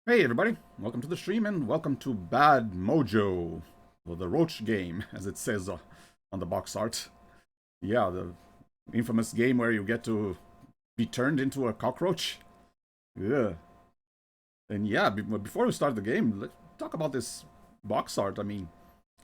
Hey everybody, welcome to the stream and welcome to Bad Mojo, or the roach game, as it says on the box art. Yeah, the infamous game where you get to be turned into a cockroach. Yeah. And yeah, before we start the game, let's talk about this box art. I mean,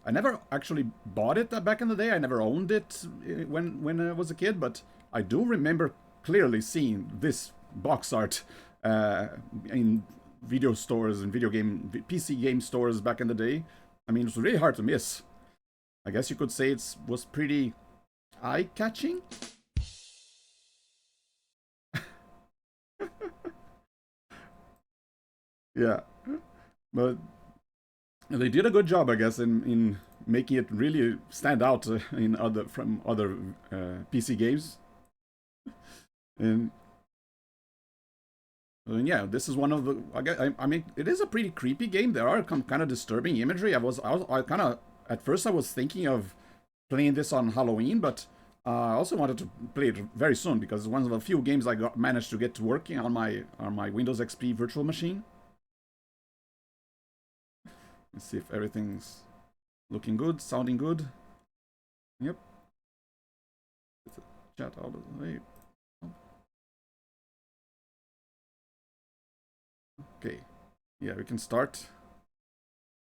I never actually bought it back in the day. I never owned it when I was a kid, but I do remember clearly seeing this box art in video stores and PC game stores back in the day. I mean, it was really hard to miss. I guess you could say it was pretty eye-catching. Yeah, but they did a good job, I guess, in making it really stand out in other PC games. And yeah, this is one of the. I mean, it is a pretty creepy game. There are some kind of disturbing imagery. I kind of at first I was thinking of playing this on Halloween, but I also wanted to play it very soon because it's one of the few games I managed to get working on my Windows XP virtual machine. Let's see if everything's looking good, sounding good. Yep. Chat all the way. Okay. Yeah, we can start.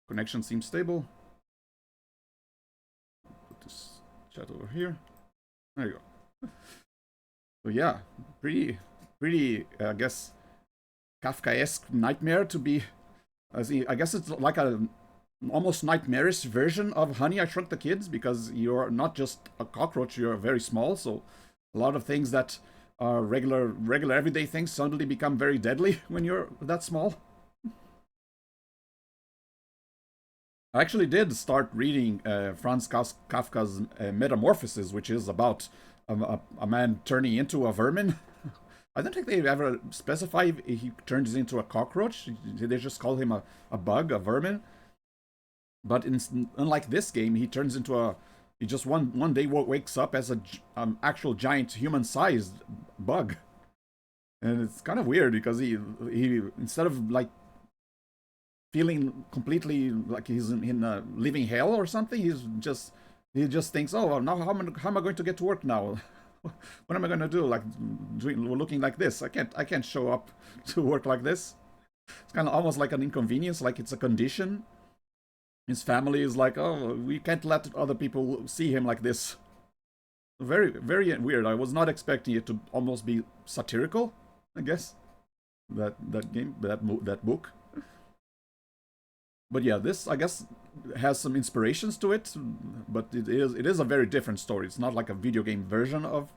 Connection seems stable. Put this chat over here. There you go. So yeah, pretty, I guess, Kafkaesque nightmare to be. I guess it's like a almost nightmarish version of Honey, I Shrunk the Kids, because you're not just a cockroach, you're very small, so a lot of things that are regular everyday things suddenly become very deadly when you're that small. I actually did start reading Franz Kafka's Metamorphosis, which is about a man turning into a vermin. I don't think they ever specify if he turns into a cockroach. They just call him a bug, a vermin. But unlike this game, he turns into a. He just one day wakes up as a actual giant human-sized bug, and it's kind of weird because he instead of like feeling completely like he's in a living hell or something, he just thinks, oh, well, now how am I going to get to work now? What am I going to do? Like looking like this? I can't show up to work like this. It's kind of almost like an inconvenience, like it's a condition. His family is like, oh, we can't let other people see him like this. Very, very weird. I was not expecting it to almost be satirical, I guess. That book. But yeah, this I guess has some inspirations to it, but it is a very different story. It's not like a video game version of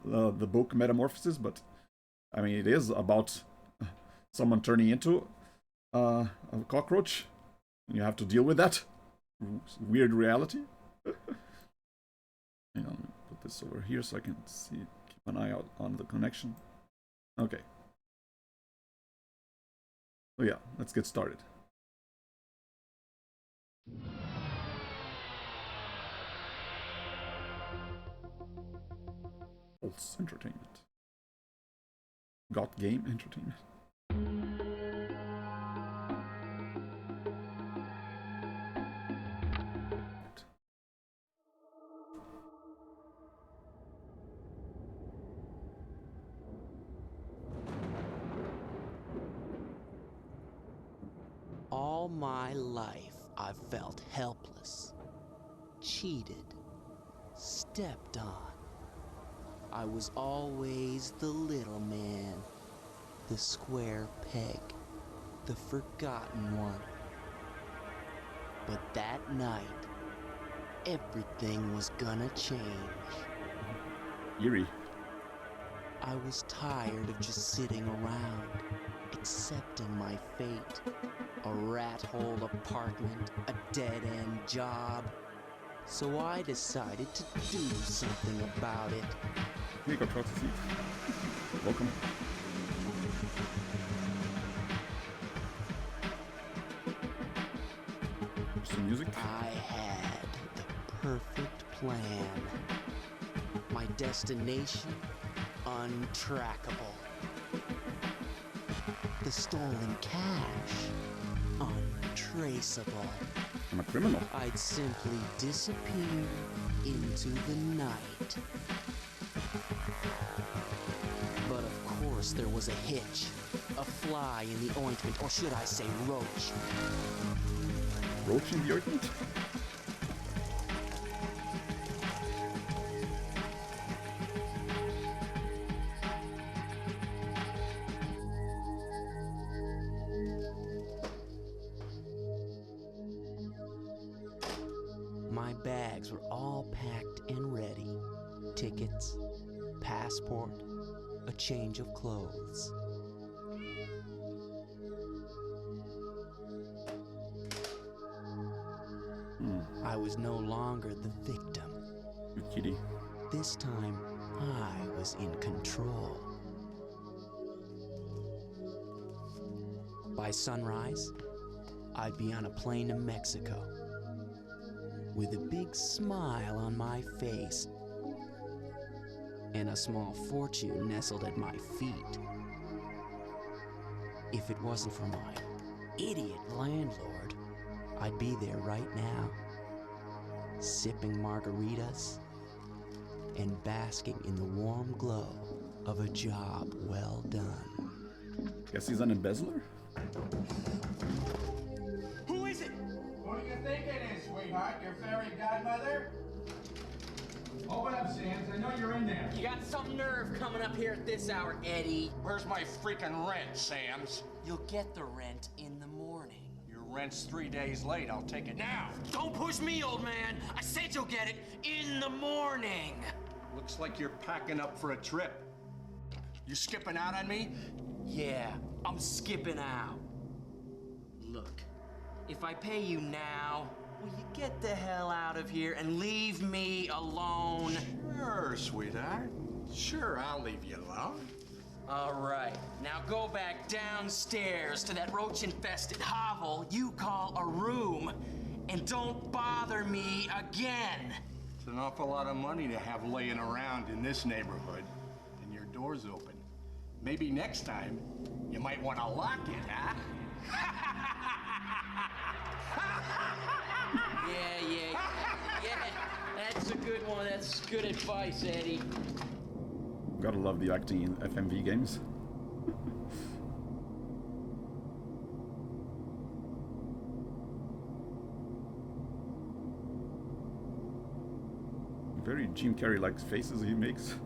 the book Metamorphosis, but I mean it is about someone turning into a cockroach. You have to deal with that weird reality. Hang on, put this over here so I can see. Keep an eye out on the connection. Okay. So yeah, let's get started. Pulse Entertainment. Got Game Entertainment. All my life, I've felt helpless, cheated, stepped on. I was always the little man, the square peg, the forgotten one. But that night, everything was gonna change. Eerie. I was tired of just sitting around, accepting my fate. A rat hole apartment, a dead-end job. So I decided to do something about it. Here you go, try to see. Welcome. Some music. I had the perfect plan. My destination, untrackable. the stolen cash untraceable. I'm a criminal. I'd simply disappear into the night. But of course there was a hitch. A fly in the ointment, or should I say roach. Roach in the ointment? My bags were all packed and ready. Tickets, passport, a change of clothes. I was no longer the victim. You kitty. This time, I was in control. By sunrise, I'd be on a plane to Mexico, with a big smile on my face and a small fortune nestled at my feet. If it wasn't for my idiot landlord, I'd be there right now, sipping margaritas and basking in the warm glow of a job well done. Guess he's an embezzler? Who is it? Who do you think it is, sweetheart? Your fairy godmother? Open up, Sands. I know you're in there. You got some nerve coming up here at this hour, Eddie. Where's my freaking rent, Sam's? You'll get the rent in the morning. Your rent's 3 days late. I'll take it now. Don't push me, old man. I said you'll get it in the morning. Looks like you're packing up for a trip. You skipping out on me? Yeah, I'm skipping out. Look, if I pay you now, will you get the hell out of here and leave me alone? Sure, sweetheart. Sure, I'll leave you alone. All right, now go back downstairs to that roach-infested hovel you call a room, and don't bother me again. It's an awful lot of money to have laying around in this neighborhood, and your door's open. Maybe next time, you might want to lock it, huh? Yeah, that's a good one. That's good advice, Eddie. Gotta love the acting in FMV games. Very Jim Carrey-like faces he makes.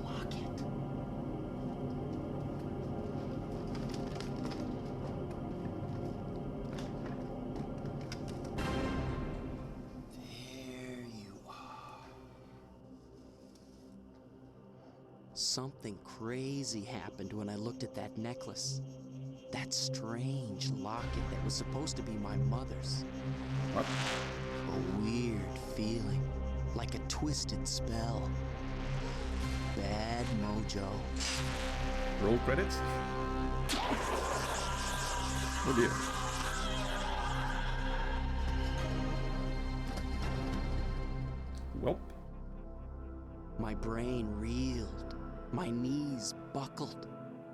Lock it. There you are. Something crazy happened when I looked at that necklace. That strange locket that was supposed to be my mother's. What? A weird feeling, like a twisted spell. Bad mojo. Roll credits? Oh dear. Welp. My brain reeled, my knees buckled,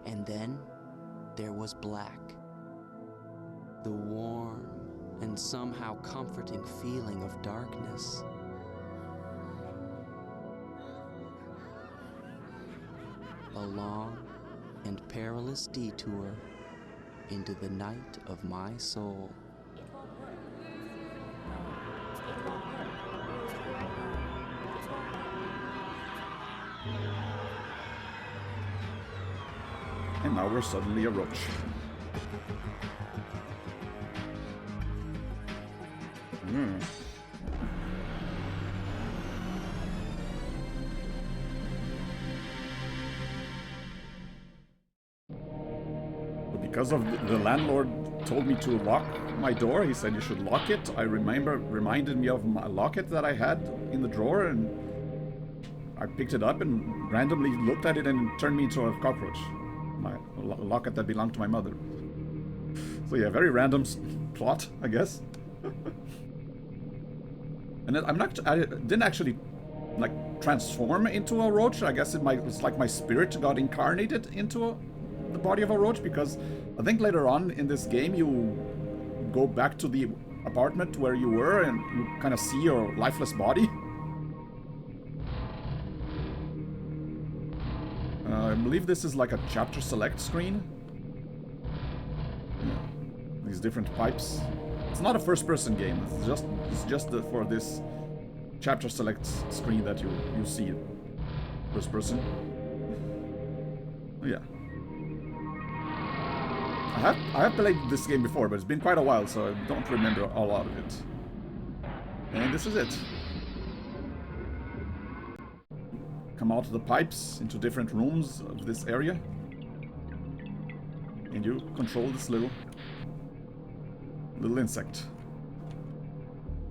and then there was black. The warm and somehow comforting feeling of darkness. A long and perilous detour into the night of my soul. And now we're suddenly a roach. Because of the landlord told me to lock my door, he said you should lock it. I reminded me of my locket that I had in the drawer, and I picked it up and randomly looked at it and it turned me into a cockroach. My locket that belonged to my mother. So yeah, very random plot, I guess. And I didn't actually like transform into a roach. I guess it's like my spirit got incarnated into the body of a roach, because I think later on in this game you go back to the apartment where you were and you kind of see your lifeless body. I believe this is like a chapter select screen. Yeah. These different pipes. It's not a first-person game. It's just for this chapter select screen that you see first person. Yeah. I have played this game before, but it's been quite a while, so I don't remember a lot of it. And this is it. Come out of the pipes into different rooms of this area. And you control this little insect.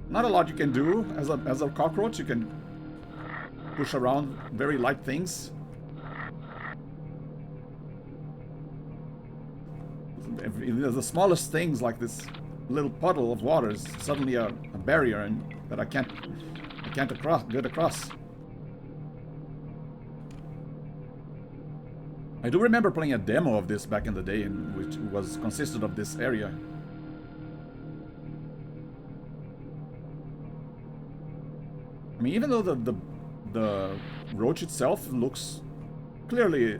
Not a lot you can do as a cockroach. You can push around very light things. The smallest things, like this little puddle of water, is suddenly a barrier, and that I can't get across. I do remember playing a demo of this back in the day, which consisted of this area. I mean, even though the roach itself looks clearly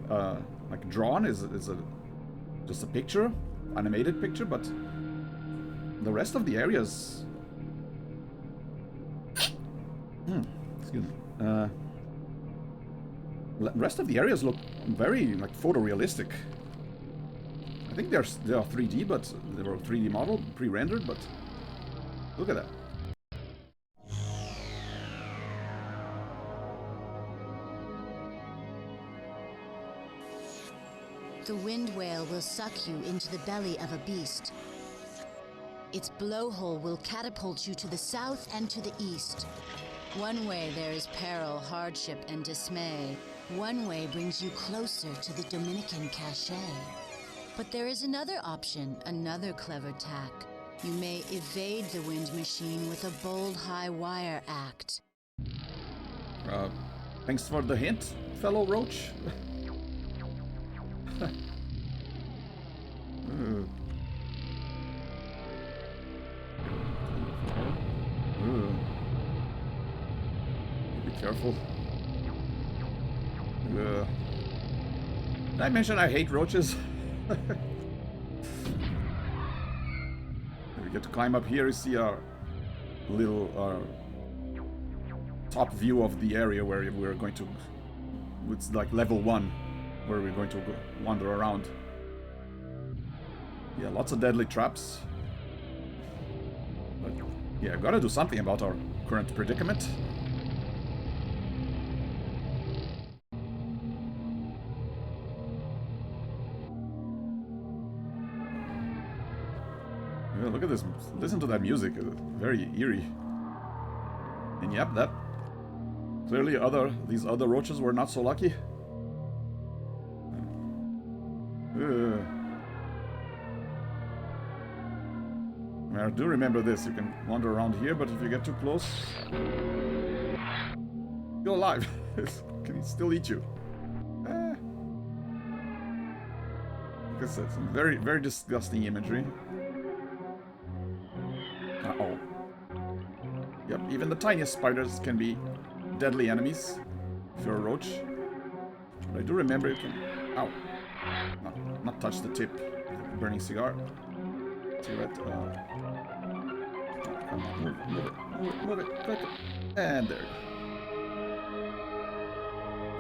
like drawn, is just a picture, animated picture, but the rest of the areas, excuse me, the rest of the areas look very like photorealistic. I think they are 3D, but they were 3D model, pre-rendered, but look at that. The wind whale will suck you into the belly of a beast. Its blowhole will catapult you to the south and to the east. One way there is peril, hardship, and dismay. One way brings you closer to the Dominican cachet. But there is another option, another clever tack. You may evade the wind machine with a bold high wire act. Thanks for the hint, fellow roach. Be careful. Did I mention I hate roaches? We get to climb up here. You see our little top view of the area where we're going to. It's like level 1, where we're going to go wander around. Yeah, lots of deadly traps. But yeah, gotta do something about our current predicament. Yeah, look at this. Listen to that music. It's very eerie. And yep, that clearly these other roaches were not so lucky. I do remember this. You can wander around here, but if you get too close, you're alive. Can he still eat you? Because that's some very, very disgusting imagery. Uh-oh. Yep, even the tiniest spiders can be deadly enemies if you're a roach. But I do remember you can... Ow. Not touch the tip of the burning cigarette. Come on, move it, click it. And there.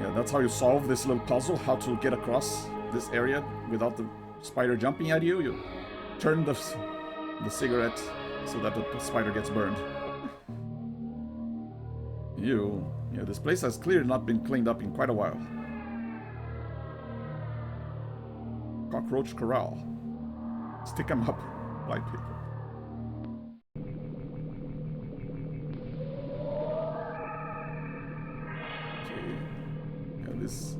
Yeah, that's how you solve this little puzzle, how to get across this area without the spider jumping at you. You turn the cigarette so that the spider gets burned. Yeah, this place has clearly not been cleaned up in quite a while. Cockroach corral. Stick 'em up, white people. This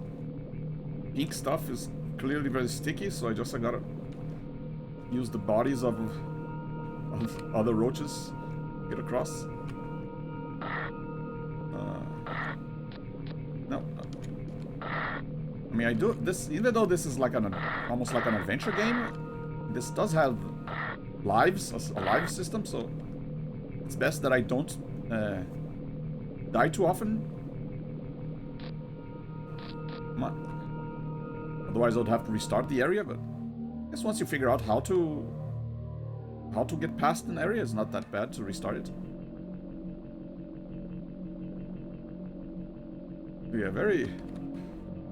pink stuff is clearly very sticky, so I gotta use the bodies of other roaches to get across. No. I mean, I do this, even though this is like almost like an adventure game, this does have lives, a live system, so it's best that I don't die too often. Come on. Otherwise I would have to restart the area, but I guess once you figure out how to get past an area, it's not that bad to restart it. Yeah, very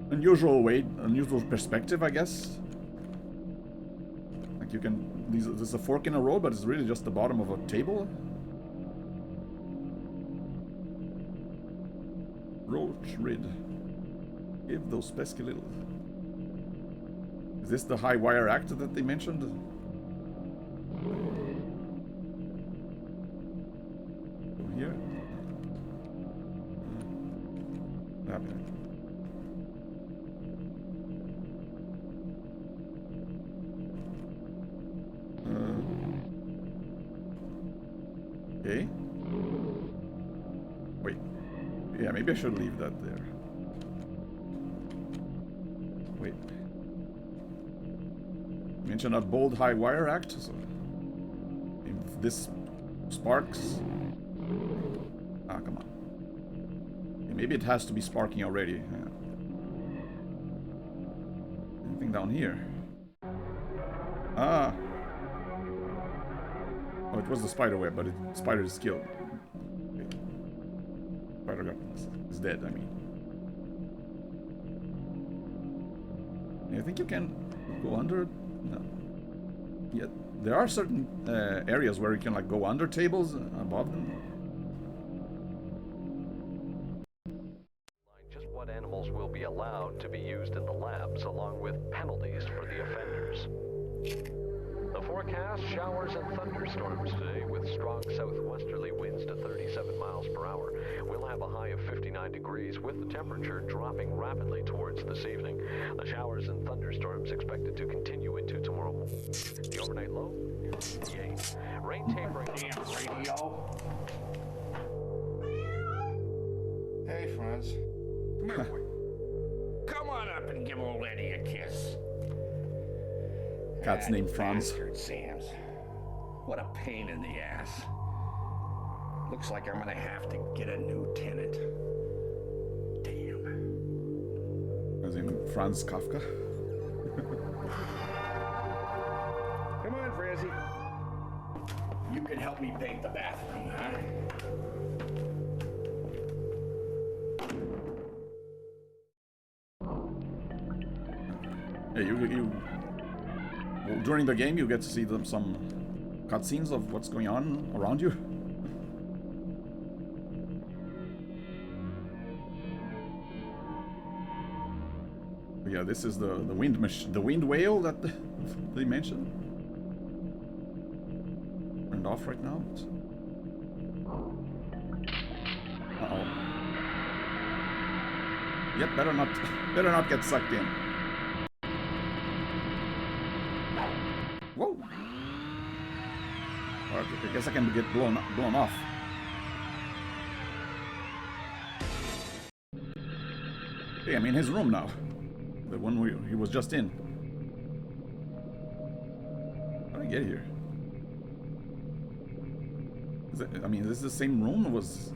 unusual perspective, I guess. Like you can, there's a fork in a road, but it's really just the bottom of a table. Roach rid. Give those pesky little. Is this the high wire act that they mentioned? Go here. Okay. Wait. Yeah, maybe I should leave that there. Wait. Mention a bold high wire act. So if this sparks. Ah, come on. Okay, maybe it has to be sparking already. Yeah. Anything down here? Ah. Oh, it was the spider web, but the spider is killed. Okay. Spider is dead, I mean. I think you can go under. No. Yeah, there are certain areas where you can like go under tables above them. Just what animals will be allowed to be used in the labs, along with penalties for the offenders. The forecast, showers and thunderstorms today with strong southwesterly winds to 37 miles per hour. We'll have a high of 59 degrees with the temperature dropping rapidly towards this evening. The showers and thunderstorms expected to continue into tomorrow morning. The overnight low, 58. Rain tapering. Damn radio. Hey, Franz. Come here, boy. Come on up and give old Eddie a kiss. Cat's named Franz. Sam's. What a pain in the ass. Looks like I'm gonna have to get a new tenant. Damn. As in Franz Kafka. Come on, Franzie. You can help me paint the bathroom, huh? Yeah, you during the game you get to see some cutscenes of what's going on around you. Yeah, this is the wind whale that they mentioned. Turned off right now. Uh-oh. Yep, better not get sucked in. Whoa! I guess I can get blown off. Hey, I'm in his room now. The one he was just in. How did I get here? I mean, is this the same room? Was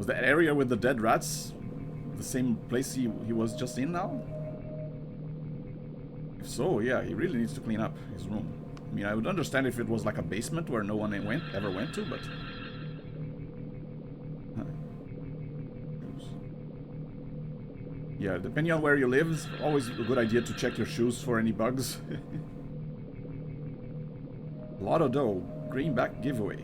that area with the dead rats the same place he was just in now? If so, yeah, he really needs to clean up his room. I mean, I would understand if it was like a basement where no one ever went to, but... Yeah, depending on where you live, it's always a good idea to check your shoes for any bugs. Lotto dough, greenback giveaway.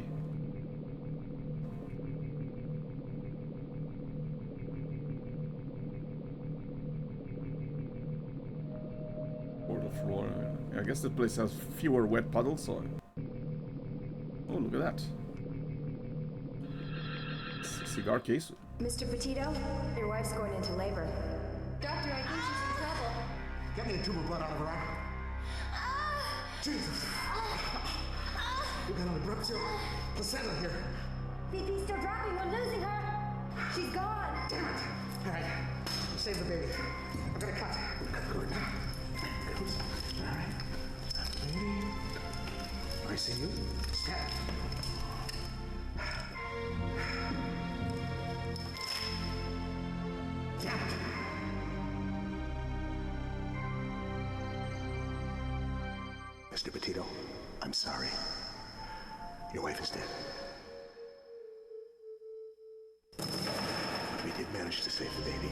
Floor. I guess the place has fewer wet puddles, so... Oh, look at that. Cigar case. Mr. Petito, your wife's going into labor. Doctor, I think she's in trouble. Get me a tube of blood out of her arm. Jesus! We got an abrupt placenta here. VP's still dropping. We're losing her. She's gone. Damn it! All right, save the baby. We're gonna cut. Good. Goes. All right. Ready. I see you. Step. Damn it. Mr. Petito, I'm sorry. Your wife is dead. But we did manage to save the baby.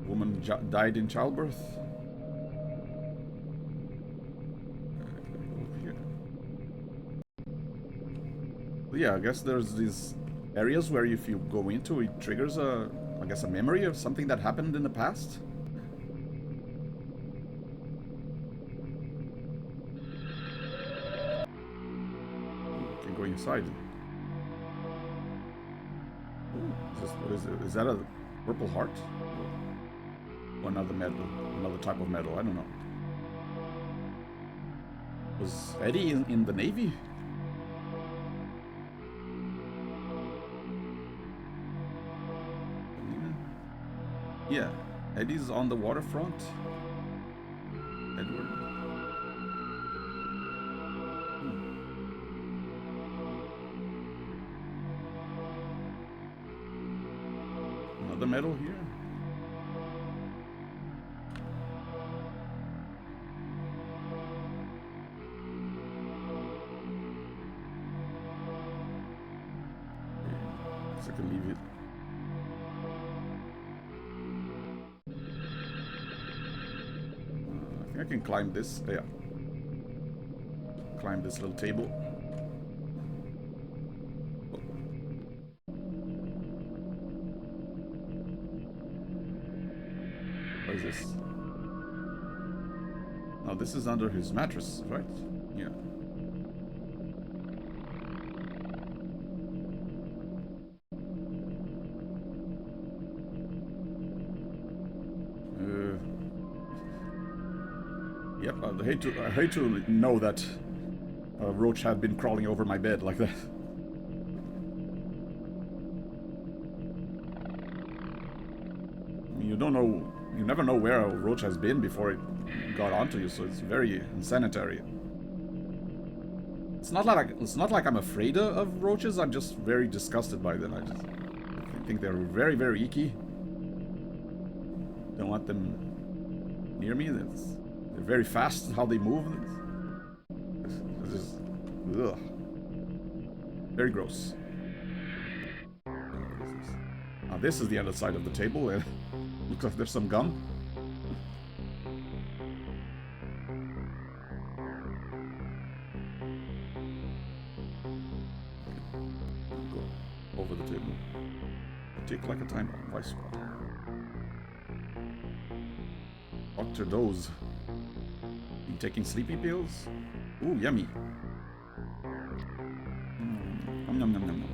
Woman died in childbirth. Yeah, I guess there's these areas where if you go into, it triggers a, I guess, a memory of something that happened in the past. You can go inside. Ooh, is that a purple heart? Or another metal, another type of metal, I don't know. Was Eddie in the Navy? Yeah, Eddie's on the waterfront. Edward. Another medal here. So I can leave it. I can climb this. Yeah. Climb this little table. What is this? Oh, this is under his mattress, right? Yeah. Yep, I hate to know that a roach had been crawling over my bed like that. I mean, you don't know, you never know where a roach has been before it got onto you, so it's very unsanitary. It's not like I'm afraid of roaches. I'm just very disgusted by them. I think they're very, very icky. Don't want them near me. They're very fast how they move. It's just, ugh. Very gross. What is this? Now this is the other side of the table. Looks like there's some gum. Go over the table. Tick like a time bomb. Vice squad. Dr. Doze. You taking sleepy pills? Ooh, yummy. Nom nom nom nom.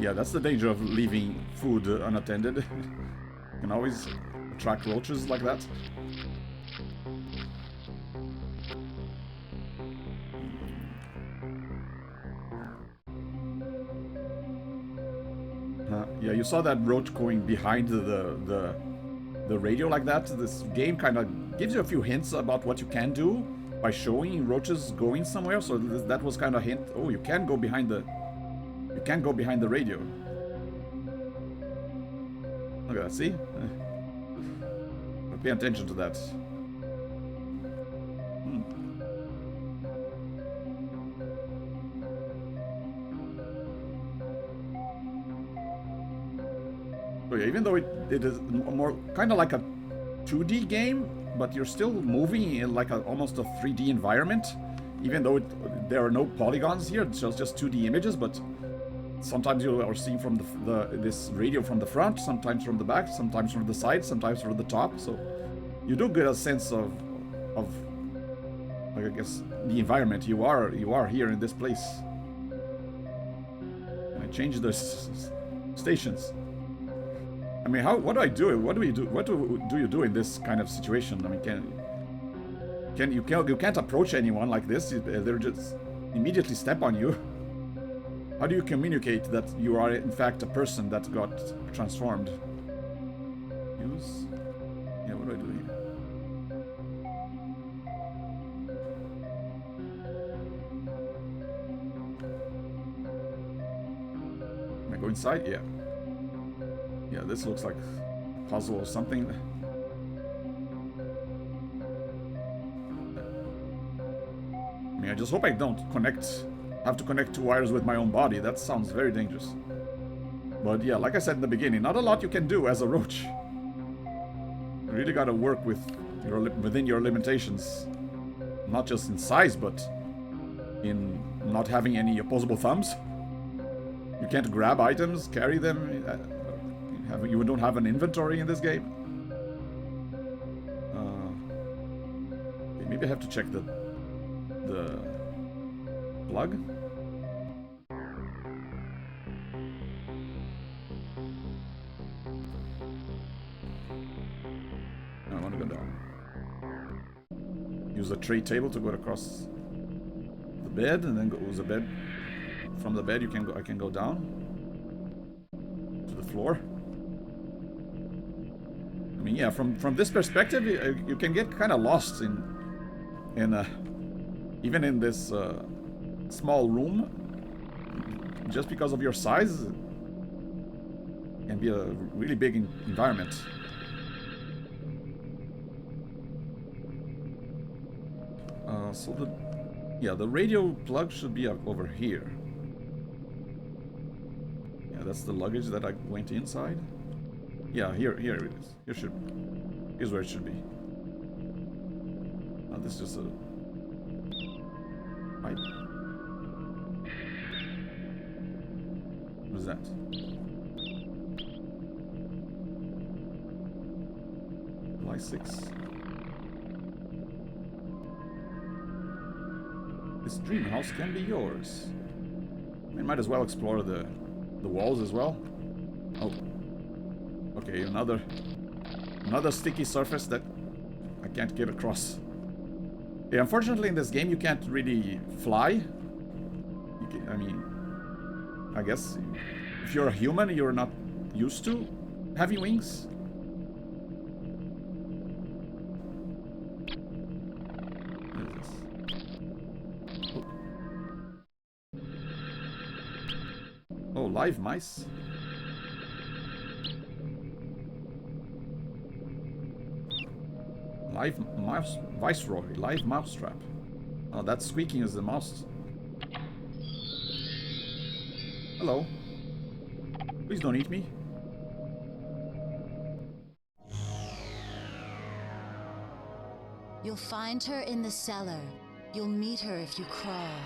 Yeah, that's the danger of leaving food unattended. You can always attract roaches like that. Yeah, you saw that roach going behind the radio like that. This game kind of gives you a few hints about what you can do by showing roaches going somewhere. So that was kind of a hint. Oh, you can go behind the radio. Look at that. See? Pay attention to that. So yeah, even though it is more kind of like a 2D game, but you're still moving in like almost a 3D environment. Even though there are no polygons here, it's just 2D images, but sometimes you are seeing from this radio from the front, sometimes from the back, sometimes from the side, sometimes from the top. So you do get a sense of like, I guess, the environment. You are here in this place. And I changed the stations. I mean, what do I do? What do we do? What do you do in this kind of situation? I mean, you can't approach anyone like this. They're just immediately step on you. How do you communicate that you are in fact a person that got transformed? Use? Yeah, what do I do here? Can I go inside? Yeah. Yeah, this looks like a puzzle or something. I mean, I just hope I don't have to connect two wires with my own body. That sounds very dangerous. But yeah, like I said in the beginning, not a lot you can do as a roach. You really gotta work within your limitations. Not just in size, but in not having any opposable thumbs. You can't grab items, carry them. You don't have an inventory in this game. Maybe I have to check the plug. I want to go down. Use the tray table to go across the bed, and then use the bed. From the bed, I can go down to the floor. I mean, yeah, from this perspective, you can get kind of lost in even in this small room, just because of your size. It can be a really big environment. So the radio plug should be over here. Yeah, that's the luggage that I went inside. Yeah, here it is. Here's where it should be. This is just a pipe. What is that? July 6. This dream house can be yours. We might as well explore the walls as well. Oh. Okay, another sticky surface that I can't get across. Yeah, unfortunately in this game you can't really fly. I mean, I guess if you're a human, you're not used to having wings. What is this? Oh, live mice. Live mouse, Viceroy, live mousetrap. Oh, that squeaking is the mouse. Hello. Please don't eat me. You'll find her in the cellar. You'll meet her if you crawl.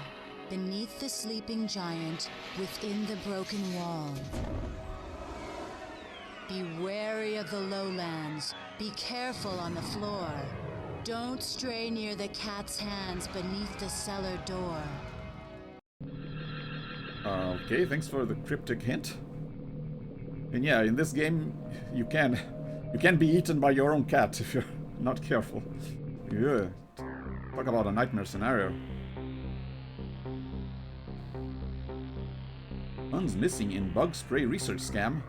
Beneath the sleeping giant, within the broken wall. Be wary of the lowlands. Be careful on the floor. Don't stray near the cat's hands beneath the cellar door. Okay, thanks for the cryptic hint. And yeah, in this game, you can be eaten by your own cat if you're not careful. Yeah. Talk about a nightmare scenario. Funds missing in bug spray research scam.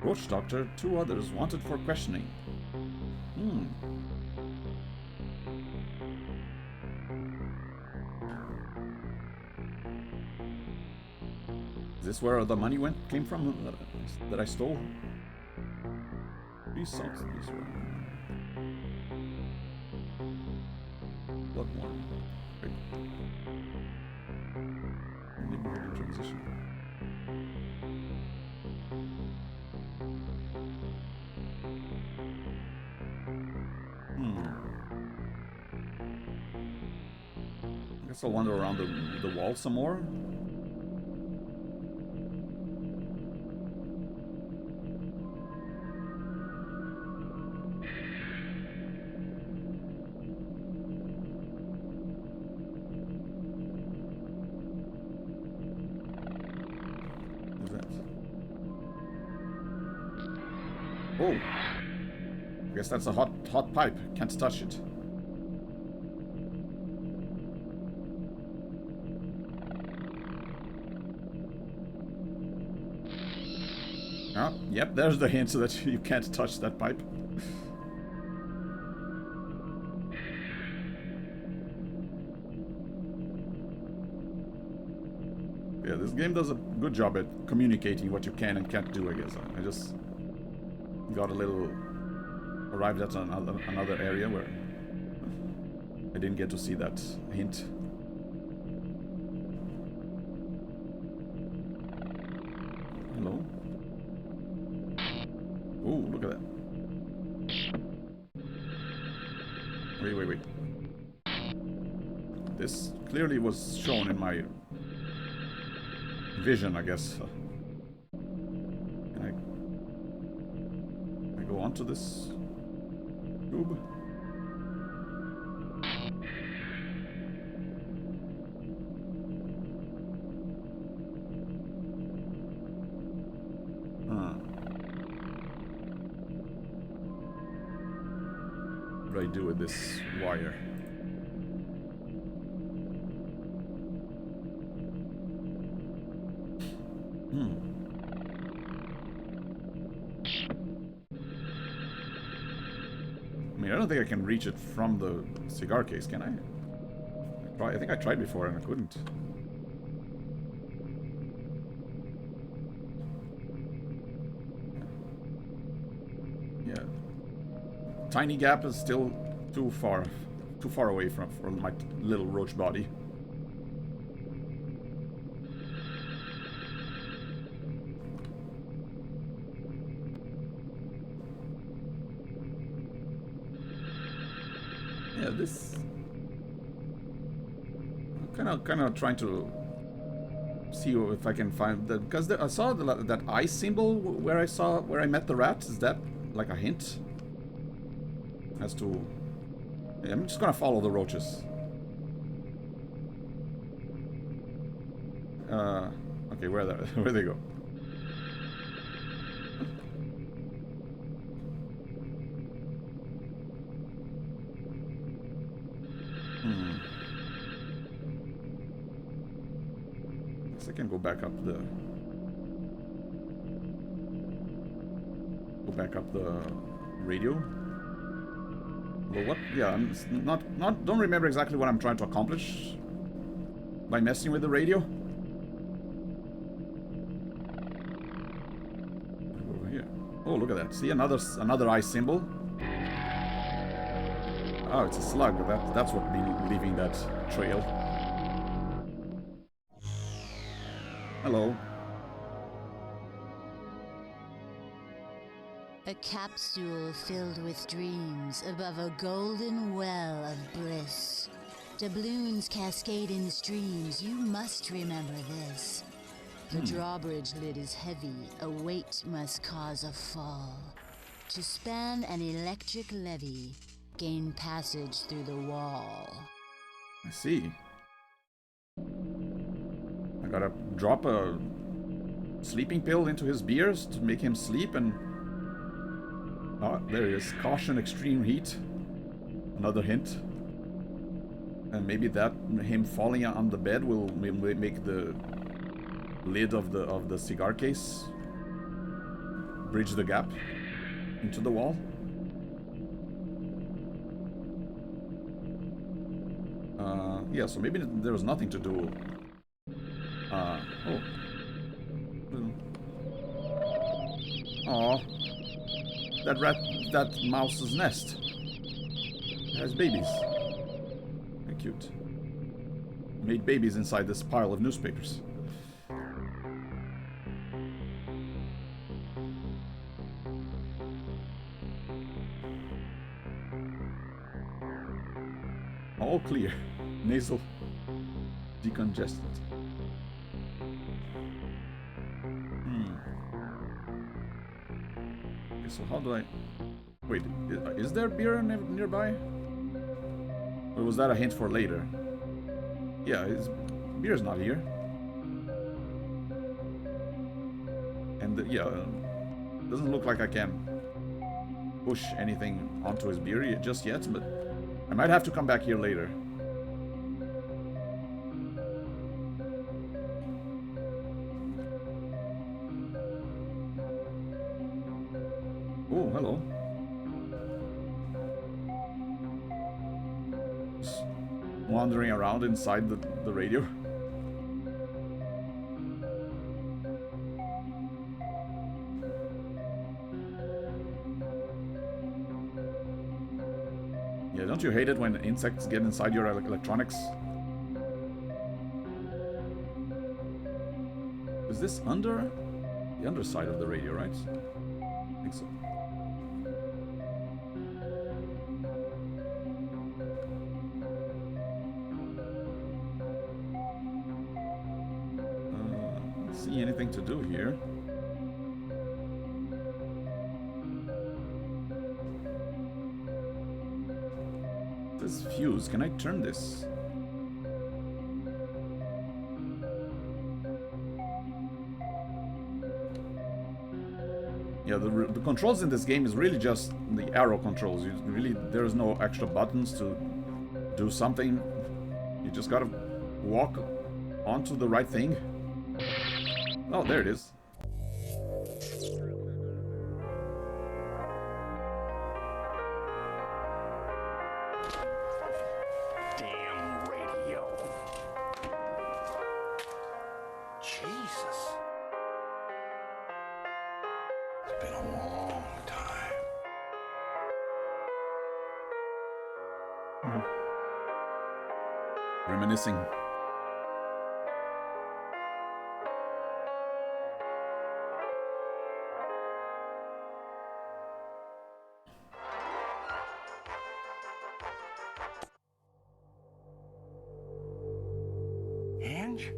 Roach doctor, 2 others wanted for questioning. Is this where the money came from that I stole? These songs, these were blood one. Right. Neighborhood in transition. I guess I'll wander around the wall some more. What is that? Oh! I guess that's a hot pipe. Can't touch it. Oh, yep, there's the hint so that you can't touch that pipe. Yeah, this game does a good job at communicating what you can and can't do, I guess. I just got a little... arrived at another area where I didn't get to see that hint. Hello? Oh, look at that. Wait. This clearly was shown in my vision, I guess. Can I go onto this tube? What do I do with this wire? I mean, I don't think I can reach it from the cigar case, can I? I think I tried before and I couldn't. Yeah. Tiny gap is still too far away from my little roach body. Yeah, this kind of trying to see if I can find that, because I saw that eye symbol where I met the rat. Is that like a hint as to? Yeah, I'm just gonna follow the roaches. Okay, where they go? I can go back up the radio. But what? Yeah, I'm don't remember exactly what I'm trying to accomplish by messing with the radio. Over here. Oh, look at that! See, another eye symbol. Oh, it's a slug. That's what be leaving that trail. Hello. A capsule filled with dreams above a golden well of bliss. Doubloons cascade in streams, you must remember this. The drawbridge lid is heavy, a weight must cause a fall. To span an electric levee, gain passage through the wall. I see. I gotta drop a sleeping pill into his beers to make him sleep, and oh, there he is. Caution, extreme heat. Another hint. And maybe that him falling on the bed will make the lid of the cigar case bridge the gap into the wall. Yeah, so maybe there was nothing to do. Oh. Aw. That mouse's nest. It has babies. Very cute. Made babies inside this pile of newspapers. All clear. Nasal decongestant. Okay, so how do I... Wait, is there beer nearby? Or was that a hint for later? Yeah, beer's not here. And yeah, doesn't look like I can push anything onto his beer just yet, but I might have to come back here later. Oh, hello. Just wandering around inside the radio. Yeah, don't you hate it when insects get inside your electronics? Is this under the underside of the radio, right? I think so. Don't see anything to do here. This fuse, can I turn this? Yeah, the controls in this game is really just the arrow controls. There's no extra buttons to do something. You just gotta walk onto the right thing. Oh, there it is. Damn radio. Jesus. It's been a long time. Reminiscing. Ange?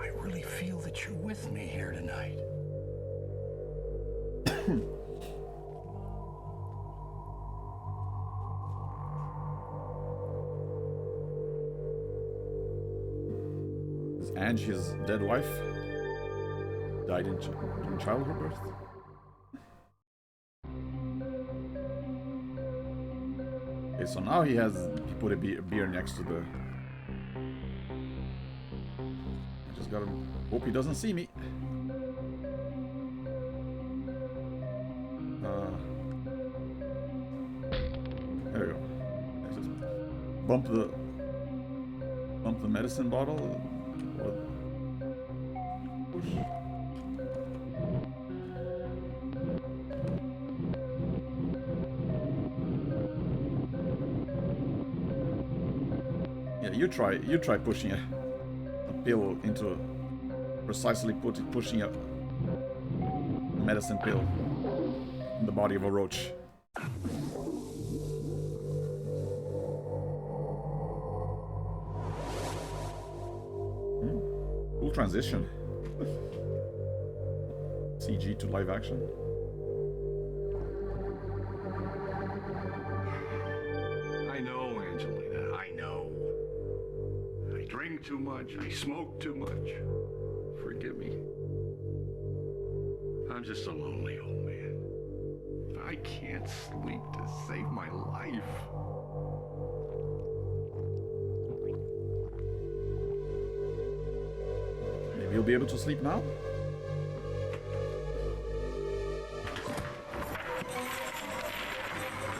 I really feel that you're with me here tonight. Is Ange his dead wife? Died in childbirth? Okay, so now he put a beer next to the... I just gotta hope he doesn't see me. There we go. I just bump the medicine bottle. Push. Yeah, you try pushing a pill into precisely pushing a medicine pill in the body of a roach. Cool transition. CG to live action. I know, Angelina, I know. I drink too much, I smoke too much. Forgive me. I'm just a lonely old man. I can't sleep to save my life. Maybe you'll be able to sleep now?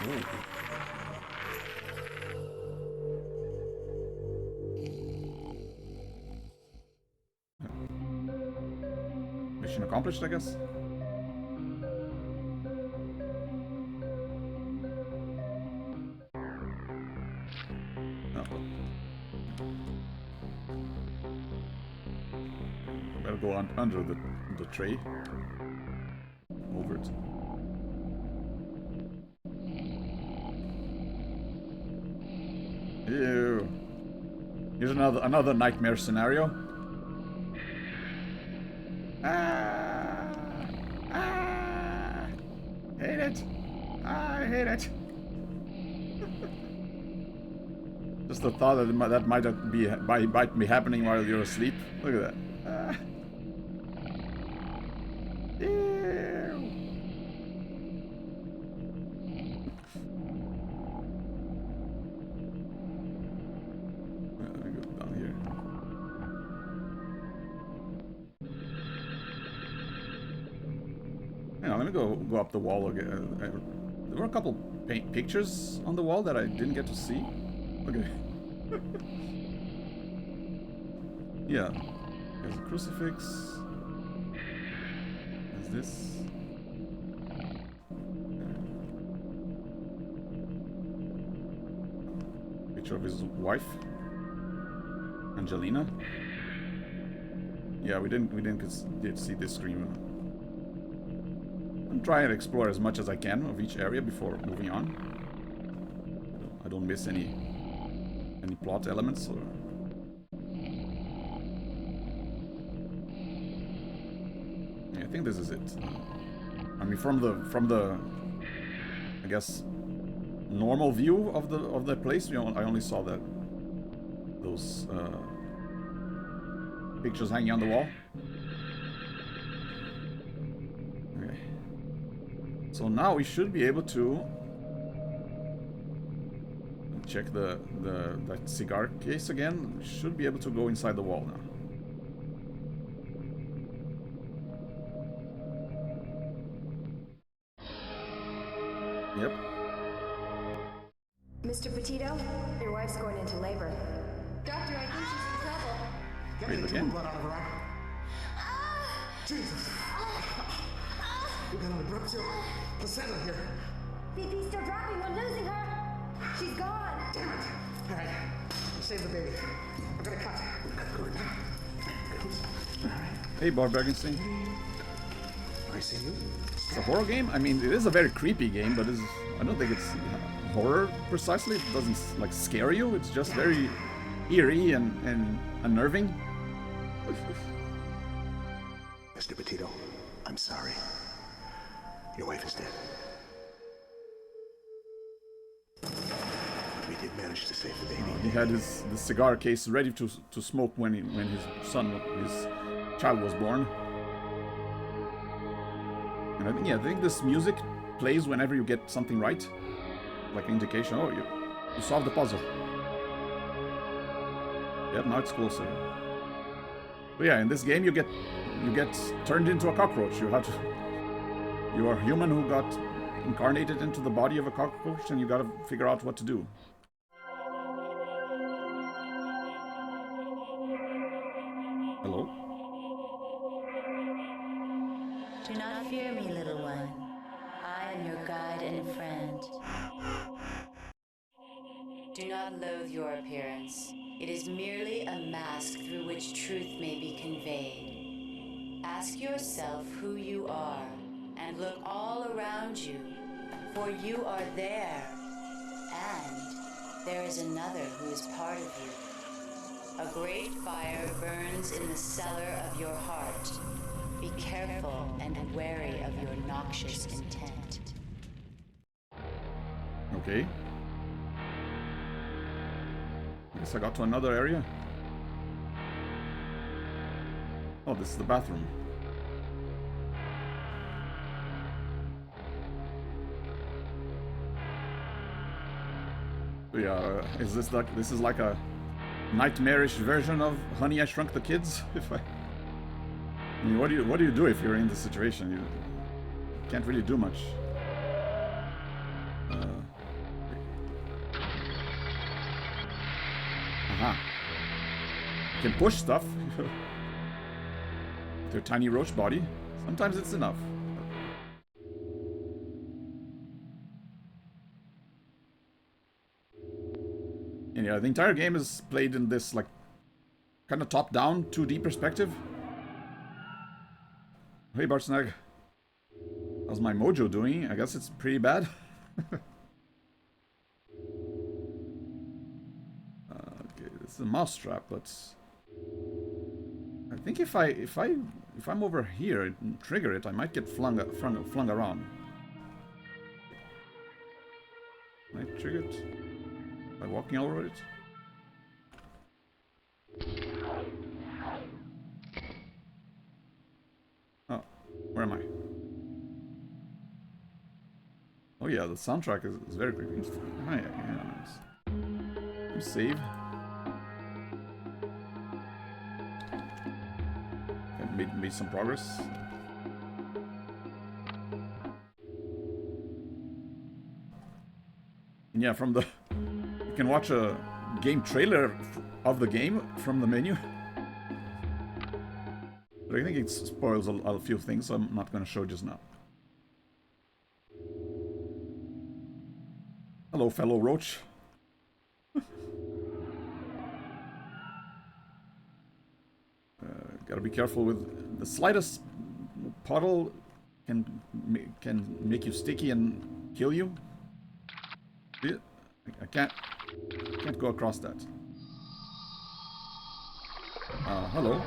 Ooh. Mission accomplished, I guess. Better go under the tray. Over it. Ew. Here's another nightmare scenario. Hate it. I hate it. Just the thought that might be happening while you're asleep. Look at that. Ew. Let me go down here. Yeah, let me go up the wall again. There were a couple pictures on the wall that I didn't get to see. Okay. Yeah. There's a crucifix. There's this. Picture of his wife, Angelina. Yeah, we didn't get to see this screen. I'm trying to explore as much as I can of each area before moving on. I don't miss any plot elements or. Yeah, I think this is it. I mean, from the I guess normal view of the place, I only saw those pictures hanging on the wall. Okay. So now we should be able to check that cigar case again. We should be able to go inside the wall now. Yep. Mr. Petito, your wife's going into labor. Doctor, I think she's in trouble. Get me the again. blood out of her eye. Jesus. We got an abruptio placenta here. VP's still dropping. We're losing her. She's gone. Damn it. All right. Save the baby. We're gonna cut. Good. All right. Hey, Bob Bergenstein. I see you. It's a horror game. I mean, it is a very creepy game, but I don't think it's horror precisely. It doesn't like scare you. It's just very eerie and unnerving. Mr. Petito, I'm sorry. Your wife is dead. We did manage to save the baby. He had the cigar case ready to smoke when his child was born. And I think this music plays whenever you get something right, like an indication. Oh, you solved the puzzle. Yep, now it's closer. But yeah, in this game you get turned into a cockroach. You are a human who got incarnated into the body of a cockroach, and you gotta figure out what to do. Hello? Do not fear me, little one. I am your guide and friend. Do not loathe your appearance. It is merely a mask through which truth may be conveyed. Ask yourself who you are, and look all around you, for you are there. And there is another who is part of you. A great fire burns in the cellar of your heart. Be careful and wary of your noxious intent. Okay. Guess I got to another area. Oh, this is the bathroom. So yeah, is this like a nightmarish version of Honey, I Shrunk the Kids? I mean, what do you do if you're in this situation? You can't really do much. Aha. You can push stuff with your tiny roach body. Sometimes it's enough. And yeah, the entire game is played in this like kind of top-down 2D perspective. Hey Barsnag, how's my Mojo doing? I guess it's pretty bad. Okay, this is a mousetrap, but I think if I'm over here and trigger it, I might get flung around. Can I trigger it by walking over it? Oh, where am I? Oh yeah, the soundtrack is very creepy. Oh, yeah, nice. Let me save. Okay, made some progress. Yeah, from the... You can watch a game trailer of the game from the menu. But I think it spoils a few things, so I'm not going to show just now. Hello, fellow roach. Gotta be careful with the slightest puddle can make you sticky and kill you. I can't go across that. Hello.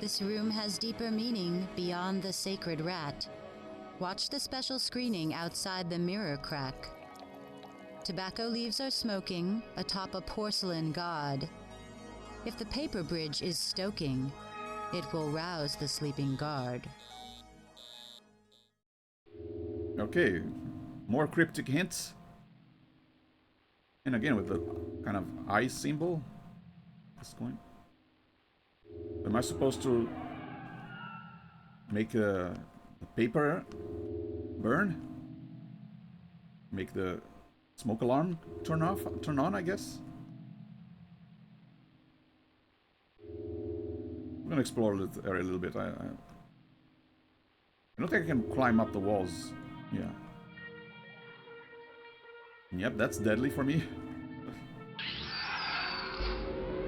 This room has deeper meaning beyond the sacred rat. Watch the special screening outside the mirror crack. Tobacco leaves are smoking atop a porcelain god. If the paper bridge is stoking, it will rouse the sleeping guard. Okay, more cryptic hints. And again with the kind of eye symbol. This coin. Am I supposed to make the paper burn? Make the smoke alarm turn on, I guess? I'm gonna explore this area a little bit. I don't think I can climb up the walls. Yeah. Yep, that's deadly for me.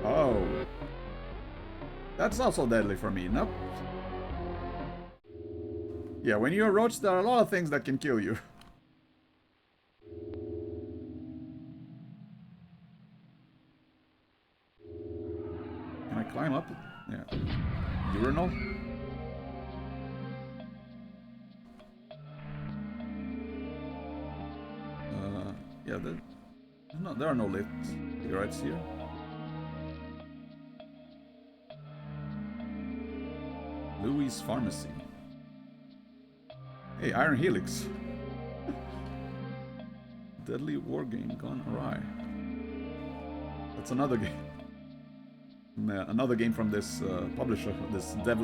Oh. That's also deadly for me. Nope. Yeah, when you're a roach, there are a lot of things that can kill you. Can I climb up? Yeah. Urinal? Yeah, there are no lit cigarettes here. Louis Pharmacy. Hey, Iron Helix. Deadly war game gone awry. That's another game. Another game from this publisher, this dev.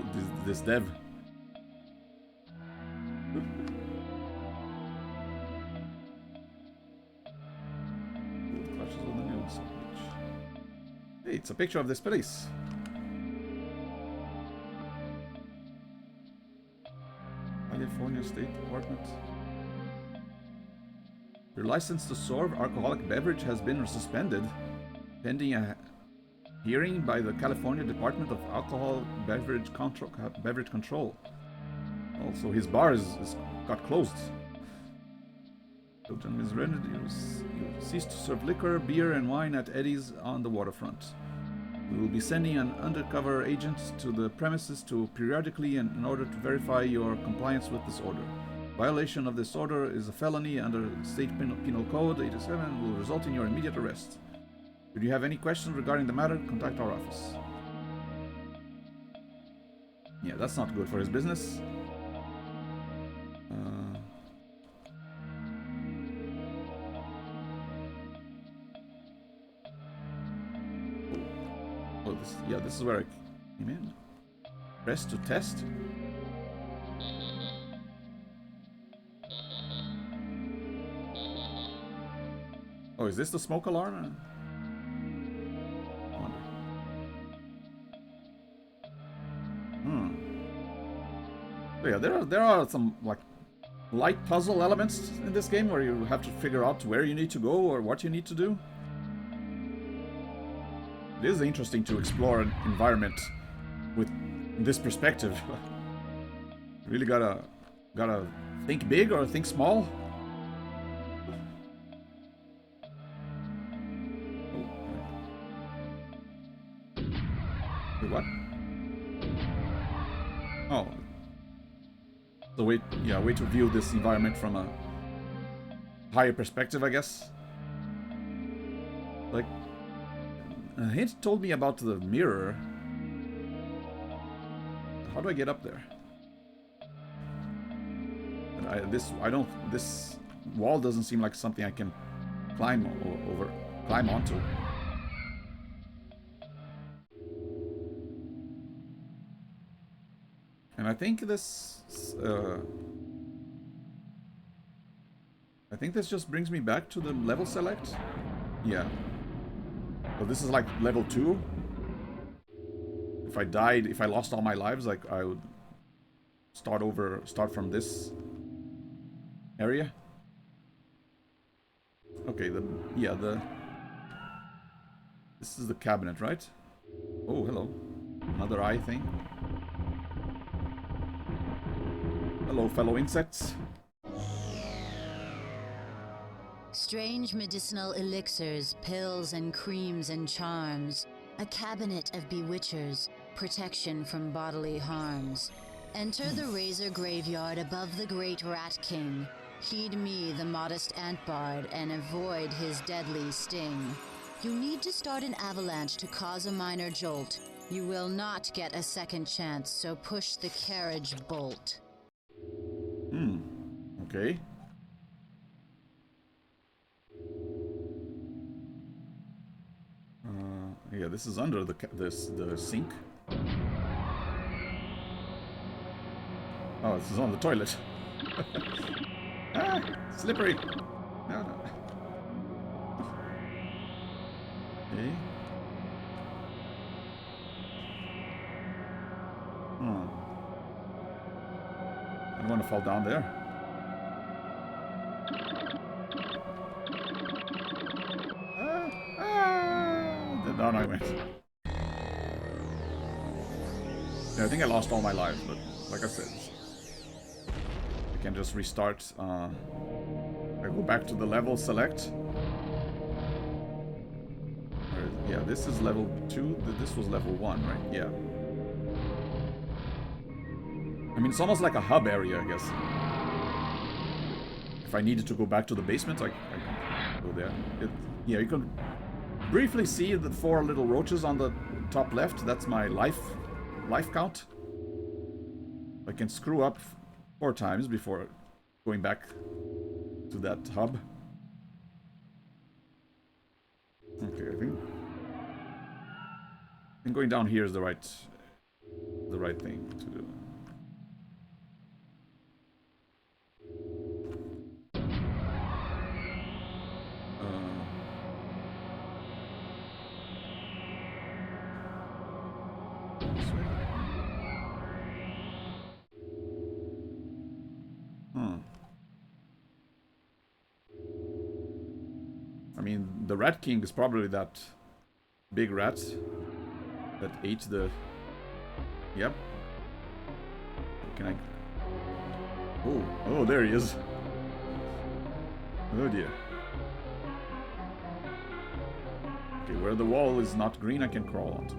Hey, it's a picture of this place. California State Department. Your license to serve alcoholic beverage has been suspended pending a hearing by the California Department of Alcohol Beverage Control. Also, his bar got closed. Children is rendered. You cease to serve liquor, beer, and wine at Eddie's on the waterfront. We will be sending an undercover agent to the premises to periodically in order to verify your compliance with this order. Violation of this order is a felony under State Penal Code 87 and will result in your immediate arrest. If you have any questions regarding the matter, contact our office. Yeah, that's not good for his business. This is where I came in. Press to test. Oh, is this the smoke alarm? I wonder. So yeah, there are some like light puzzle elements in this game where you have to figure out where you need to go or what you need to do. It is interesting to explore an environment with this perspective. Really gotta think big or think small. Wait, what? Oh. So way to view this environment from a higher perspective, I guess. Like, a hint told me about the mirror. How do I get up there? And this wall doesn't seem like something I can climb onto. And I think this... I think this just brings me back to the level select. Yeah. So this is like level 2. If I died, if I lost all my lives, like I would start from this area. Okay, this is the cabinet, right? Oh, hello. Another eye thing. Hello, fellow insects. Strange medicinal elixirs, pills and creams and charms. A cabinet of bewitchers, protection from bodily harms. Enter the razor graveyard above the great Rat King. Heed me, the modest ant bard, and avoid his deadly sting. You need to start an avalanche to cause a minor jolt. You will not get a second chance, so push the carriage bolt. Okay. Yeah, this is under the sink. Oh, this is on the toilet. Ah, slippery. No, no. Okay. I don't want to fall down there. Down I went. Yeah, I think I lost all my lives, but like I said, I can just restart. I go back to the level select. Yeah, this is level 2. This was level 1, right? Yeah. I mean, it's almost like a hub area, I guess. If I needed to go back to the basement, I can go there. Yeah, you can briefly see the 4 little roaches on the top left. That's my life count. I can screw up 4 times before going back to that hub. Okay, I think going down here is the right thing to do. I mean, the Rat King is probably that big rat that ate the... Yep. Can I... Oh, there he is. Oh dear. Okay, where the wall is not green, I can crawl onto.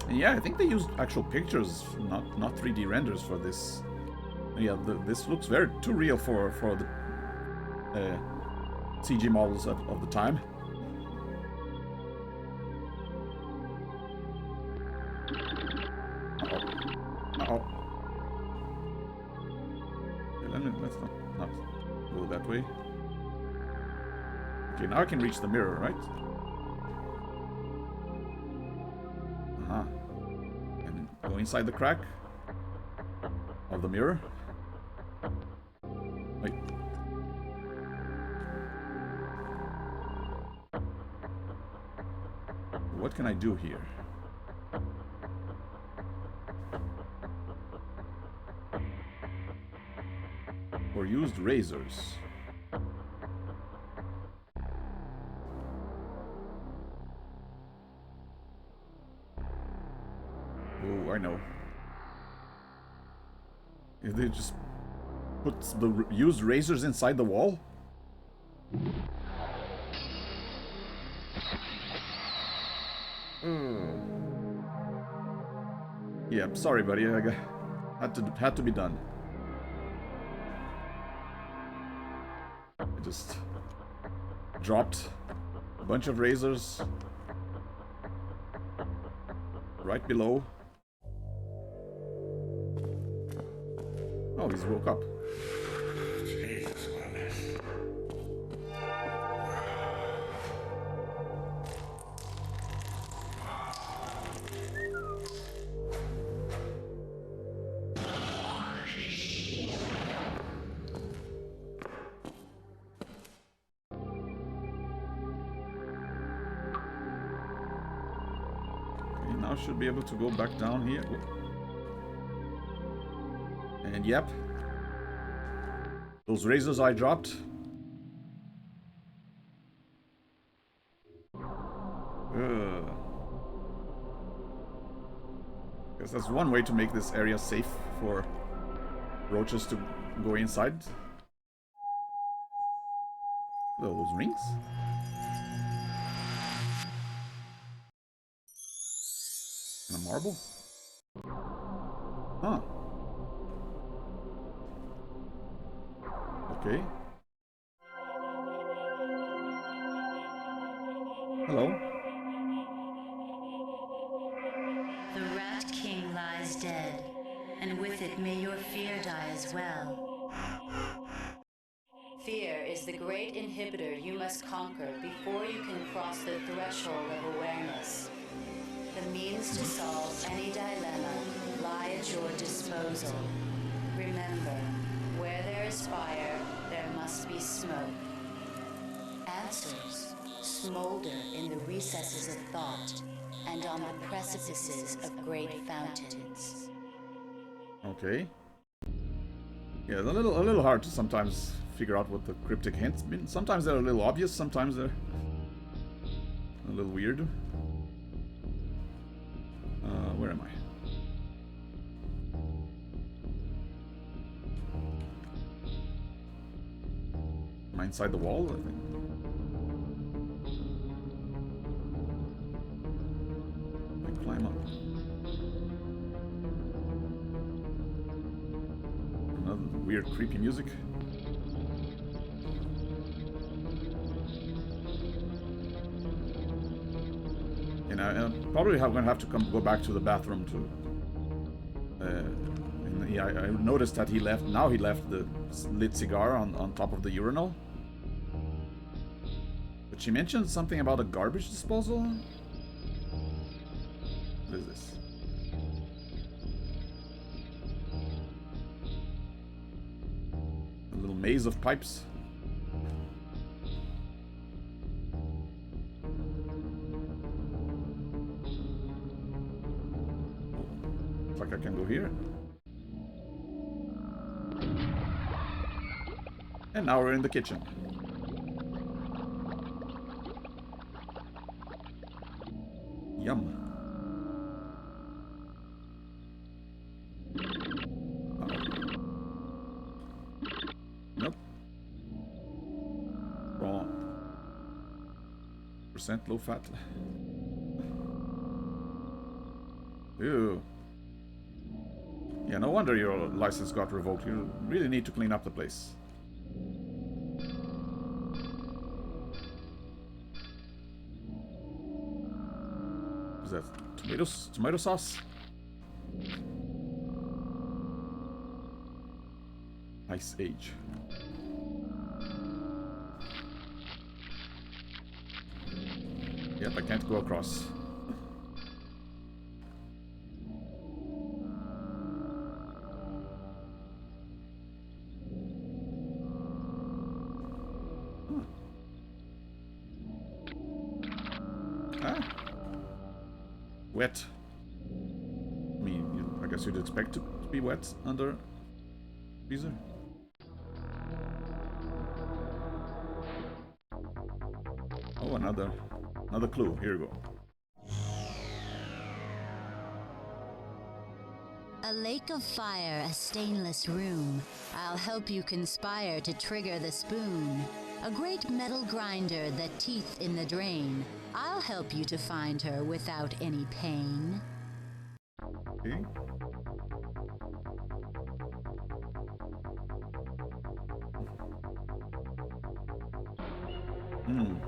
And yeah, I think they used actual pictures, not 3D renders for this. Yeah, this looks too real for the CG models of the time. Uh-oh. Okay, let's not go that way. Okay, now I can reach the mirror, right? And go inside the crack of the mirror. Wait. What can I do here? Or used razors. Oh, I know. If they just put the used razors inside the wall? Yeah, sorry, buddy. Had to be done. I just dropped a bunch of razors right below. Oh, he's woke up. Jesus, what a mess. now should be able to go back down here. And yep. Those razors I dropped. Guess that's one way to make this area safe for roaches to go inside. Those rings? And a marble? Huh. Okay. Hello. The Rat King lies dead, and with it may your fear die as well. Fear is the great inhibitor you must conquer before you can cross the threshold of awareness. The means to solve any dilemma lie at your disposal. Remember, where there is fire, there must be smoke. Answers smolder in the recesses of thought and on the precipices of great fountains. Okay. Yeah, it's a little hard to sometimes figure out what the cryptic hints mean. Sometimes they're a little obvious, sometimes they're a little weird. Where am I? Am I inside the wall? I think. I climb up. Another weird, creepy music. And I'm probably going to have to go back to the bathroom to. I noticed that he left. Now he left the lit cigar on top of the urinal. But she mentioned something about a garbage disposal. What is this? A little maze of pipes. Looks like I can go here. And now we're in the kitchen. Yum. Nope. Wrong. Percent low fat. Ew. Yeah, no wonder your license got revoked. You really need to clean up the place. Is that tomato sauce? Ice Age. Yep, I can't go across. Wet. I mean, I guess you'd expect it to be wet under freezer. Oh, another clue. Here we go. A lake of fire, a stainless room. I'll help you conspire to trigger the spoon. A great metal grinder, the teeth in the drain. I'll help you to find her without any pain. Okay. Can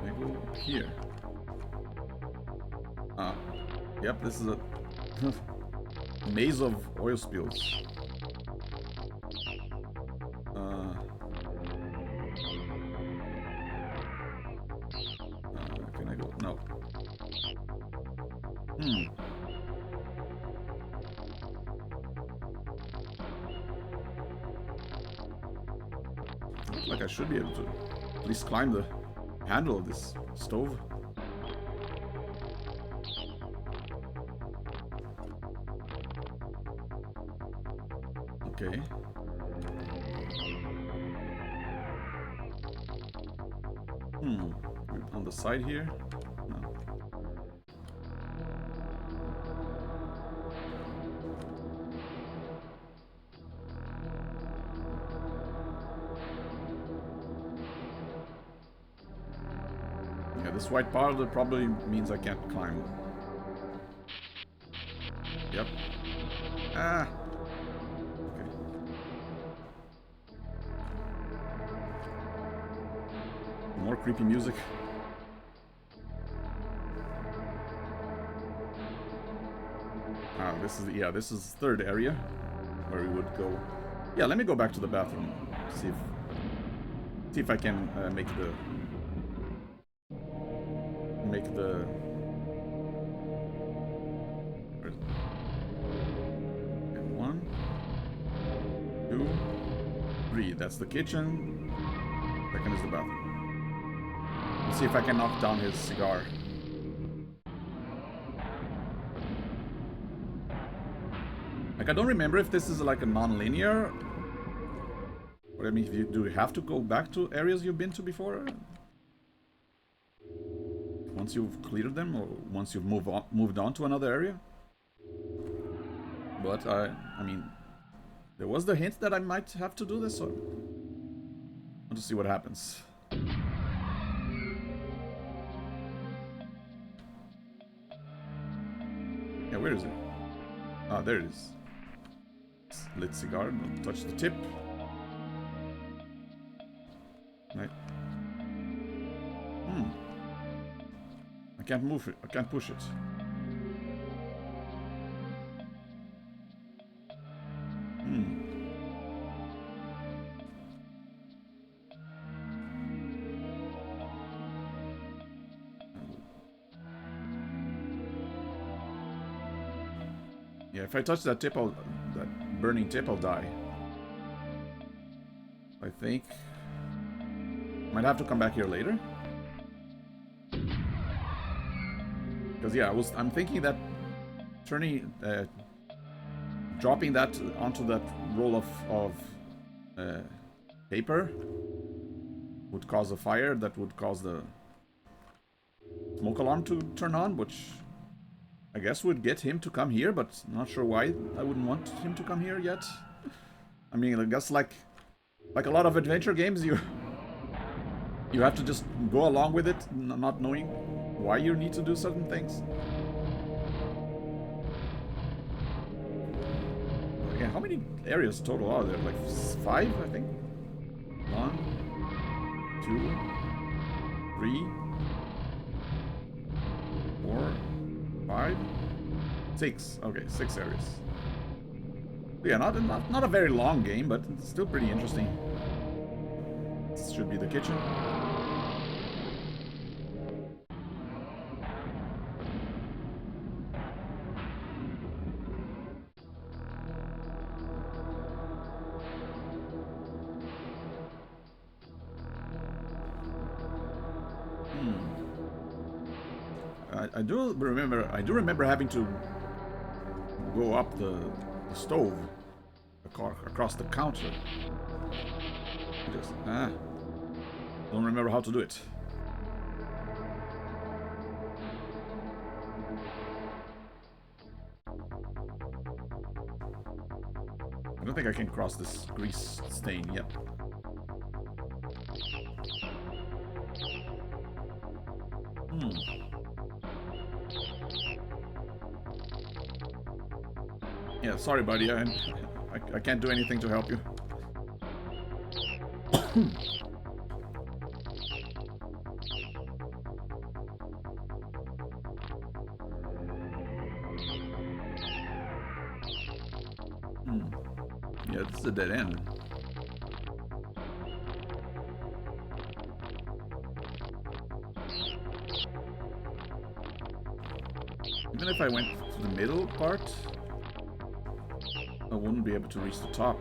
I go here? Ah. Yep, this is a maze of oil spills. Can I go? No. like I should be able to at least climb the handle of this stove. Okay. On the side here? No. Yeah, this white powder probably means I can't climb. Yep. Ah! Okay. More creepy music. Ah, this is third area where we would go. Yeah, let me go back to the bathroom. See if I can make the where is it? Okay, 1, 2, 3. That's the kitchen. Second is the bathroom. Let's see if I can knock down his cigar. Like, I don't remember if this is like a non-linear. What I mean, do you have to go back to areas you've been to before? Once you've cleared them, or once you've moved on to another area? But I mean, there was the hint that I might have to do this, so I want to see what happens. Yeah, where is it? Ah, there it is. Lit cigar. Don't touch the tip. Right. I can't move it. I can't push it. Yeah, if I touch that tip, that burning tip, I'll die. I think might have to come back here later. Because yeah, I'm thinking that dropping that onto that roll of paper would cause a fire that would cause the smoke alarm to turn on, which I guess would get him to come here, but not sure why I wouldn't want him to come here yet. I mean, I guess like a lot of adventure games, you have to just go along with it, not knowing why you need to do certain things. Yeah, how many areas total are there? Like 5, I think? 1, 2, 3, 4, 5, 6. Okay, 6 areas. Yeah, not a very long game, but it's still pretty interesting. This should be the kitchen. I do remember having to go up the stove across the counter. Just don't remember how to do it. I don't think I can cross this grease stain yet. Yeah, sorry, buddy. I can't do anything to help you. Yeah, this is a dead end. Even if I went to the middle part, I wouldn't be able to reach the top.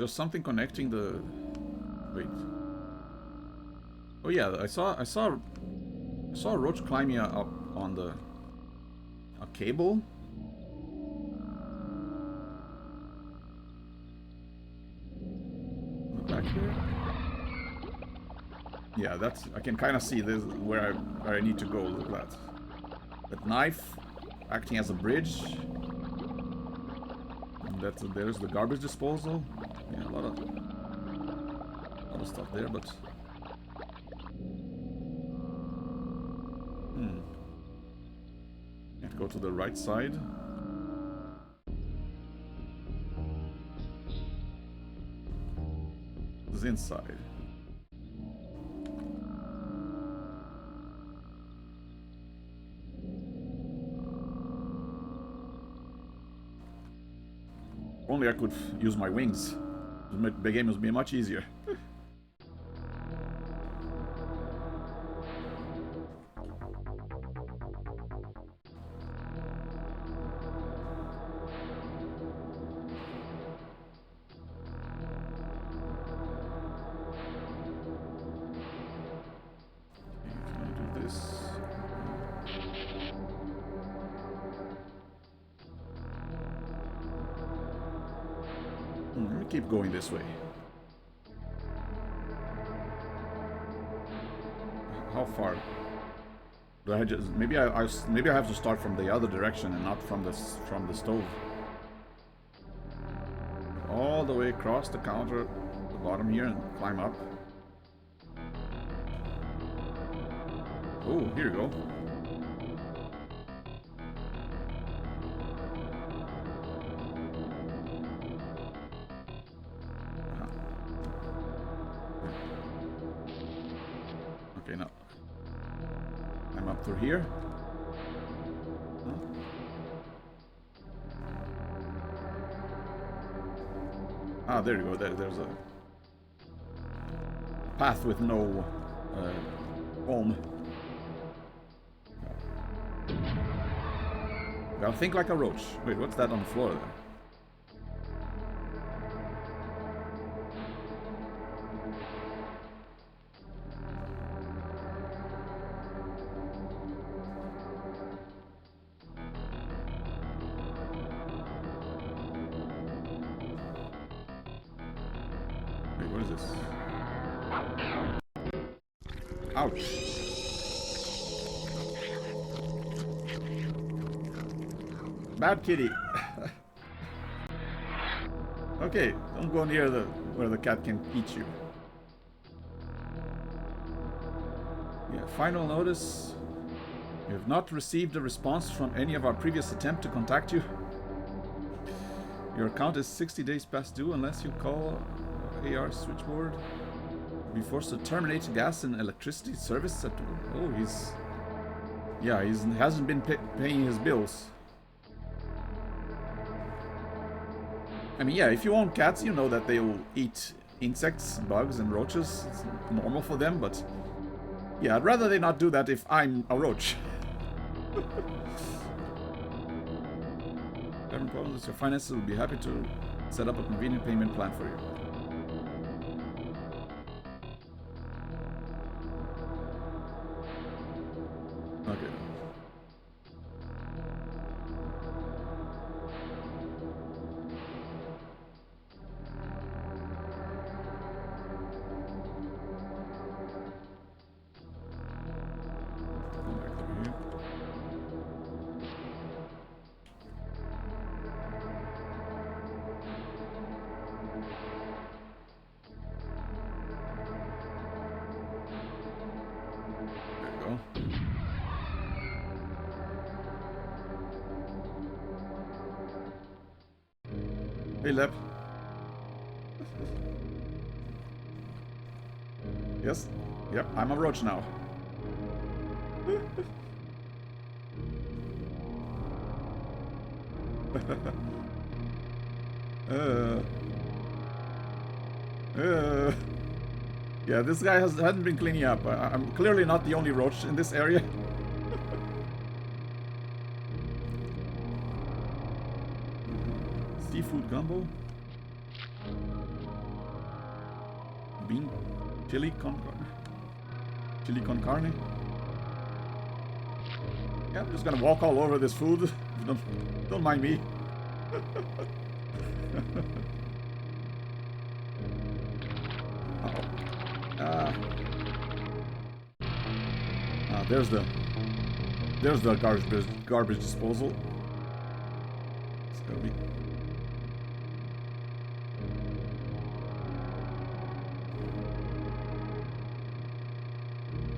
there something connecting the... Wait. Oh yeah, I saw a roach climbing up on a cable. Back there. Yeah, that's... I can kind of see this where I need to go. Look at that. That knife acting as a bridge. There's the garbage disposal. Yeah, a lot of stuff there, but can't go to the right side. This is inside. Only I could use my wings. The game would be much easier. Let me keep going this way. How far? Do I just maybe I have to start from the other direction and not from the stove. All the way across the counter, the bottom here, and climb up. Oh, here you go. Okay, now I'm up through here. Huh? Ah, there you go. There's a path with no home. Gotta think like a roach. Wait, what's that on the floor there? Wait, what is this? Ouch. Bad kitty. Okay, don't go near where the cat can eat you. Yeah, final notice. We have not received a response from any of our previous attempts to contact you. Your account is 60 days past due unless you call AR switchboard. Be forced to terminate gas and electricity service at... Oh, he's... Yeah, he hasn't been paying his bills. I mean, yeah, if you own cats, you know that they will eat insects, bugs, and roaches. It's normal for them, but... Yeah, I'd rather they not do that if I'm a roach. Having problems with your finances, we'll be happy to set up a convenient payment plan for you. Okay. Go back through here. There we go. Hey, Lep. Yes? Yep, I'm a roach now. Yeah, this guy hasn't been cleaning up. I'm clearly not the only roach in this area. Seafood gumbo. bean chili con carne. Yeah, I'm just gonna walk all over this food. Don't mind me. There's the garbage disposal. It's gonna be.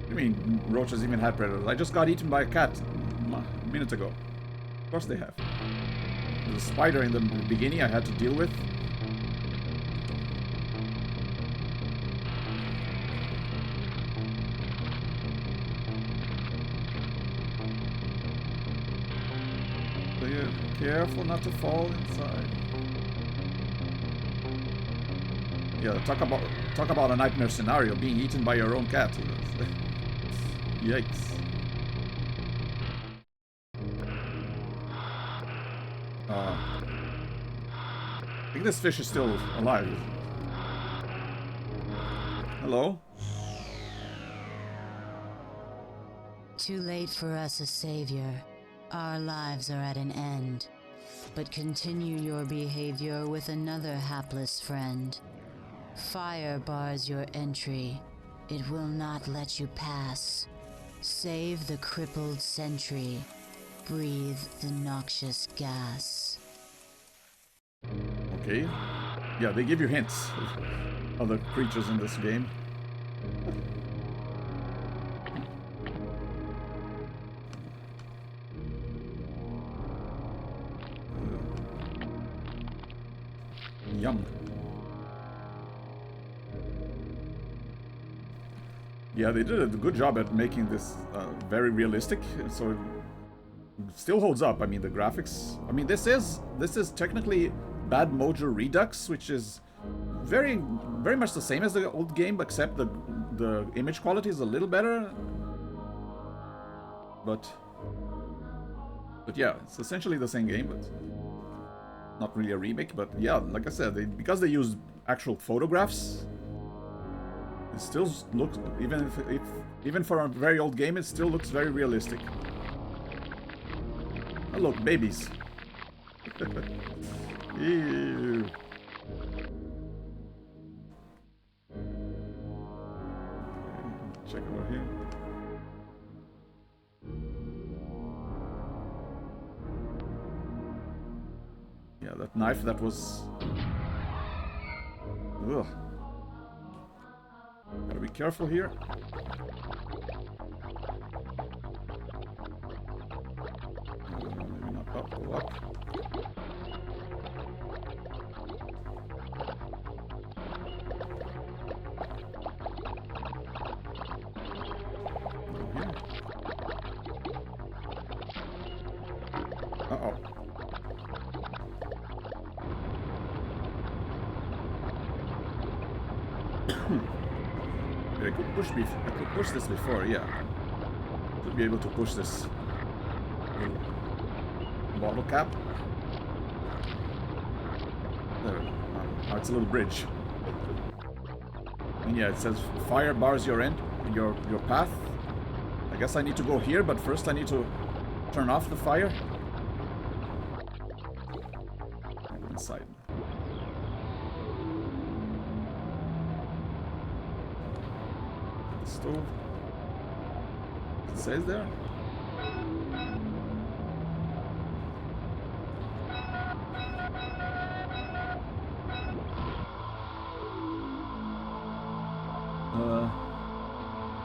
I mean, roaches even had predators. I just got eaten by a cat a minute ago. Of course they have. The spider in the beginning I had to deal with. So you're careful not to fall inside. Yeah, talk about a nightmare scenario, being eaten by your own cat. Yikes. I think this fish is still alive. Hello? Too late for us a savior. Our lives are at an end. But continue your behavior with another hapless friend. Fire bars your entry. It will not let you pass. Save the crippled sentry. Breathe the noxious gas. Okay. Yeah, they give you hints of the creatures in this game. Yum. Yeah, they did a good job at making this very realistic, so it still holds up. I mean, the graphics. I mean, this is technically Bad Mojo Redux, which is very much the same as the old game, except the image quality is a little better. But yeah, it's essentially the same game, but not really a remake. But yeah, like I said, because they used actual photographs, it still looks, even for a very old game, it still looks very realistic. Oh, look, babies. Ew. Check over here. Yeah, that knife that was. Ugh. Gotta be careful here. Maybe not up, go up. Uh-oh. I could push this before, yeah. Should be able to push this bottle cap. There. Oh, it's a little bridge. And yeah, it says fire bars your path. I guess I need to go here, but first I need to turn off the fire. Go inside. The stove. It says there.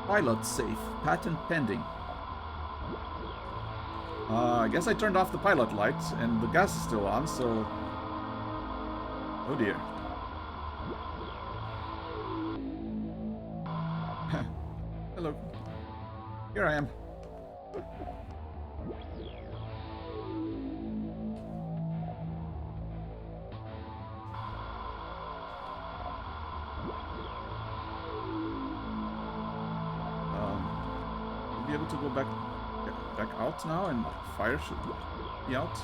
Pilot safe. Patent pending. I guess I turned off the pilot light and the gas is still on, so... Oh dear. Hello. Here I am. Be able to go back out now, and fire should be out.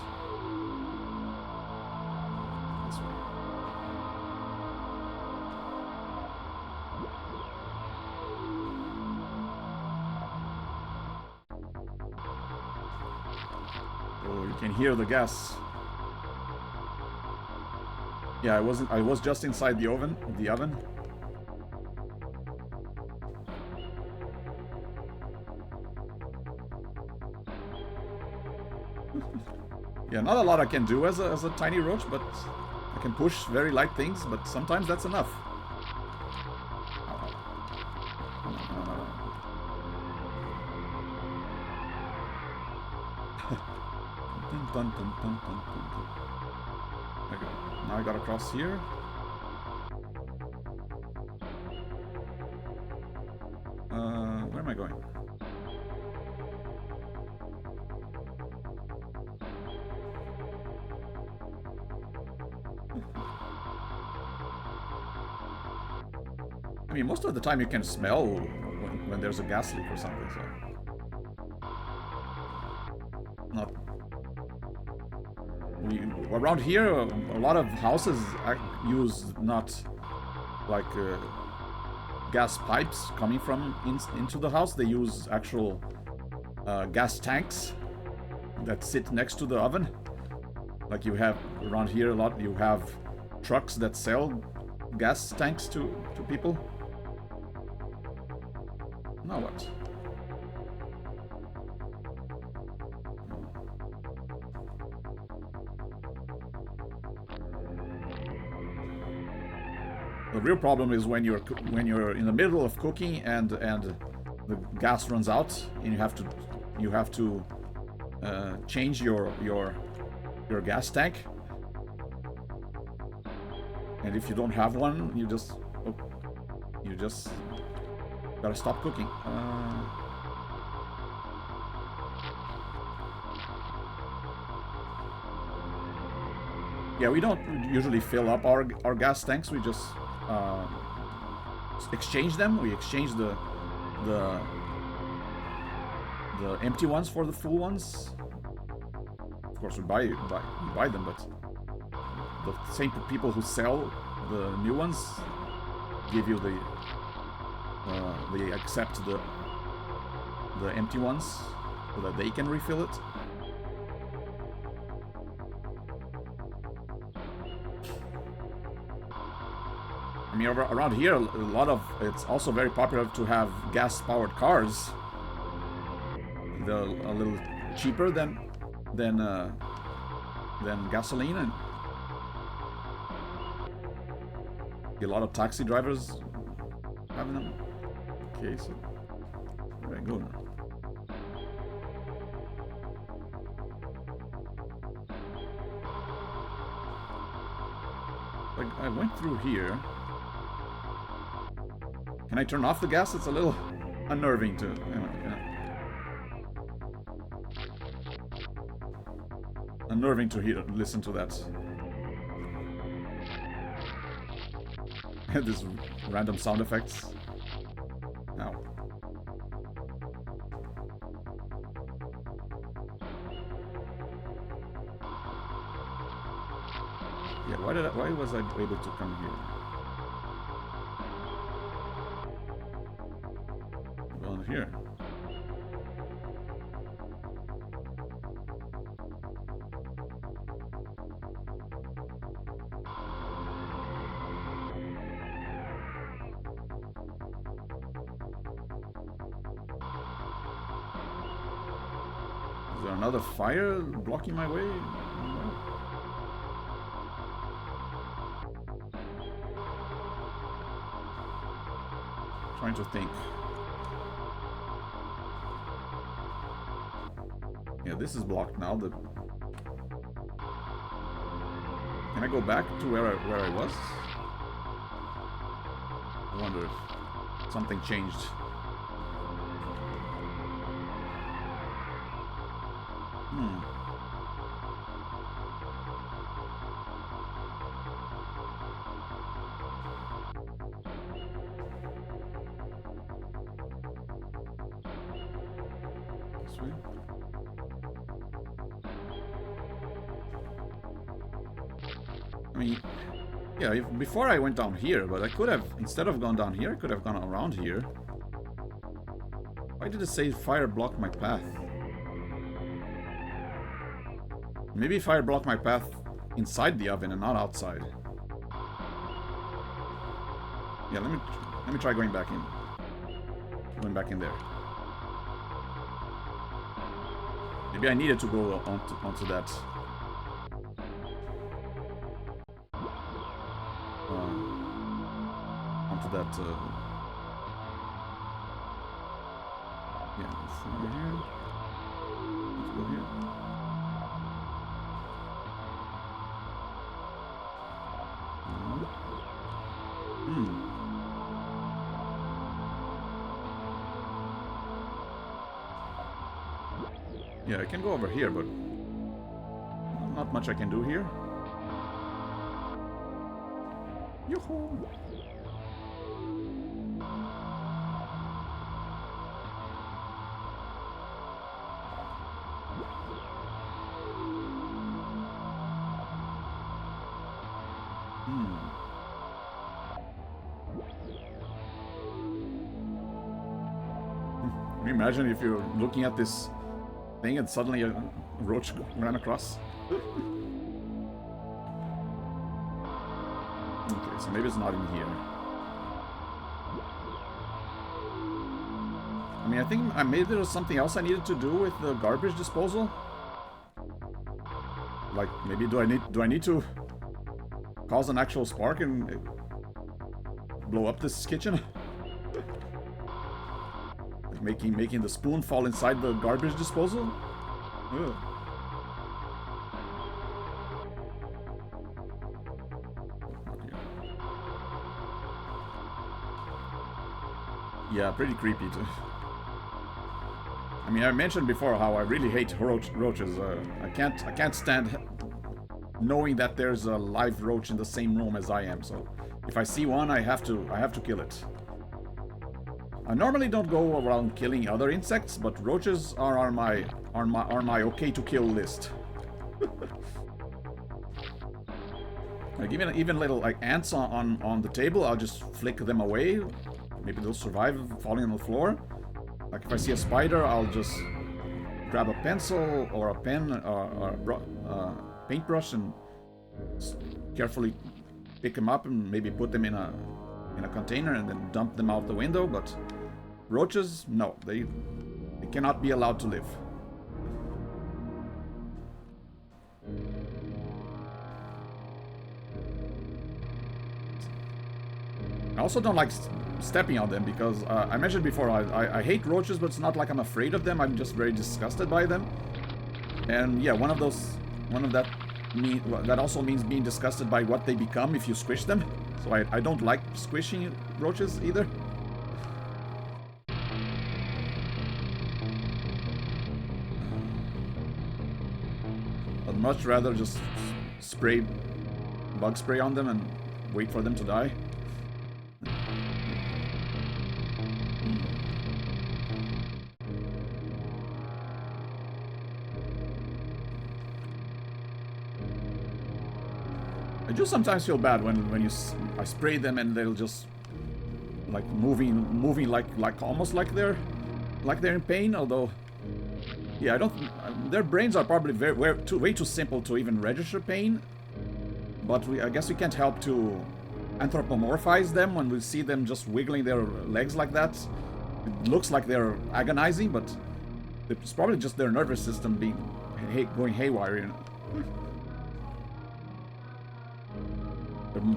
This way. Oh, you can hear the gas. Yeah, I was just inside the oven. Yeah, not a lot I can do as a tiny roach, but I can push very light things, but sometimes that's enough. Dun, dun, dun, dun, dun, dun. There we go. Now I gotta cross here. Where am I going? I mean, most of the time you can smell when there's a gas leak or something, so... Not... Around here, a lot of houses use not, like, gas pipes coming from into the house. They use actual gas tanks that sit next to the oven. Like you have around here a lot, you have trucks that sell gas tanks to people. Now what? The real problem is when you're in the middle of cooking and the gas runs out and you have to change your gas tank. And if you don't have one, you just gotta stop cooking. Yeah, we don't usually fill up our gas tanks. We just exchange them. We exchange the empty ones for the full ones. Of course, we buy them, but the same people who sell the new ones give you they accept the empty ones so that they can refill it. I mean, around here, it's also very popular to have gas-powered cars. They're a little cheaper than gasoline, and a lot of taxi drivers having them. Okay, so where do I go now? Like, I went through here. Can I turn off the gas? It's a little unnerving to... unnerving to listen to that. These random sound effects. Now. Yeah, why was I able to come here? Here. Is there another fire blocking my way? No. Trying to think. Yeah, this is blocked now. Can I go back to where I was? I wonder if something changed. Sweet. I mean, yeah, before I went down here, but I could have, instead of gone down here, I could have gone around here. Why did it say fire blocked my path? Maybe fire block my path inside the oven and not outside. Yeah, let me try going back in. Going back in there. Maybe I needed to go onto that. Onto that. Yeah, let's over here. Let's go here. Yeah, I can go over here, but not much I can do here. Yoo-hoo! Can you imagine if you're looking at this thing and suddenly a roach ran across? Okay, so maybe it's not in here. I mean, I think maybe there was something else I needed to do with the garbage disposal. Like, maybe do I need to cause an actual spark and blow up this kitchen? Like making the spoon fall inside the garbage disposal? Ugh. Yeah, pretty creepy too. I mean, I mentioned before how I really hate roaches. I can't stand knowing that there's a live roach in the same room as I am. So if I see one, I have to kill it. I normally don't go around killing other insects, but roaches are on my okay to kill list. Like even little like ants on the table, I'll just flick them away. Maybe they'll survive falling on the floor. Like if I see a spider, I'll just grab a pencil or a pen or a paintbrush and carefully pick them up and maybe put them in a container and then dump them out the window. But roaches, no, they cannot be allowed to live. I also don't like stepping on them because I mentioned before I hate roaches, but it's not like I'm afraid of them. I'm just very disgusted by them. And yeah, that also means being disgusted by what they become if you squish them. So I don't like squishing roaches either. I'd much rather just spray bug spray on them and wait for them to die. I do sometimes feel bad when I spray them and they'll just like moving like almost like they're in pain. Although, yeah, their brains are probably way too simple to even register pain. But I guess we can't help to anthropomorphize them when we see them just wiggling their legs like that. It looks like they're agonizing, but it's probably just their nervous system going haywire, you know.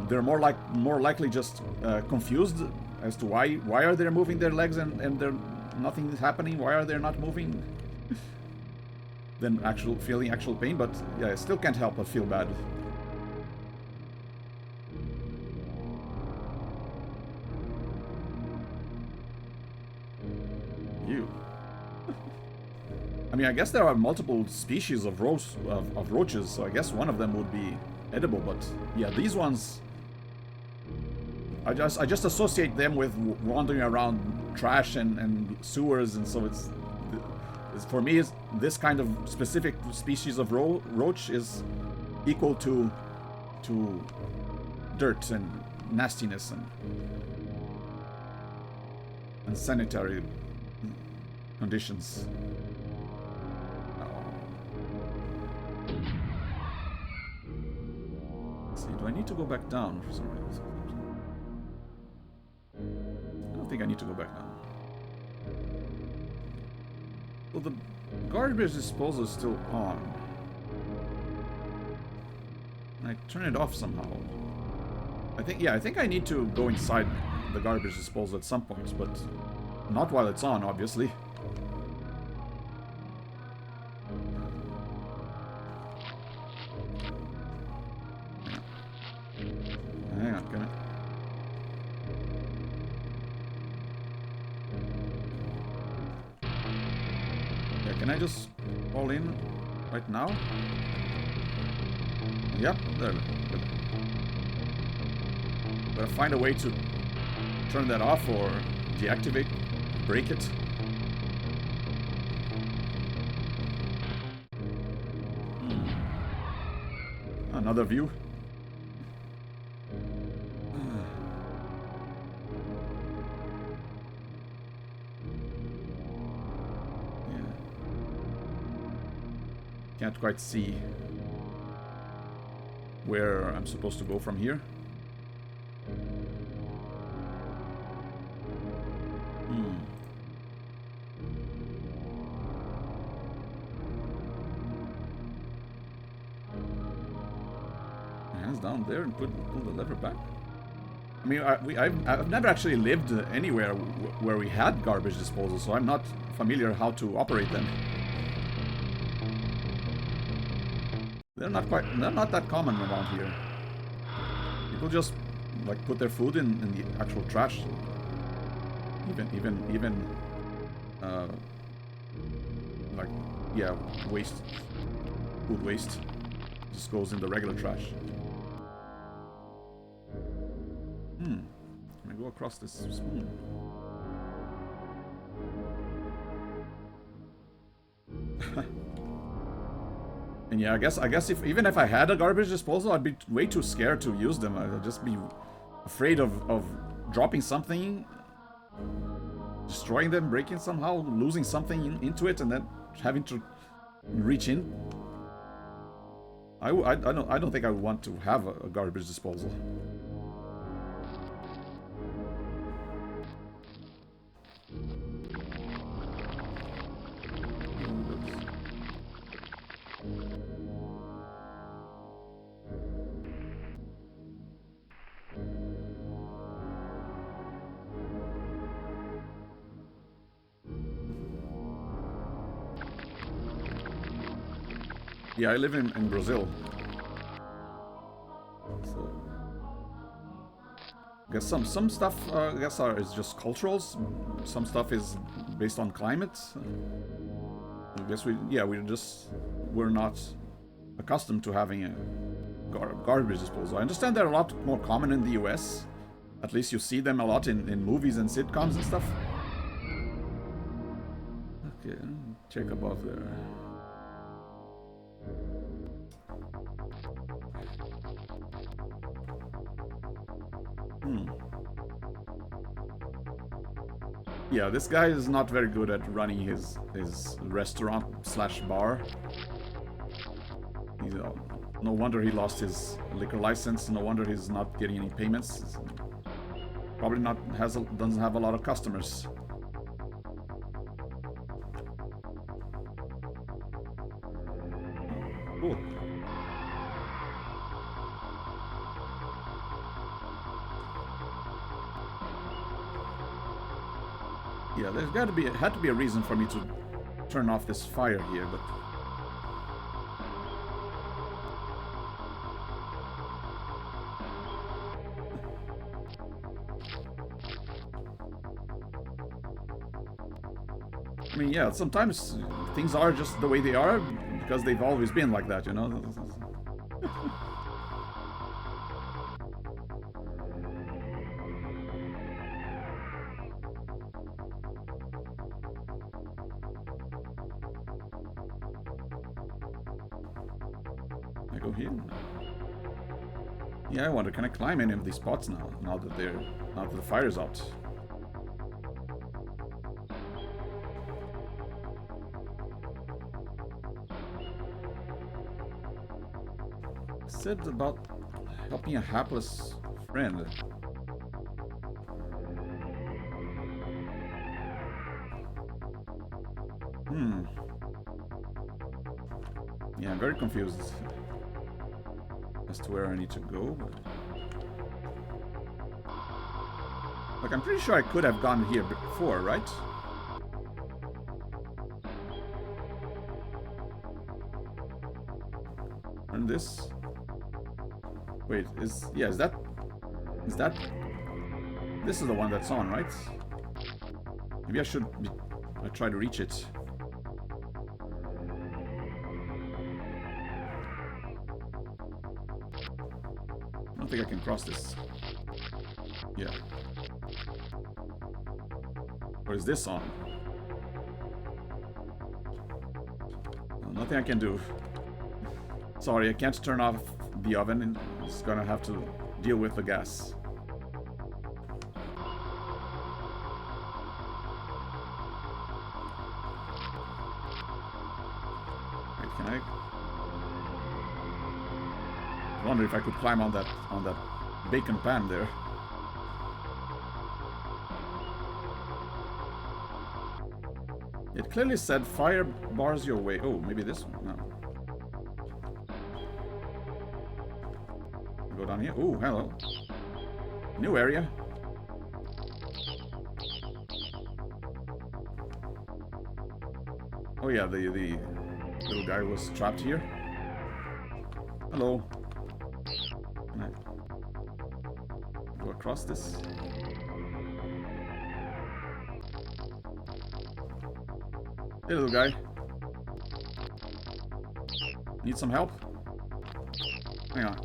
They're more likely just confused as to why are they moving their legs and nothing is happening. Why are they not moving? Than feeling actual pain. But yeah, I still can't help but feel bad. You. I mean, I guess there are multiple species of roaches, so I guess one of them would be edible, but yeah, these ones I just associate them with wandering around trash and sewers, and so it's for me this kind of specific species of roach is equal to dirt and nastiness and sanitary conditions. Oh. I need to go back down for some reason? I don't think I need to go back down. Well, the garbage disposal is still on. I turn it off somehow. I think I need to go inside the garbage disposal at some point, but not while it's on, obviously. Hang on, can I? Yeah, can I just fall in right now? Yep, there. Gotta find a way to turn that off or deactivate, break it. Another view. Yeah. Can't quite see where I'm supposed to go from here. Hands down there and pull the lever back. I mean, I've never actually lived anywhere where we had garbage disposal, so I'm not familiar how to operate them. They're not that common around here. People just like put their food in the actual trash. Even like, yeah, waste, food waste just goes in the regular trash. Can I go across this spoon? And yeah, I guess even if I had a garbage disposal, I'd be way too scared to use them. I'd just be afraid of dropping something, destroying them, breaking somehow, losing something into it, and then having to reach in. I don't think I would want to have a garbage disposal. Yeah, I live in Brazil. So I guess some stuff is just cultural. Some stuff is based on climate. I guess we're not accustomed to having a garbage disposal. I understand they're a lot more common in the US. At least you see them a lot in movies and sitcoms and stuff. Okay, check above there. Yeah, this guy is not very good at running his restaurant slash bar. He's, no wonder he lost his liquor license. No wonder he's not getting any payments. Probably doesn't have a lot of customers. Cool. Yeah, there's had to be a reason for me to turn off this fire here, but I mean, yeah, sometimes things are just the way they are because they've always been like that, you know? I go here? Yeah, I wonder, can I climb any of these spots now that the fire's out? Said about Helping a hapless friend. Yeah, I'm very confused as to where I need to go. But... like, I'm pretty sure I could have gone here before, right? And this... wait, is that... this is the one that's on, right? Maybe I should I try to reach it. I don't think I can cross this. Yeah. Or is this on? Well, nothing I can do. Sorry, I can't turn off the oven, and it's gonna have to deal with the gas. Wait, can I? I wonder if I could climb on that bacon pan there. It clearly said fire bars your way. Oh, maybe this one. No. Go down here. Oh, hello. New area. Oh yeah, the little guy was trapped here. Hello. Can I go across this? Hey, little guy. Need some help? Hang on.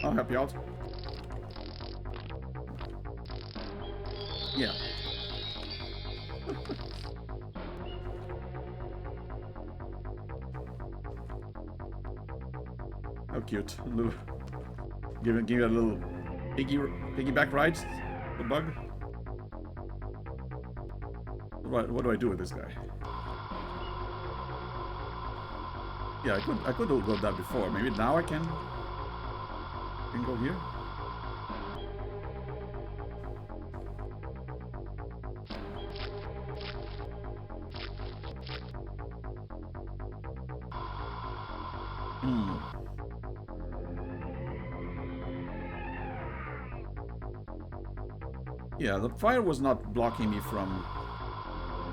I'll help you out. Yeah. How cute. Give it a little piggyback ride. The bug. What do I do with this guy? Yeah, I could have done that before. Maybe now I can go here. Yeah, the fire was not blocking me from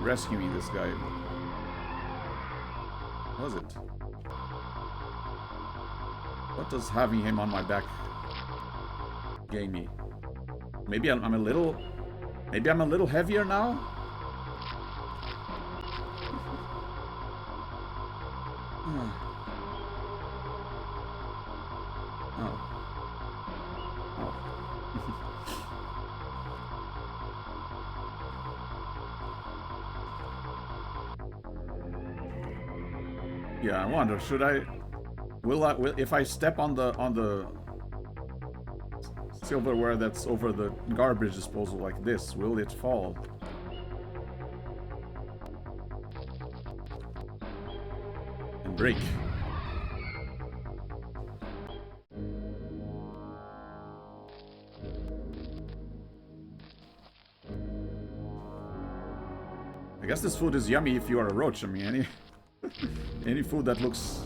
rescuing this guy. Was it? What does having him on my back gain me? Maybe I'm a little heavier now? Yeah, I wonder, should I... Will if I step on the silverware that's over the garbage disposal like this, will it fall? And break? I guess this food is yummy if you are a roach. I mean, any food that looks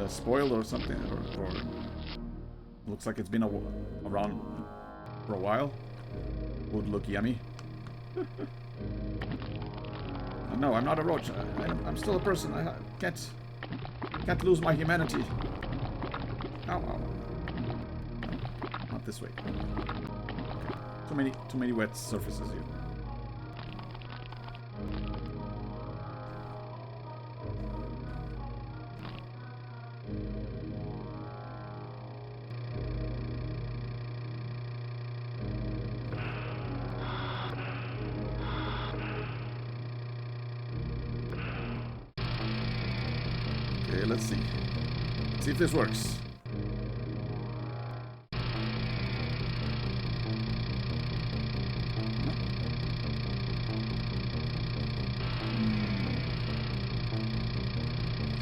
spoiled or something, or looks like it's been around for a while, would look yummy. No, I'm not a roach. I'm still a person. I can't lose my humanity. Ow, ow. Not this way. Okay. Too many wet surfaces here. Let's see. See if this works.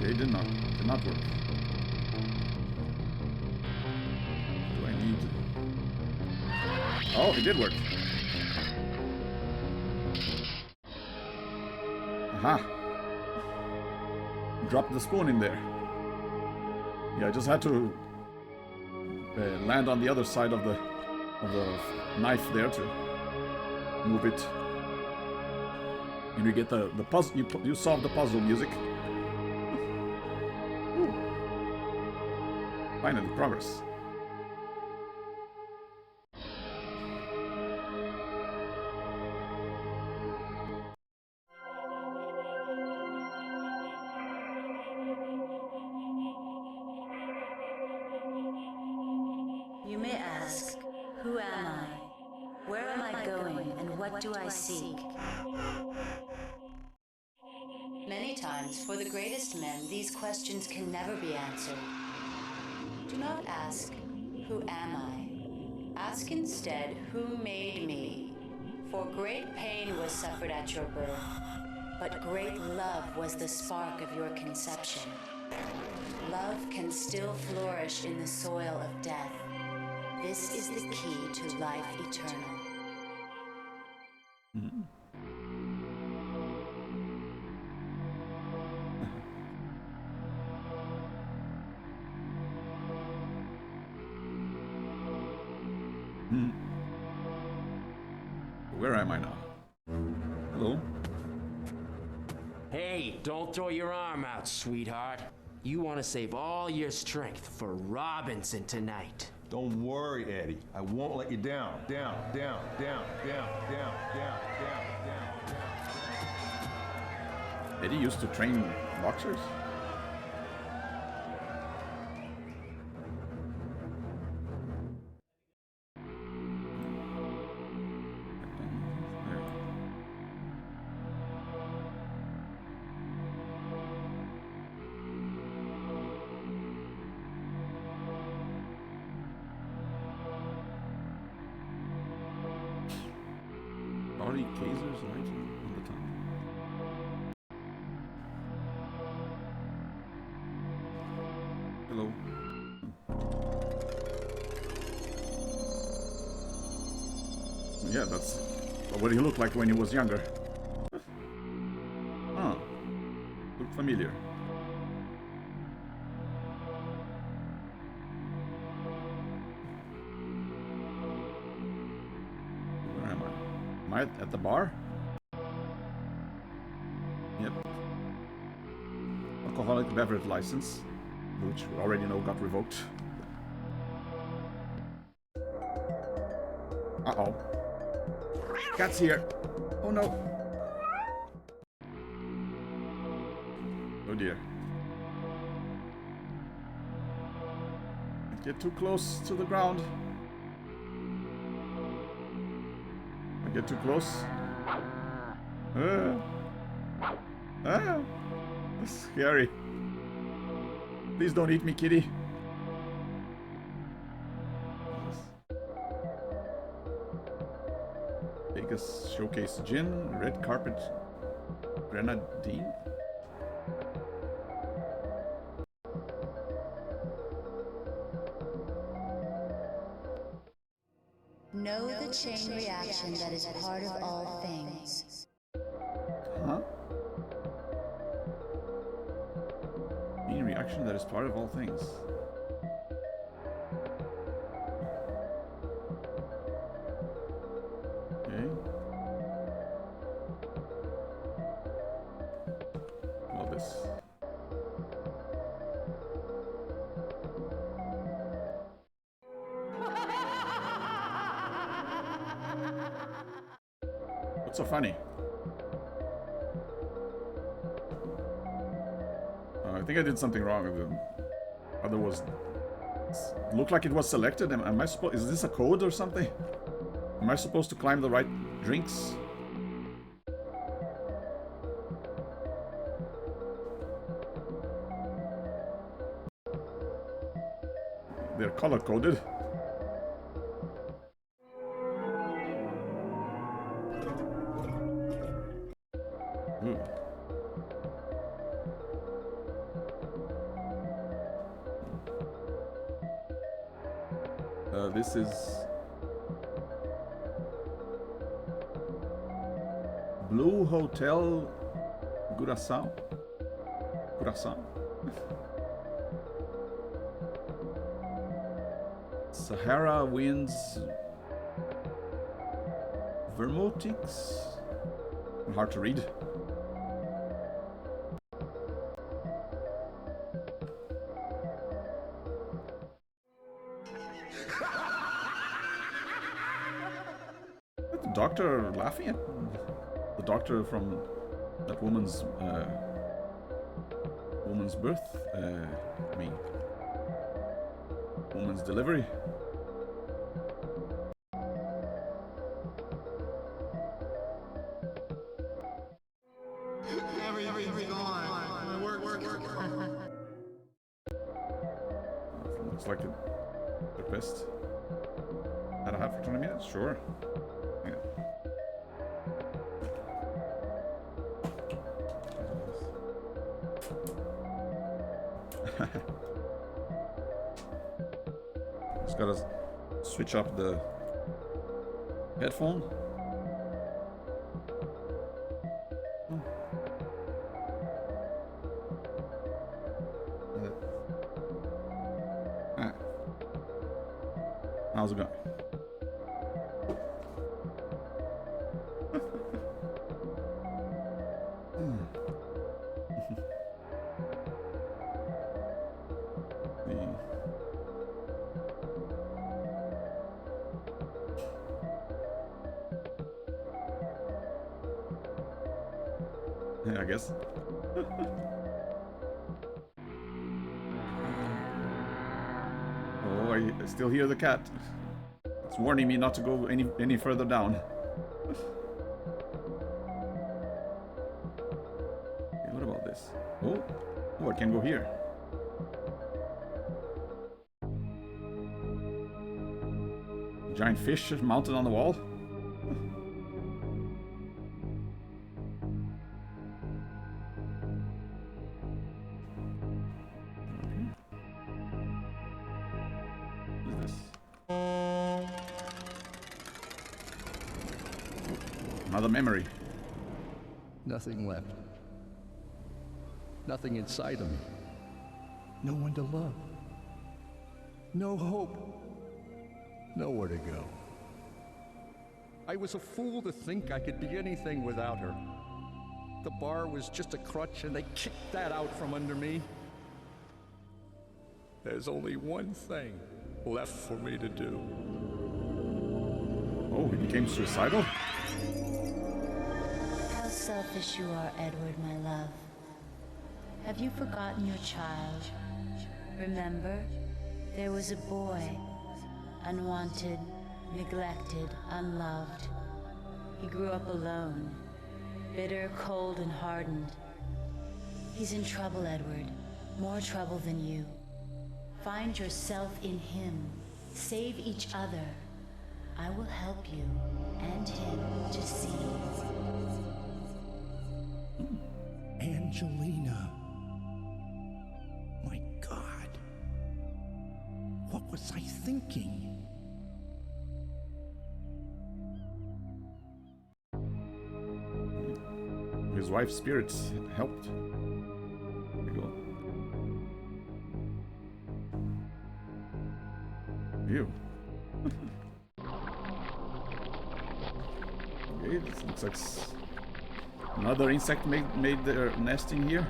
Okay, did not work. Do I need... Oh, it did work. Aha. Drop the spoon in there. Yeah, I just had to land on the other side of the knife there to move it. And you get the puzzle. You solve the puzzle music. Ooh. Finally, progress. You may ask, who am I? Where am I going, and what do I seek? Many times, for the greatest men, these questions can never be answered. Do not ask, who am I? Ask instead, who made me? For great pain was suffered at your birth, but great love was the spark of your conception. Love can still flourish in the soil of death. This is the key to life eternal. Where am I now? Hello? Hey, don't throw your arm out, sweetheart. You want to save all your strength for Robinson tonight. Don't worry, Eddie. I won't let you down. Down, down, down, down, down, down, down, down, down. Eddie used to train boxers? Kaiser's right on the top. Hello. Yeah, that's what he looked like when he was younger. Huh. Looked familiar. Where am I? Am I at the bar? Yep. Alcoholic beverage license, which we already know got revoked. Uh-oh. Cat's here. Oh no. Oh dear. Don't get too close to the ground. I get too close. That's scary. Please don't eat me, kitty. Vegas Showcase Gin, Red Carpet Grenadine. Know the chain reaction that is part of all things. Huh? Chain reaction that is part of all things. Okay. All this. What's so funny? I think I did something wrong. The other was looked like it was selected. Am I supposed? Is this a code or something? Am I supposed to climb the right drinks? They're color coded. This is Blue Hotel Curaçao. Curaçao. Sahara winds Vermotix. Hard to read. The doctor laughing at the doctor from that woman's birth. I mean, woman's delivery. Everything's gone. Work. Looks like the best. Had I have for 20 minutes? Sure. Yeah. Just gotta switch up the headphone. How's it going? Yeah, I guess. Oh, I still hear the cat. It's warning me not to go any further down. Okay, what about this? Oh, I can go here. Giant fish mounted on the wall. Another memory. Nothing left. Nothing inside of me. No one to love. No hope. Nowhere to go. I was a fool to think I could be anything without her. The bar was just a crutch and they kicked that out from under me. There's only one thing left for me to do. Oh, he became suicidal? How selfish you are, Edward, my love. Have you forgotten your child? Remember, there was a boy, unwanted, neglected, unloved. He grew up alone, bitter, cold, and hardened. He's in trouble, Edward, more trouble than you. Find yourself in him. Save each other. I will help you and him to see. Angelina. My God. What was I thinking? His wife's spirits helped. There you go. Ew. Okay, this looks like another insect made their nest in here.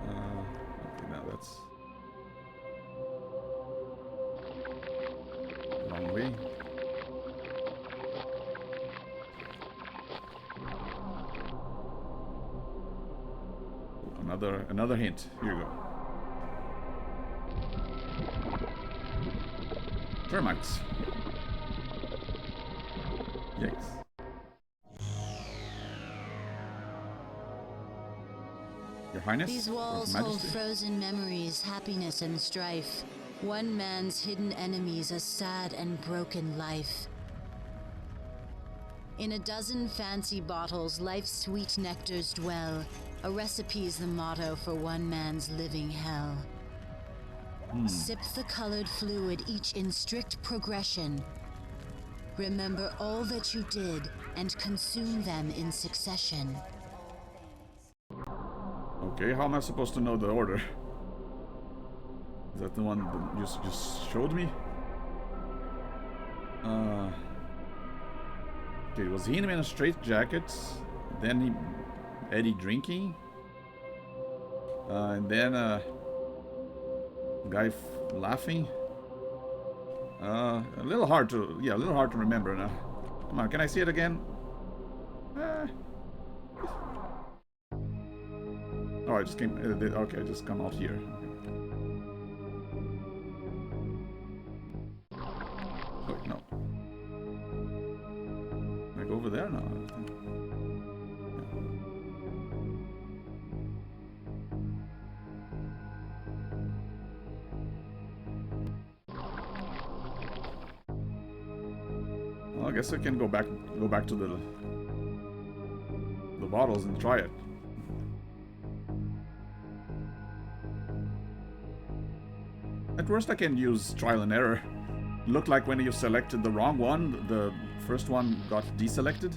Okay, now that's a long way. Another hint. Here you go. Termites. Yikes. Your Highness? These walls hold frozen memories, happiness and strife. One man's hidden enemies, a sad and broken life. In a dozen fancy bottles, life's sweet nectars dwell. A recipe's the motto for one man's living hell. Sip the colored fluid each in strict progression. Remember all that you did and consume them in succession. Okay, how am I supposed to know the order? Is that the one that you just showed me? Okay, was he in a straitjacket? Then Eddie drinking? And then guy laughing? A little hard to remember now. Come on, can I see it again? Oh, I just came. Okay, I just come out here. Wait, no. Can I go over there now? Well, I guess I can go back to the bottles and try it. At worst, I can use trial and error. Looked like when you selected the wrong one, the first one got deselected.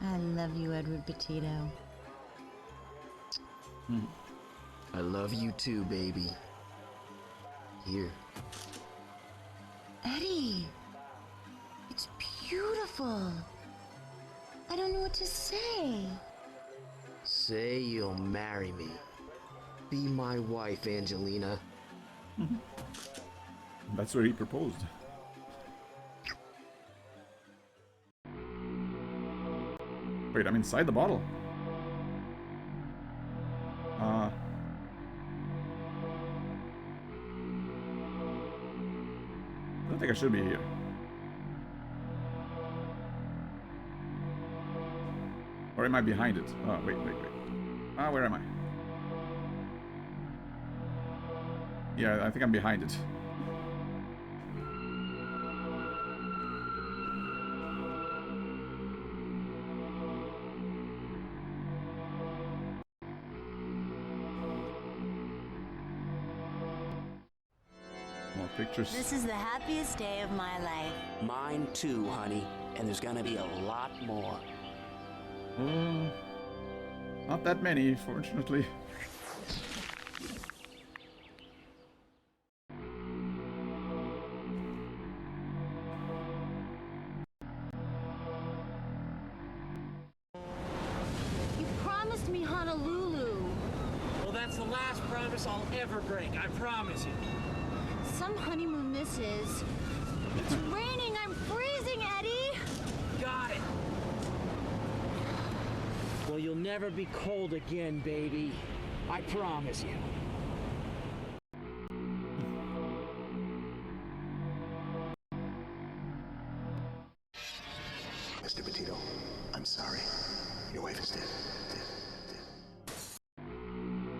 I love you, Edward Petito. I love you too, baby. Here. Eddie, it's beautiful. I don't know what to say. Say you'll marry me. Be my wife, Angelina. That's where he proposed. Wait, I'm inside the bottle. I don't think I should be here. Or am I behind it? Oh, wait. Where am I? Yeah, I think I'm behind it. More pictures. This is the happiest day of my life. Mine too, honey. And there's gonna be a lot more. Not that many, fortunately. You promised me Honolulu. Well, that's the last promise I'll ever break. I promise you. Some honeymoon misses. It's raining. I'm freezing, Eddie. Got it. Well, you'll never be cold again, baby. I promise you. Mr. Petito, I'm sorry. Your wife is dead.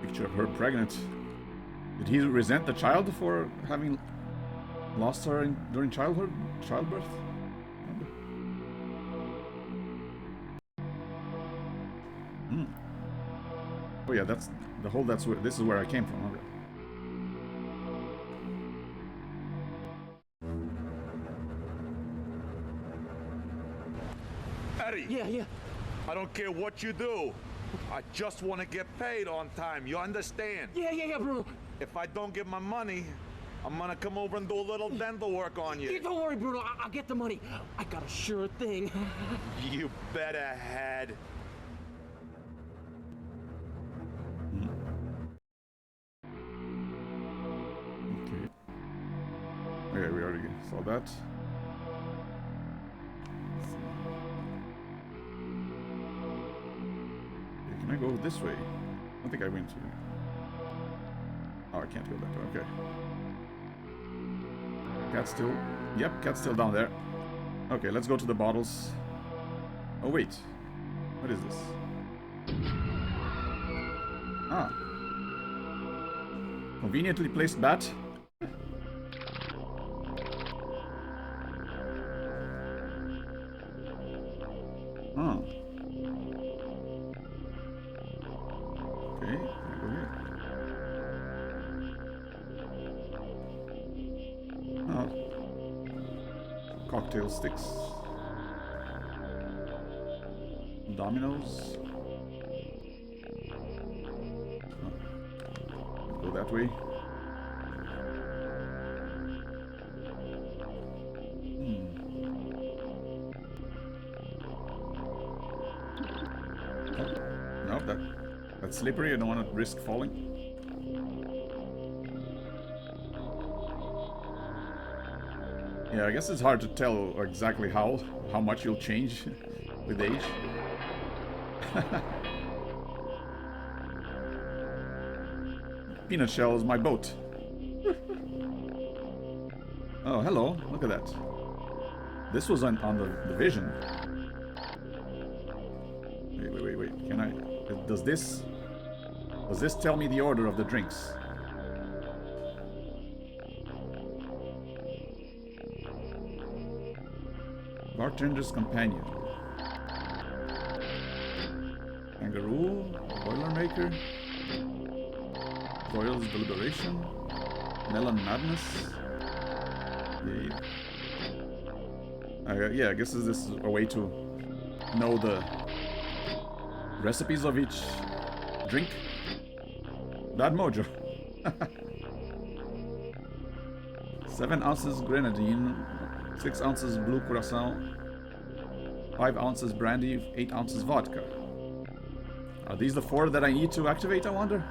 Picture of her pregnant. Did he resent the child for having lost her during childbirth? Oh yeah, this is where I came from. Eddie! Yeah. I don't care what you do. I just want to get paid on time. You understand? Yeah, Bruno. If I don't get my money, I'm gonna come over and do a little dental work on you. Yeah, don't worry, Bruno. I'll get the money. I got a sure thing. You better head. Okay, we already saw that. Okay, can I go this way? I think I went to. Oh, I can't go that way. Okay. Cat's still. Yep, cat's still down there. Okay, let's go to the bottles. Oh wait, what is this? Ah, Okay, can I go here? Oh. Cocktail sticks. Dominoes. Oh. Go that way. No, that's slippery. I don't want to risk falling. Yeah, I guess it's hard to tell exactly how much you'll change with age. Peanut shell is my boat. Oh, hello. Look at that. This was on the vision. Wait. Can I... Does this tell me the order of the drinks? Bartender's companion. Kangaroo. Boilermaker. Doyle's deliberation. Melon madness. Yeah, I guess this is a way to know the recipes of each drink. That Mojo. 7 ounces grenadine, 6 ounces blue curacao, 5 ounces brandy, 8 ounces vodka. Are these the 4 that I need to activate, I wonder?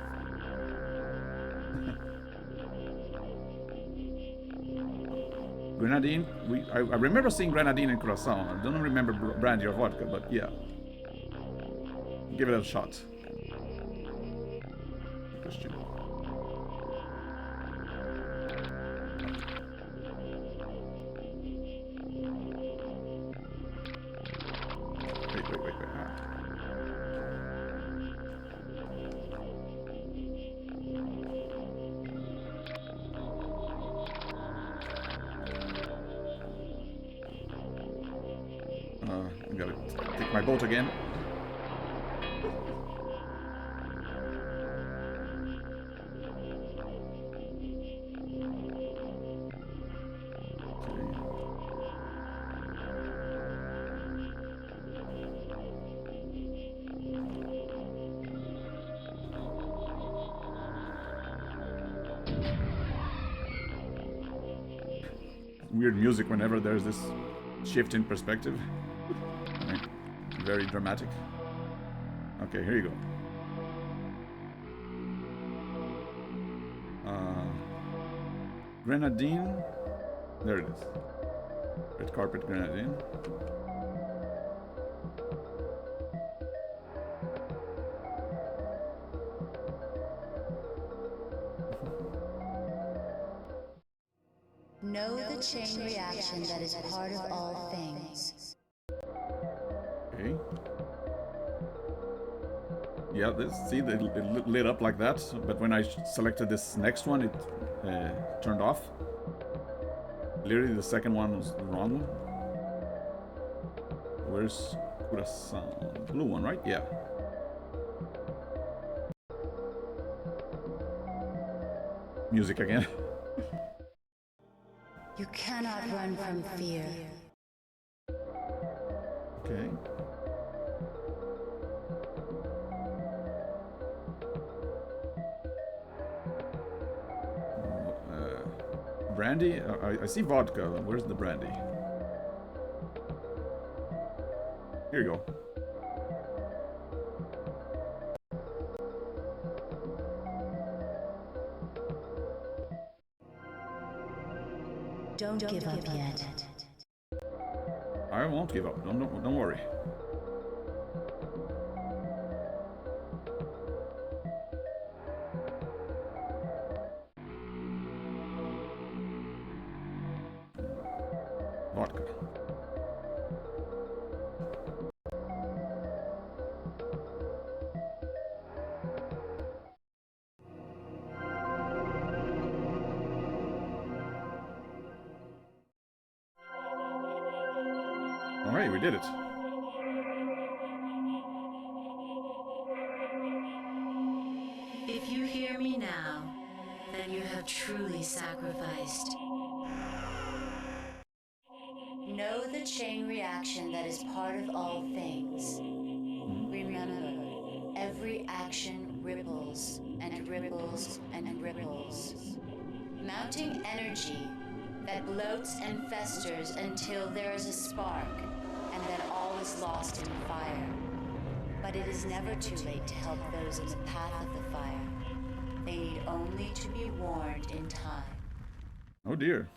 Grenadine, I remember seeing grenadine and curacao. I don't remember brandy or vodka, but yeah. Give it a shot. Question. Wait. I gotta take my boat again. Weird music whenever there's this shift in perspective. I mean, very dramatic. Okay, here you go. Grenadine. There it is. Red carpet grenadine. Know the chain reaction that is part of all things. Okay. Yeah, see, it lit up like that, but when I selected this next one, it turned off. Literally, the second one was the wrong one. Where's Curacao? Blue one, right? Yeah. Music again. You cannot run from fear. Okay. Brandy? I see vodka. Where's the brandy? Here you go. Don't give up yet. I won't give up. Don't worry. Vodka. Alright, we did it. If you hear me now, then you have truly sacrificed. Know the chain reaction that is part of all things. Remember, every action ripples and ripples and ripples, mounting energy that bloats and festers until there is a spark, and then all is lost in fire. But it is never too late to help those in the path of the fire. They need only to be warned in time. Oh dear.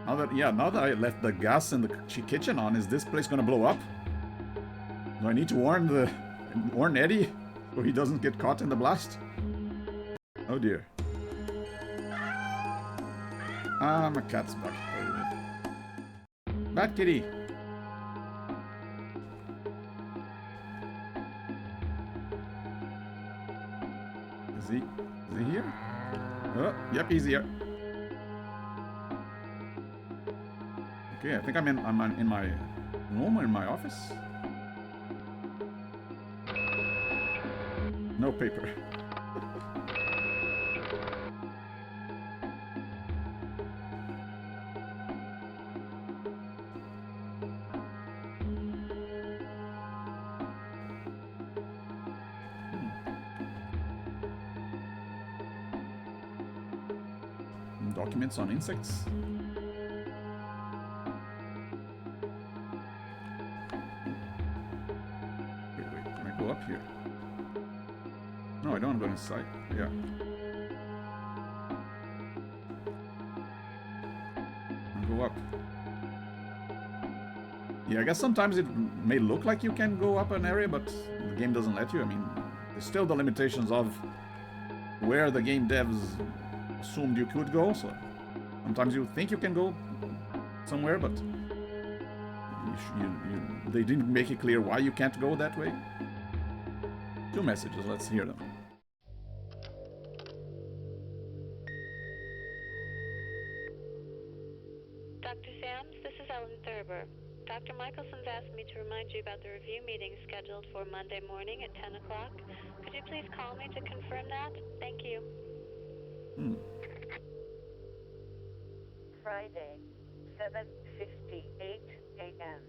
Now that I left the gas in the kitchen on, is this place gonna blow up? Do I need to warn Eddie so he doesn't get caught in the blast? Oh dear. Ah, my cat's back. Bad kitty. Is he here? Oh, yep, he's here. Okay, I think I'm in my room or in my office. No paper. Documents on insects. Wait, can I go up here? No, I don't go inside. Yeah. I'll go up. Yeah, I guess sometimes it may look like you can go up an area, but the game doesn't let you. I mean, there's still the limitations of where the game devs assumed you could go, so sometimes you think you can go somewhere, but they didn't make it clear why you can't go that way. 2 messages, let's hear them. Dr. Sams, this is Ellen Thurber. Dr. Michelson's asked me to remind you about the review meeting scheduled for Monday morning at 10 o'clock. Could you please call me to confirm that? Thank you. Friday, 7:58 a.m.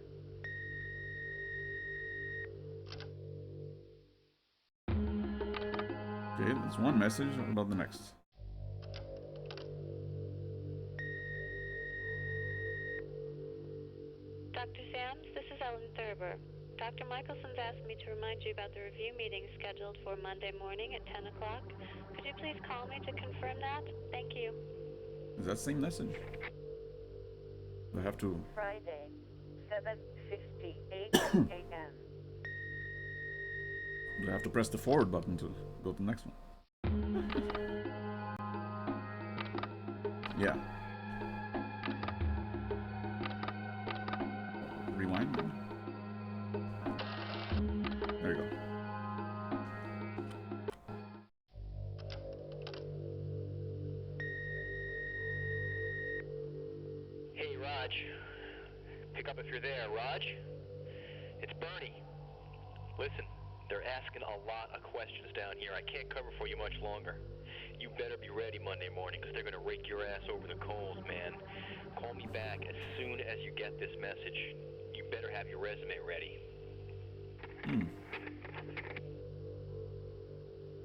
Okay, that's one message. What about the next? Dr. Sams, this is Ellen Thurber. Dr. Michelson's asked me to remind you about the review meeting scheduled for Monday morning at 10 o'clock. Could you please call me to confirm that? Thank you. Is that same message? I have to... Friday, 7:58 a.m. Do I have to press the forward button to go to the next one? Yeah. Rewind. There you go. Hey, Raj. Pick up if you're there, Raj. It's Bernie. Listen, they're asking a lot of questions down here. I can't cover for you much longer. You better be ready Monday morning, because they're going to rake your ass over the coals, man. Call me back as soon as you get this message. You better have your resume ready.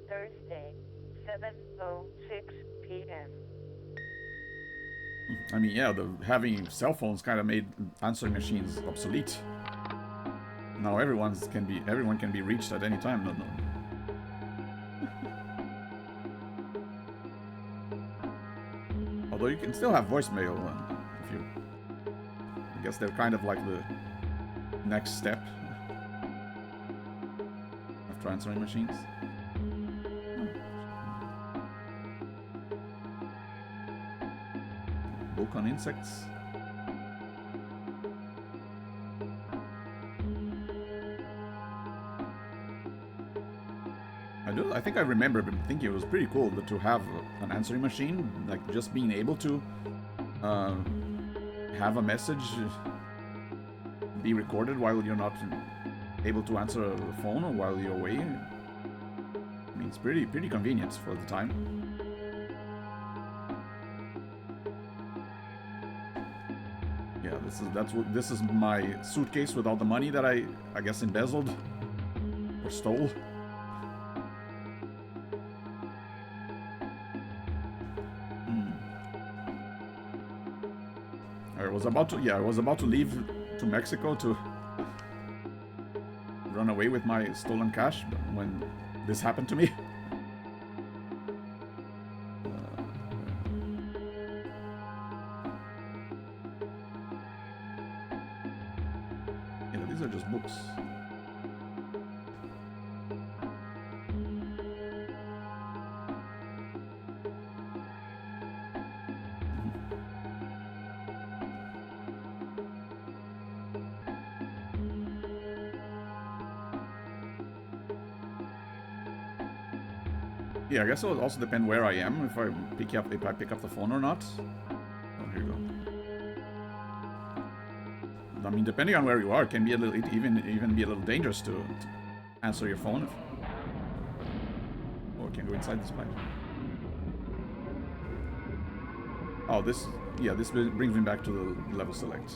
Thursday, 7:06 p.m. I mean, yeah, having cell phones kind of made answering machines obsolete. Now everyone can be reached at any time. No. Although you can still have voicemail if you. I guess they're kind of like the next step after answering machines. Book on insects. I think I remember thinking it was pretty cool to have an answering machine, like just being able to have a message be recorded while you're not able to answer the phone or while you're away. I mean, It's pretty convenient for the time. Yeah, this is my suitcase with all the money that I guess embezzled or stole. I was about to leave to Mexico to run away with my stolen cash when this happened to me. Yeah, these are just books. Yeah, I guess it will also depend where I am, if I pick up the phone or not. Oh, here you go. I mean, depending on where you are, it can be a little, even be a little dangerous to answer your phone. Or it can go inside this pipe. Oh, this brings me back to the level select.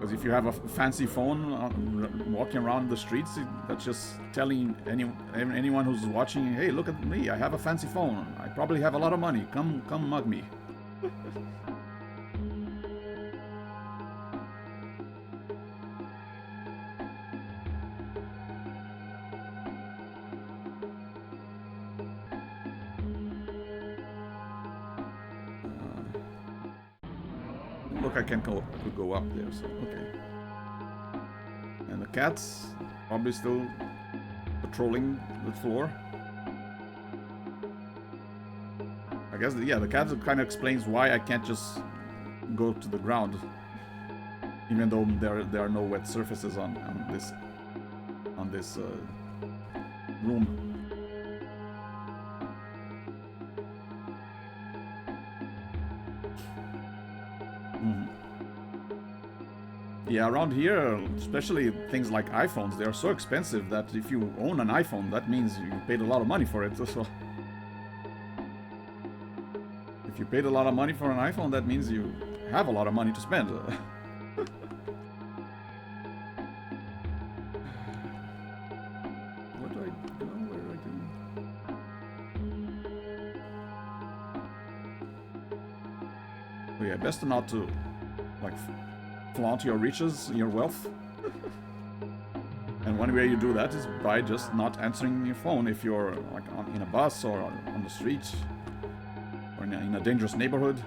Because if you have a fancy phone walking around the streets, that's just telling anyone who's watching, hey, look at me, I have a fancy phone. I probably have a lot of money. Come mug me. Look, I could go up there, so okay. And the cat's probably still patrolling the floor. I guess, yeah, the cat kind of explains why I can't just go to the ground, even though there are no wet surfaces on this room. Yeah, around here, especially things like iPhones, they are so expensive that if you own an iPhone, that means you paid a lot of money for it. So if you paid a lot of money for an iPhone, that means you have a lot of money to spend. Where do I go? Where do I do? Oh yeah, best not to, like, flaunt your riches, your wealth. And one way you do that is by just not answering your phone if you're like in a bus or on the street or in a dangerous neighborhood.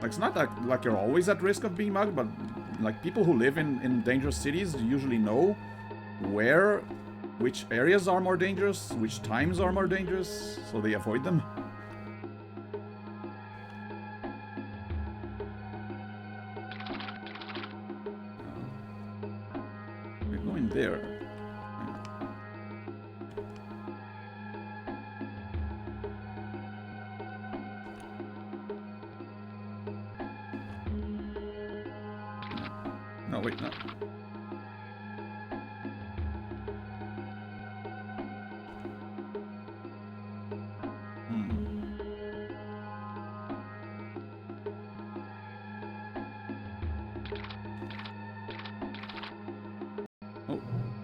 Like, it's not like you're always at risk of being mugged, but like people who live in dangerous cities usually know which areas are more dangerous, which times are more dangerous, so they avoid them. There. No, wait, no.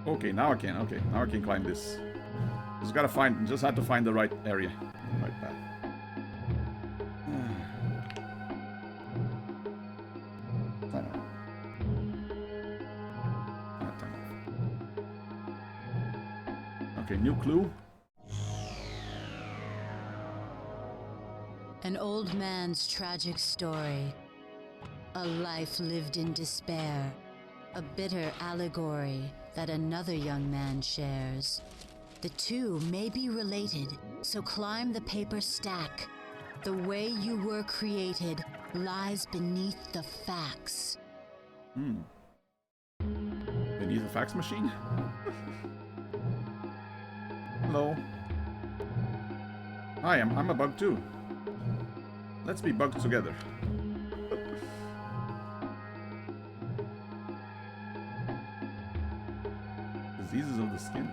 Okay, now I can. Okay, now I can climb this. Just had to find the right area, the right path. Time out. Not time off. Okay, new clue. An old man's tragic story. A life lived in despair. A bitter allegory that another young man shares. The two may be related, so climb the paper stack. The way you were created lies beneath the facts. Beneath a fax machine? Hello. Hi, I'm a bug too. Let's be bugged together. Diseases of the skin.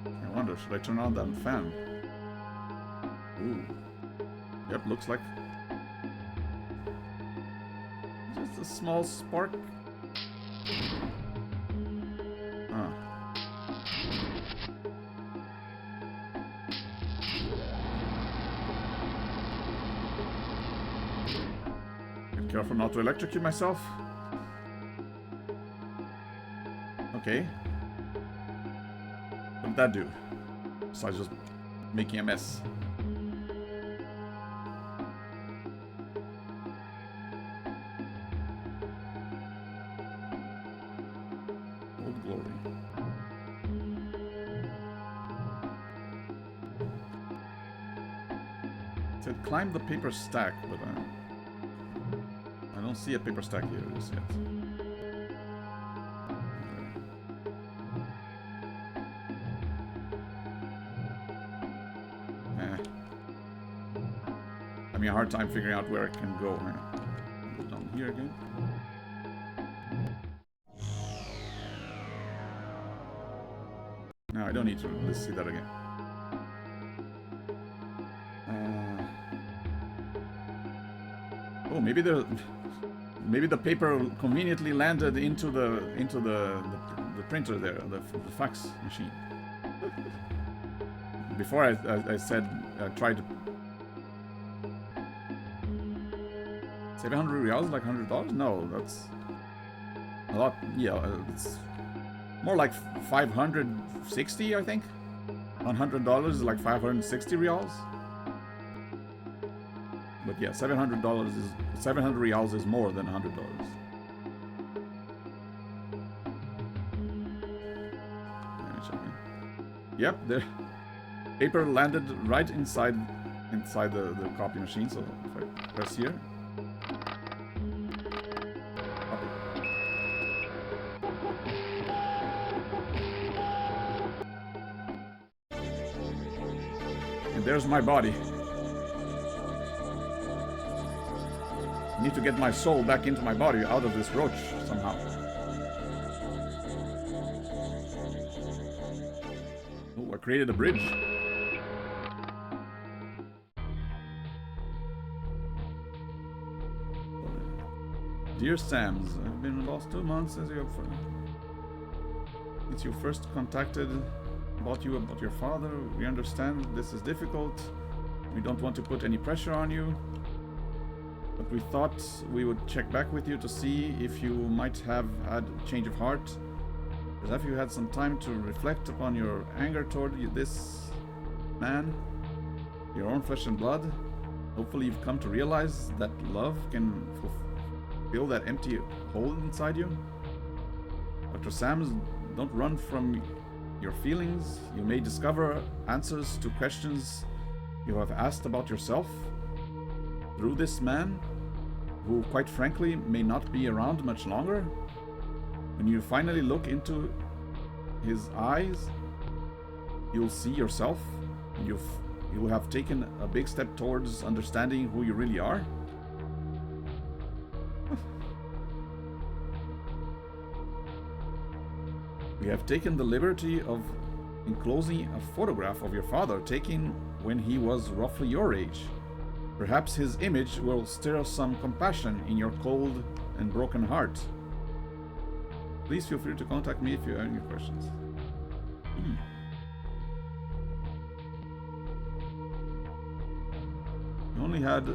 I wonder, should I turn on that fan? Ooh. Yep, looks like just a small spark. Ah. Be careful not to electrocute myself. Okay. What did that do? Besides just making a mess. Old glory. It said climb the paper stack, but I don't see a paper stack here just yet. Having a hard time figuring out where I can go. Go down here again. No, I don't need to. Let's see that again. Oh, maybe the paper conveniently landed into the printer there, the fax machine. Before I said I tried to 700 reals, like $100? No, that's a lot. Yeah, it's more like 560, I think. $100 is like 560 reals. But yeah, $700 is 700 reals is more than $100. Yep, the paper landed right inside the copy machine. So if I press here. And there's my body. I need to get my soul back into my body out of this roach somehow. Oh, I created a bridge. Dear Sams, I've been lost 2 months since you first contacted about your father. We understand this is difficult. We don't want to put any pressure on you. But we thought we would check back with you to see if you might have had a change of heart. As if you had some time to reflect upon your anger toward this man, your own flesh and blood. Hopefully you've come to realize that love can fill that empty hole inside you. Dr. Sams, don't run from your feelings. You may discover answers to questions you have asked about yourself through this man, who quite frankly may not be around much longer. When you finally look into his eyes, you'll see yourself, and you will have taken a big step towards understanding who you really are. We have taken the liberty of enclosing a photograph of your father taken when he was roughly your age. Perhaps his image will stir some compassion in your cold and broken heart. Please feel free to contact me if you have any questions. We only had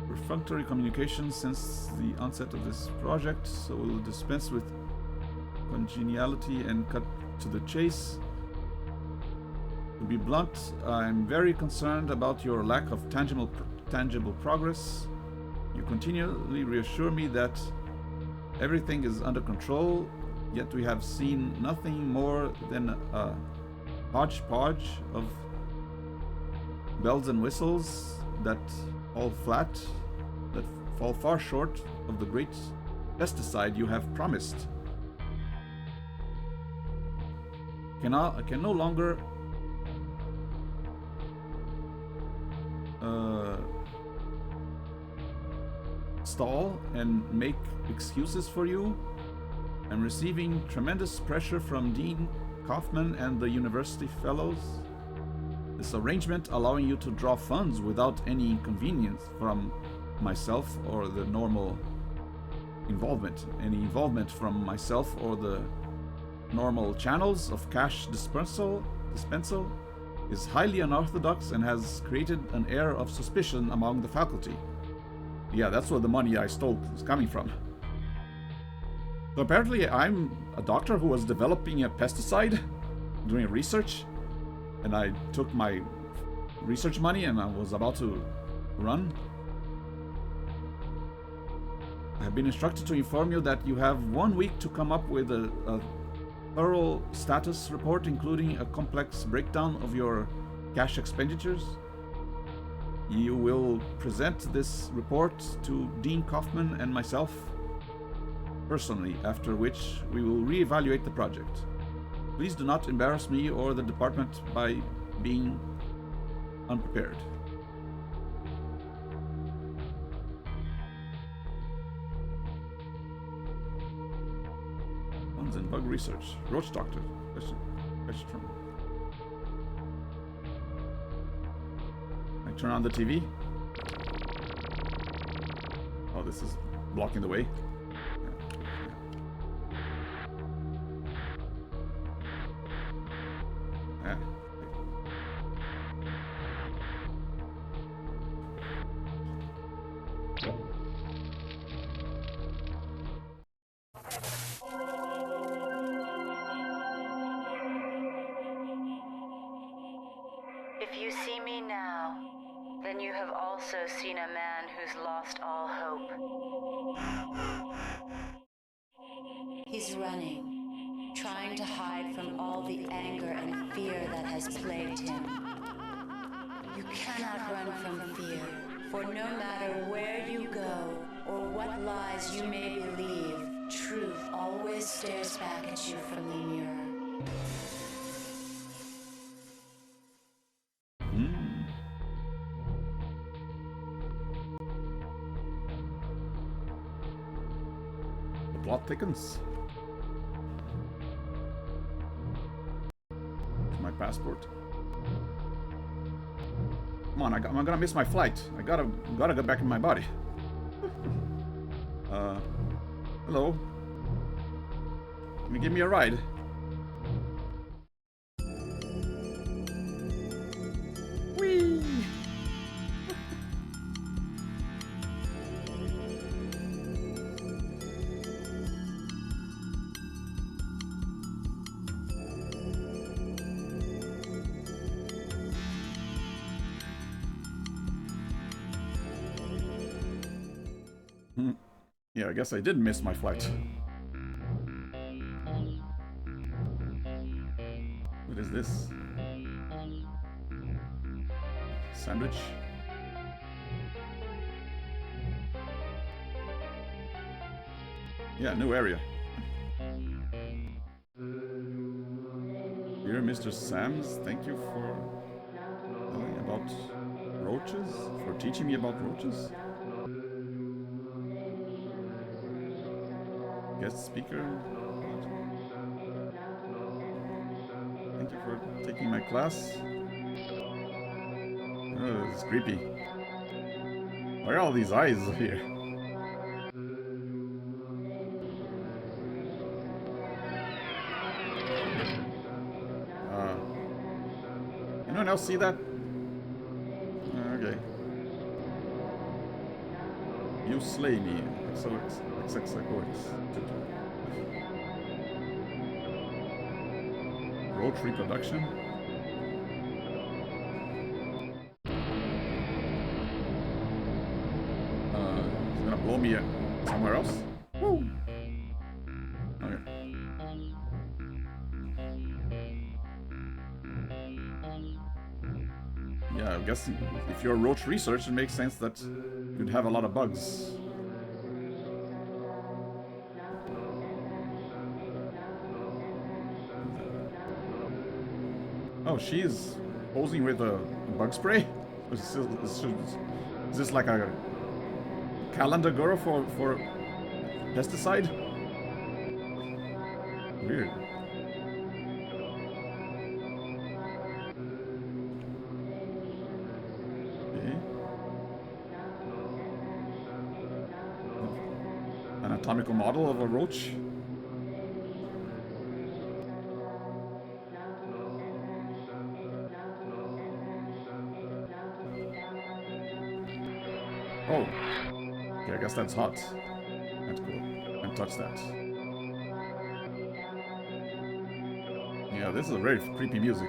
perfunctory communication since the onset of this project, so we'll dispense with congeniality and cut to the chase. To be blunt, I'm very concerned about your lack of tangible progress. You continually reassure me that everything is under control, yet we have seen nothing more than a hodgepodge of bells and whistles that fall flat, that fall far short of the great pesticide you have promised. I can no longer stall and make excuses for you. I'm receiving tremendous pressure from Dean Kaufman and the university fellows. This arrangement allowing you to draw funds without any inconvenience from myself or the normal involvement. Any involvement from myself or the normal channels of cash dispensal is highly unorthodox and has created an air of suspicion among the faculty. Yeah, that's where the money I stole is coming from. So apparently I'm a doctor who was developing a pesticide, doing research, and I took my research money and I was about to run. I have been instructed to inform you that you have 1 week to come up with a thorough status report, including a complex breakdown of your cash expenditures. You will present this report to Dean Kaufman and myself personally, after which we will reevaluate the project. Please do not embarrass me or the department by being unprepared. Funds and bug research. Roach doctor. I turn on the TV. Oh, this is blocking the way. Yeah. If you see me now, then you have also seen a man who's lost all hope. He's running, trying to hide from all the anger and fear that has plagued him. You cannot run from fear, for no matter where you go or what lies you may believe, truth always stares back at you from the mirror. The plot thickens. My passport. Come on, I'm gonna miss my flight. I gotta get back in my body. Hello. Can you give me a ride? Whee! Yeah, I guess I did miss my flight. What is this? Sandwich? Yeah, new area. Dear Mr. Sams, thank you for telling me about roaches, for teaching me about roaches. Guest speaker. Thank you for taking my class. Oh, this is creepy. Why are all these eyes here? Anyone else see that? Okay. You slay me. XXX. Roach reproduction. It's gonna blow me somewhere else. Woo! Okay. Yeah, I guess if you're roach research, it makes sense that you'd have a lot of bugs. Oh, she's posing with a bug spray? Is this like a calendar girl for pesticide? Weird. Okay. An anatomical model of a roach. Oh. Okay, I guess that's hot. That's cool. Can't touch that. Yeah, this is a very creepy music.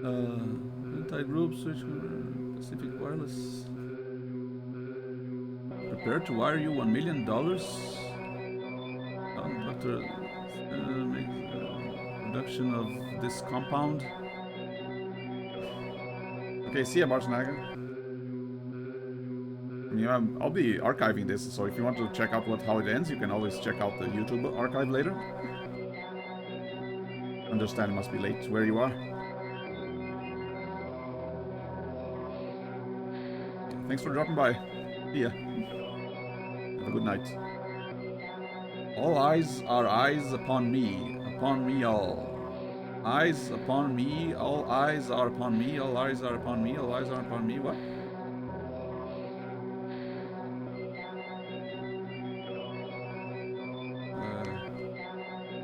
Anti-group switch Pacific Wireless. Prepare to wire you $1 million. Doctor makes production of this compound. Okay, see ya, Barsnaga. Yeah, I'll be archiving this, so if you want to check out how it ends, you can always check out the YouTube archive later. Understand it must be late where you are. Thanks for dropping by. See ya. Have a good night. All eyes are eyes upon me all. Eyes upon me, all eyes are upon me, all eyes are upon me, all eyes are upon me. What?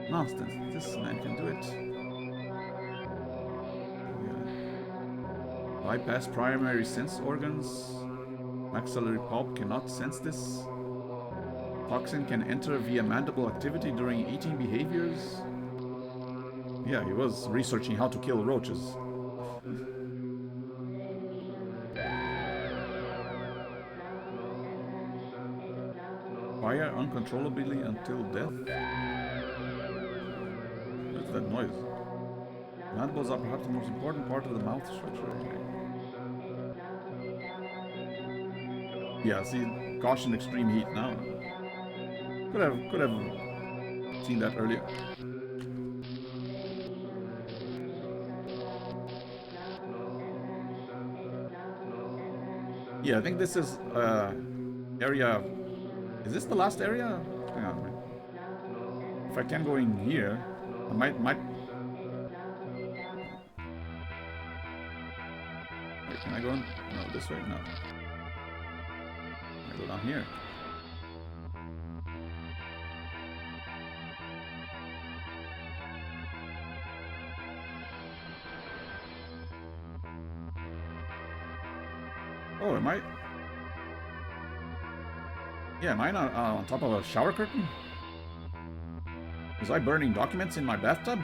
Nonsense. This man can do it. Yeah. Bypass primary sense organs. Maxillary pulp cannot sense this. Toxin can enter via mandible activity during eating behaviors. Yeah, he was researching how to kill roaches. Fire uncontrollably until death. What's that noise? Mandibles are perhaps the most important part of the mouth structure. Yeah, see, caution extreme heat now. Could have seen that earlier. Yeah, I think this is area. Is this the last area? Hang on. If I can go in here, I might. Wait, can I go in? No, this way. No. Can I go down here? Oh, am I? Yeah, am I not on top of a shower curtain? Was I burning documents in my bathtub?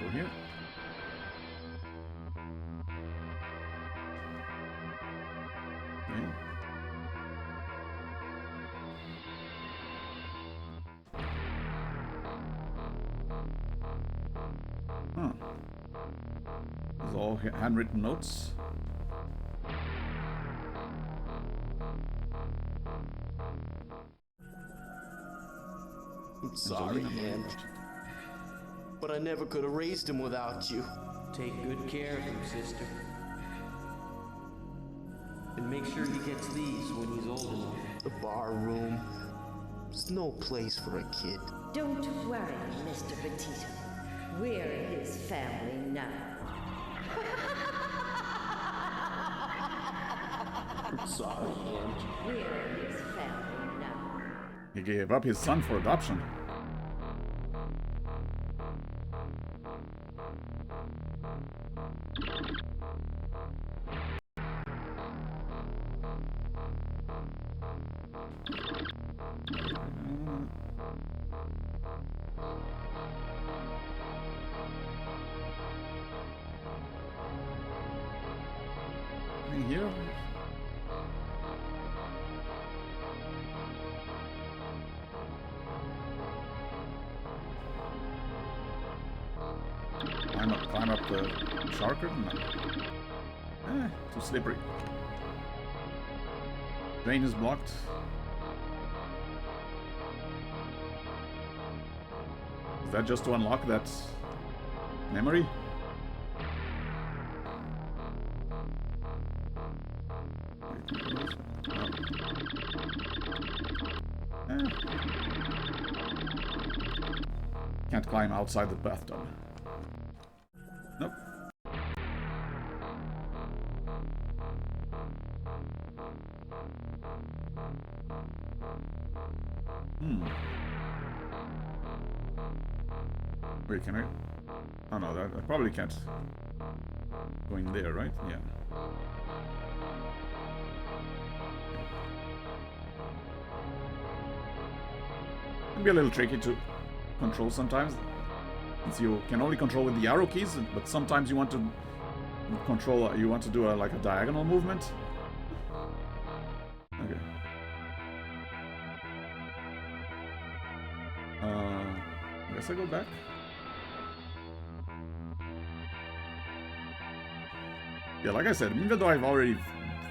Go here. Okay. Huh. These are all handwritten notes. I'm sorry, Hand, but I never could have raised him without you. Take good care of him, sister. And make sure he gets these when he's old enough. The bar room. There's no place for a kid. Don't worry, Mr. Petito. We're his family now. I'm sorry, Hand. We're his family now. He gave up his son for adoption. Here. Climb up the shower curtain. Too slippery. Drain is blocked. Is that just to unlock that memory? Can't climb outside the bathtub. Nope. Wait, can I? Oh no, I probably can't go in there, right? Yeah. Can be a little tricky to control sometimes, since you can only control with the arrow keys, but sometimes you want to control, you want to do like a diagonal movement. Okay. I guess I go back. Yeah, like I said, even though I've already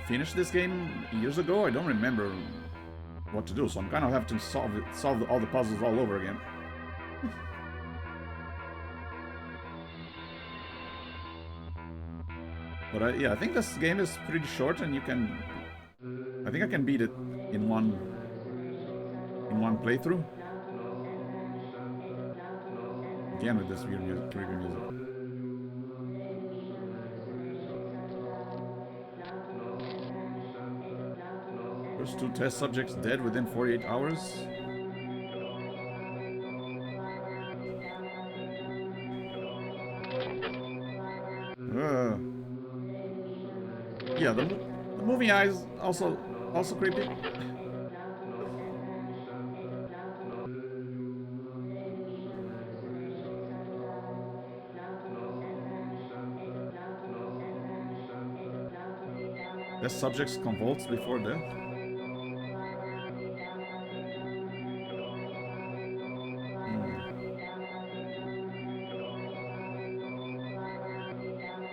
finished this game years ago, I don't remember what to do, so I'm kind of have to solve all the puzzles all over again. But yeah, I think this game is pretty short, and you can. I think I can beat it in one playthrough. Again with this weird music, creepy music. First 2 test subjects dead within 48 hours. Yeah, the moving eyes also creepy. Test subjects convulsed before death.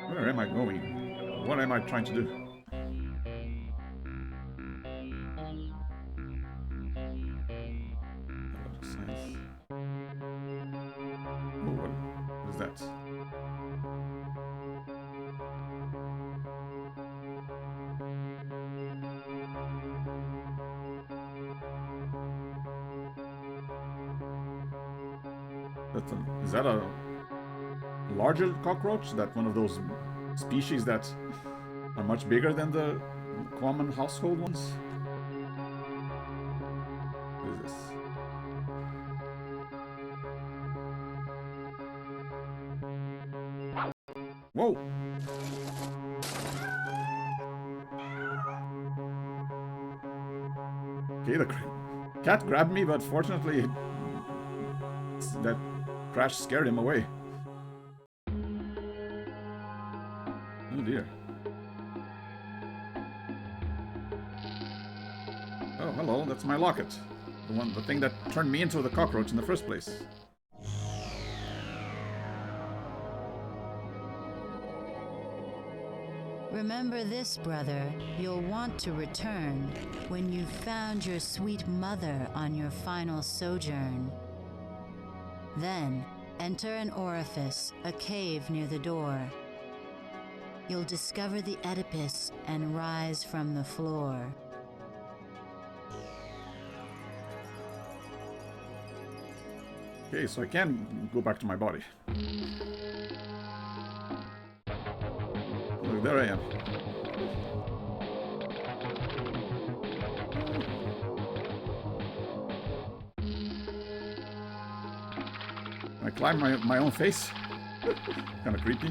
Where am I going? What am I trying to do? Oh, what is that? Is that a larger cockroach? That one of those species that are much bigger than the common household ones? What is this? Whoa! Okay, the cat grabbed me, but fortunately that crash scared him away. Oh dear. Oh, hello, that's my locket. The thing that turned me into the cockroach in the first place. Remember this, brother. You'll want to return when you've found your sweet mother on your final sojourn. Then, enter an orifice, a cave near the door. You'll discover the Oedipus and rise from the floor. Okay, so I can go back to my body. Look, there I am. I climb my own face. Kind of creepy.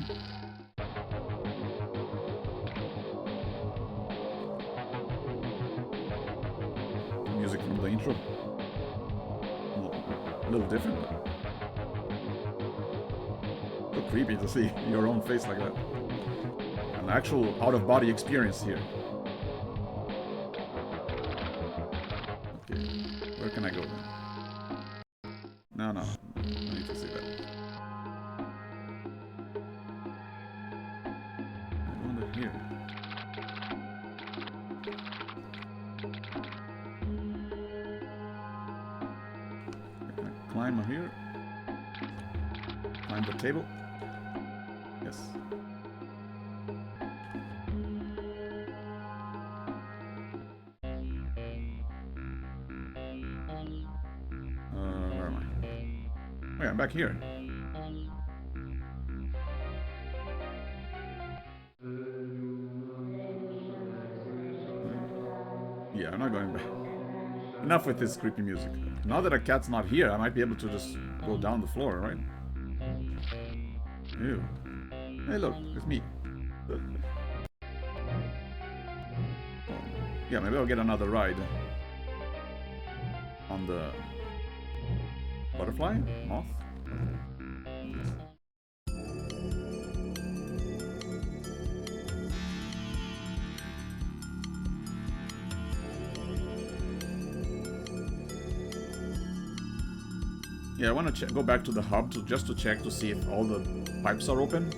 Music from the intro. A little different, but so creepy to see your own face like that. An actual out-of-body experience here. Okay, where can I go then? No, I need to see that. I wonder here. climb here. Climb the table. Yes. Where am I? Okay, I'm back here. Yeah, I'm not going back. Enough with this creepy music. Now that a cat's not here, I might be able to just go down the floor, right? Ew. Hey, look, it's me. Yeah, maybe I'll get another ride on the butterfly? Moth? Yeah, I want to go back to the hub just to check to see if all the pipes are open.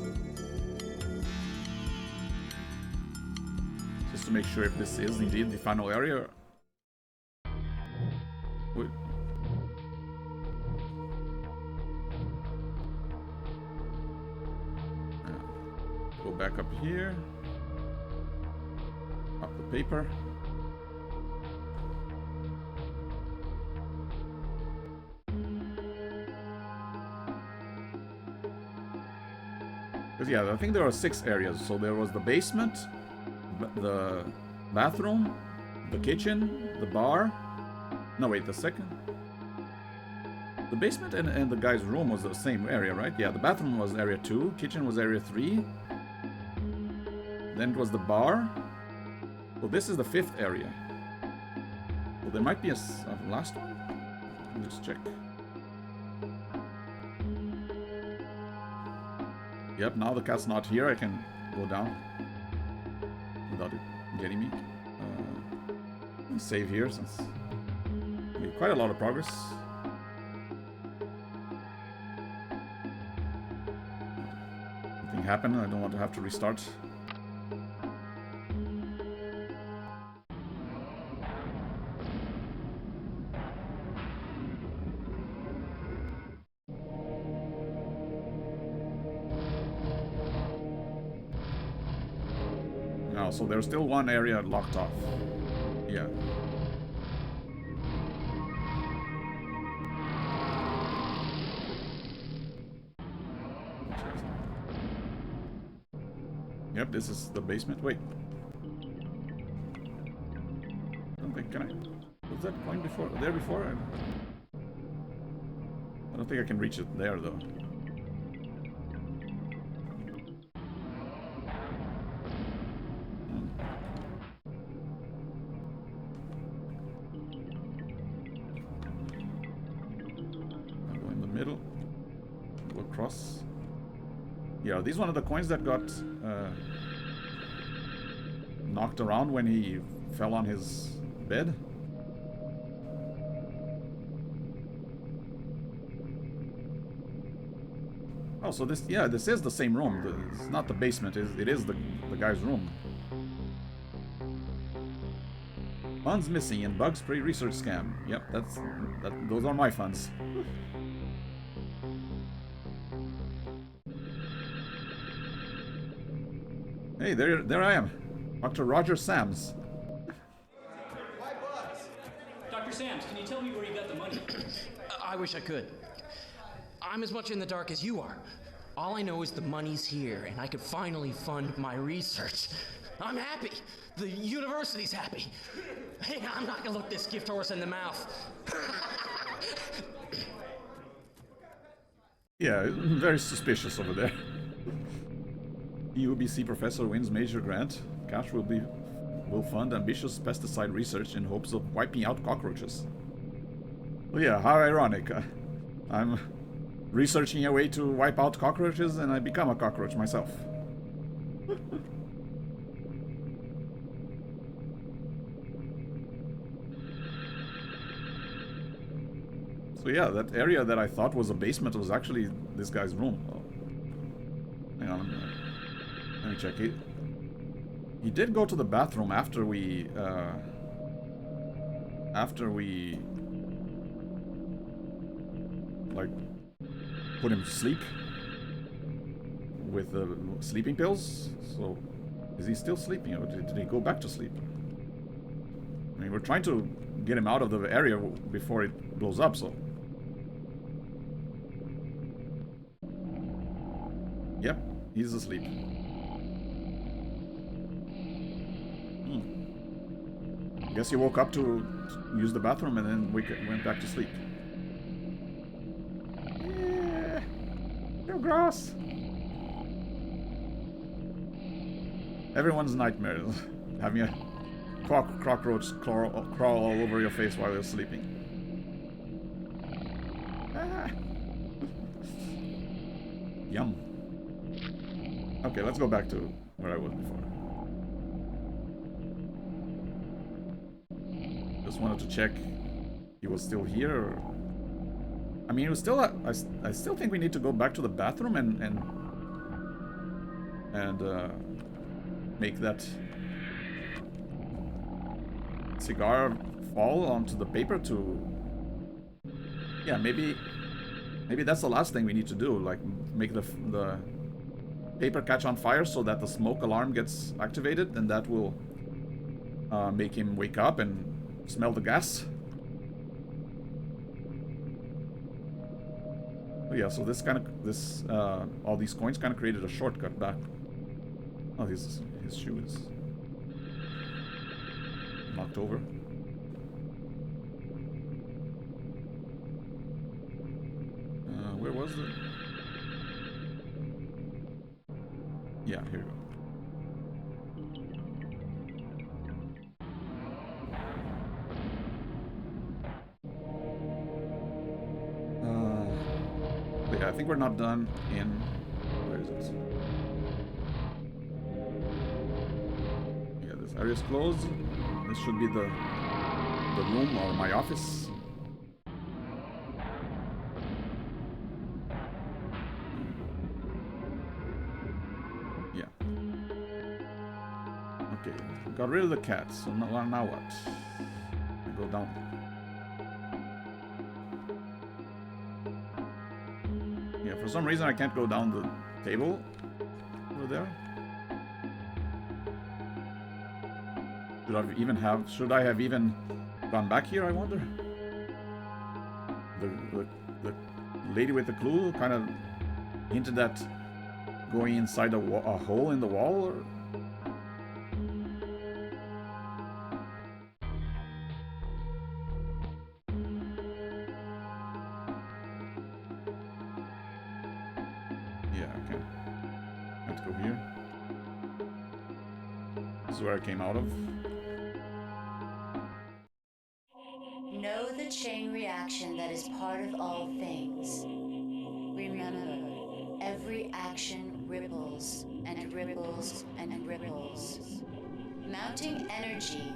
Just to make sure if this is indeed the final area. Wait. Go back up here. Up the paper. Because yeah, I think there are 6 areas. So there was the basement, the bathroom, the kitchen, the bar. No, wait, the second. The basement and the guy's room was the same area, right? Yeah, the bathroom was area 2, kitchen was area 3. Then it was the bar. Well, this is the 5th area. Well, there might be a last one. Let me just check. Yep, now the cat's not here, I can go down without it getting me. Save here since I made quite a lot of progress. Nothing happened, I don't want to have to restart. So there's still one area locked off. Yeah. Yep, this is the basement. Wait. I don't think, can I? Was that point before? There before? I don't think I can reach it there though. Yeah, are these one of the coins that got knocked around when he fell on his bed? Oh, so this, yeah, this is the same room. It's not the basement, it is the guy's room. Funds missing in bug spray research scam. Yep, those are my funds. Hey, there I am. Dr. Roger Sams. Dr. Sams, can you tell me where you got the money? I wish I could. I'm as much in the dark as you are. All I know is the money's here, and I could finally fund my research. I'm happy. The university's happy. Hey, I'm not gonna look this gift horse in the mouth. Yeah, very suspicious over there. UBC professor wins major grant. Cash will fund ambitious pesticide research in hopes of wiping out cockroaches. Well, yeah, how ironic. I'm researching a way to wipe out cockroaches and I become a cockroach myself. So yeah, that area that I thought was a basement was actually this guy's room. Oh. Hang on. Let me check it. He did go to the bathroom after we like, put him to sleep with the sleeping pills. So, is he still sleeping, or did he go back to sleep? I mean, we're trying to get him out of the area before it blows up, so... Yep, he's asleep. I guess he woke up to use the bathroom and then went back to sleep. Yeah, so gross. Everyone's nightmare, having a cockroach crawl all over your face while you're sleeping. Ah. Yum. Okay, let's go back to where I was before. Just wanted to check he was still here. Or... I mean, it was still. I still think we need to go back to the bathroom and make that cigar fall onto the paper to... Yeah, maybe that's the last thing we need to do. Like, make the paper catch on fire so that the smoke alarm gets activated, and that will make him wake up and smell the gas. Oh yeah, so all these coins kind of created a shortcut back. Oh, his shoe is knocked over. Where was the... Yeah, here we go. But yeah, I think we're not done in... Where is it? Yeah, this area's closed. This should be the room or my office. Yeah. Okay, got rid of the cat, so now what? I go down. Yeah, for some reason I can't go down the table over there. Should I have even gone back here, I wonder? The lady with the clue kind of hinted at going inside a hole in the wall, or... Yeah, okay. Let's go here. This is where I came out of. Know the chain reaction that is part of all things. Remember, every action ripples and ripples and ripples. Mounting energy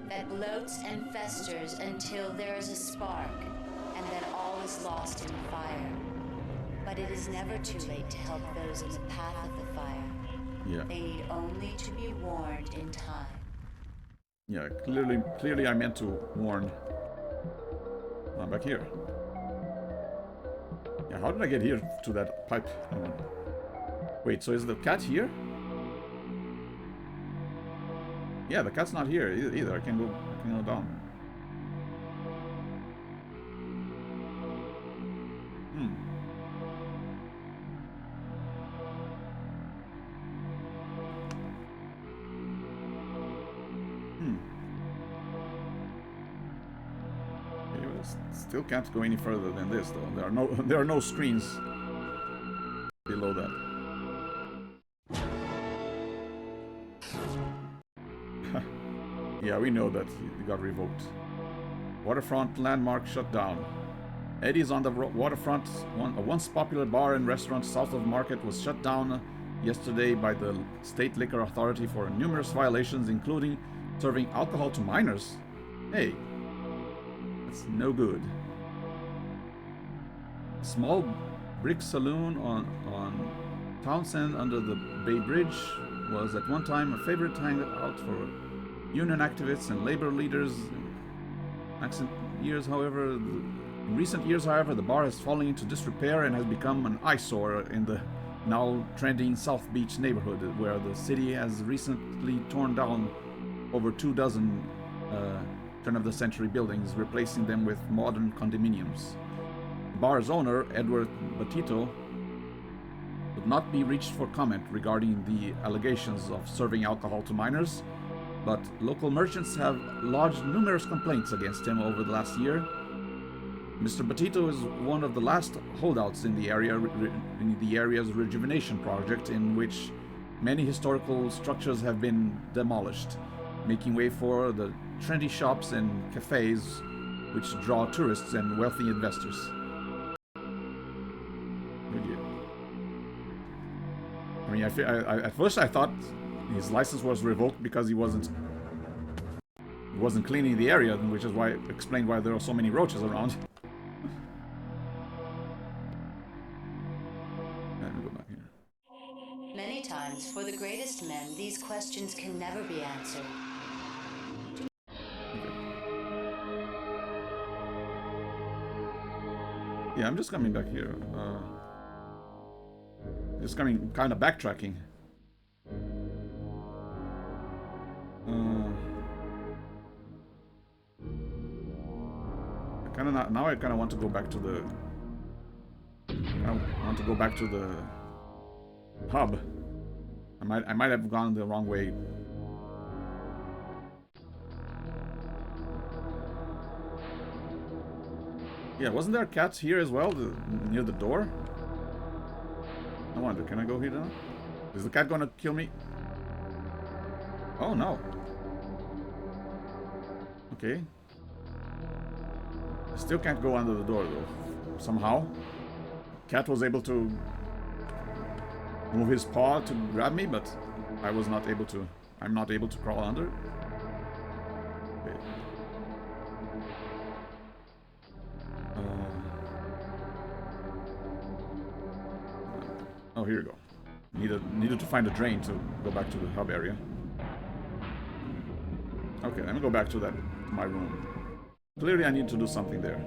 that bloats and festers until there is a spark, and then all is lost in fire. But it is never too late to help those in the path of the fire. Yeah. They need only to be warned in time. Yeah, clearly I meant to warn. I'm back here. Yeah, how did I get here to that pipe? Wait, so is the cat here? Yeah, the cat's not here either. I can go down. Still can't go any further than this, though. There are no screens below that. Yeah, we know that it got revoked. Waterfront landmark shut down. Eddie's on the waterfront. A once popular bar and restaurant south of Market was shut down yesterday by the State Liquor Authority for numerous violations, including serving alcohol to minors. Hey, that's no good. Small brick saloon on Townsend under the Bay Bridge was at one time a favorite hangout for union activists and labor leaders. In recent years, however, in In recent years, however, the bar has fallen into disrepair and has become an eyesore in the now trending South Beach neighborhood, where the city has recently torn down over 24 turn-of-the-century buildings, replacing them with modern condominiums. The bar's owner, Edward Batito, would not be reached for comment regarding the allegations of serving alcohol to minors, but local merchants have lodged numerous complaints against him over the last year. Mr. Batito is one of the last holdouts in the area's rejuvenation project, in which many historical structures have been demolished, making way for the trendy shops and cafes which draw tourists and wealthy investors. I mean, at first I thought his license was revoked because he wasn't cleaning the area, which is why it explained why there are so many roaches around. Let me go back here. Many times, for the greatest men, these questions can never be answered. Yeah, I'm just coming back here. Just coming, kind of backtracking. Now I kind of want to go back to the. I want to go back to the hub. I might have gone the wrong way. Yeah, wasn't there cats here as well, near the door? I wonder, can I go here now? Is the cat gonna kill me? Oh no. Okay. I still can't go under the door though. Somehow. Cat was able to move his paw to grab me, but I was not able to. I'm not able to crawl under. Okay. Oh, here you go. Needed to find a drain to go back to the hub area. Okay, let me go back to my room. Clearly I need to do something there.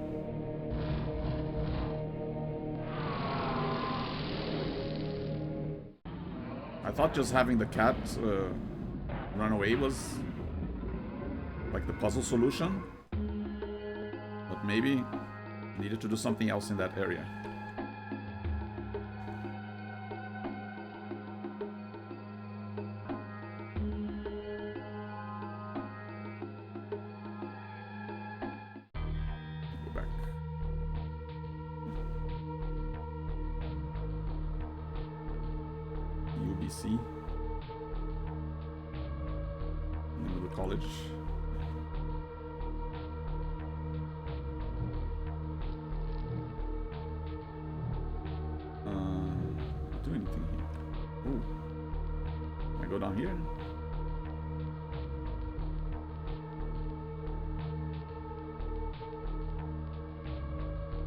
I thought just having the cat run away was like the puzzle solution. But maybe I needed to do something else in that area. UBC. Name of the college. Not do anything here. Oh. Can I go down here?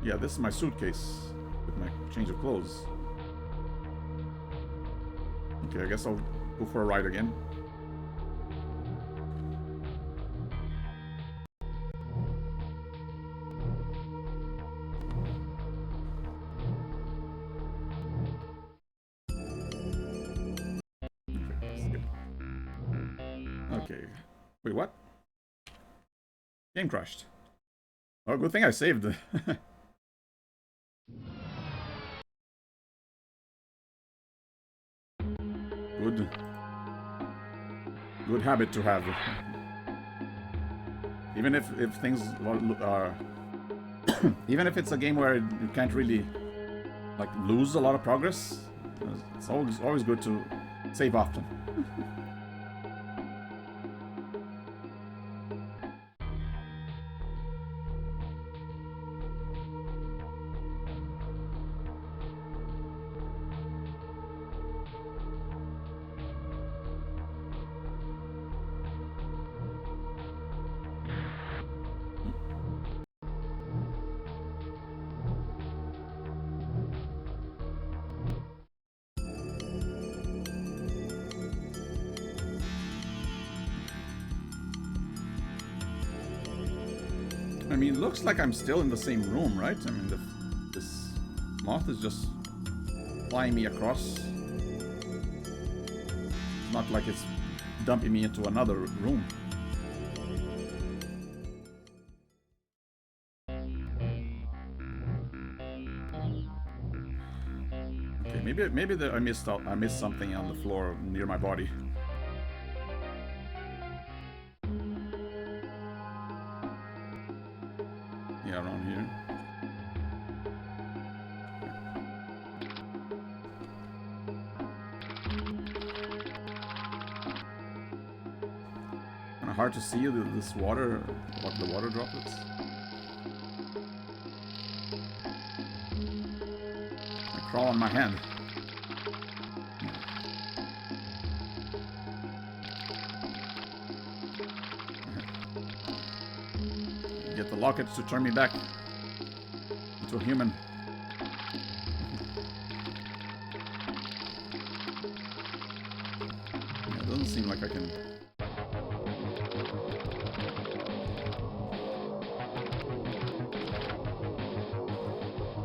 Yeah, this is my suitcase with my change of clothes. Okay, I guess I'll go for a ride again. Okay. Wait, what? Game crashed. Oh, good thing I saved. Good habit to have. Even if things are even if it's a game where you can't really like lose a lot of progress, it's always good to save often. mean, it looks like I'm still in the same room, right? I mean, this moth is just flying me across. It's not like it's dumping me into another room. Okay, maybe I missed something on the floor near my body. Yeah, around here. Kind of hard to see this water, the water droplets. They crawl on my hand. Get the lockets to turn me back into a human. Yeah, it doesn't seem like I can.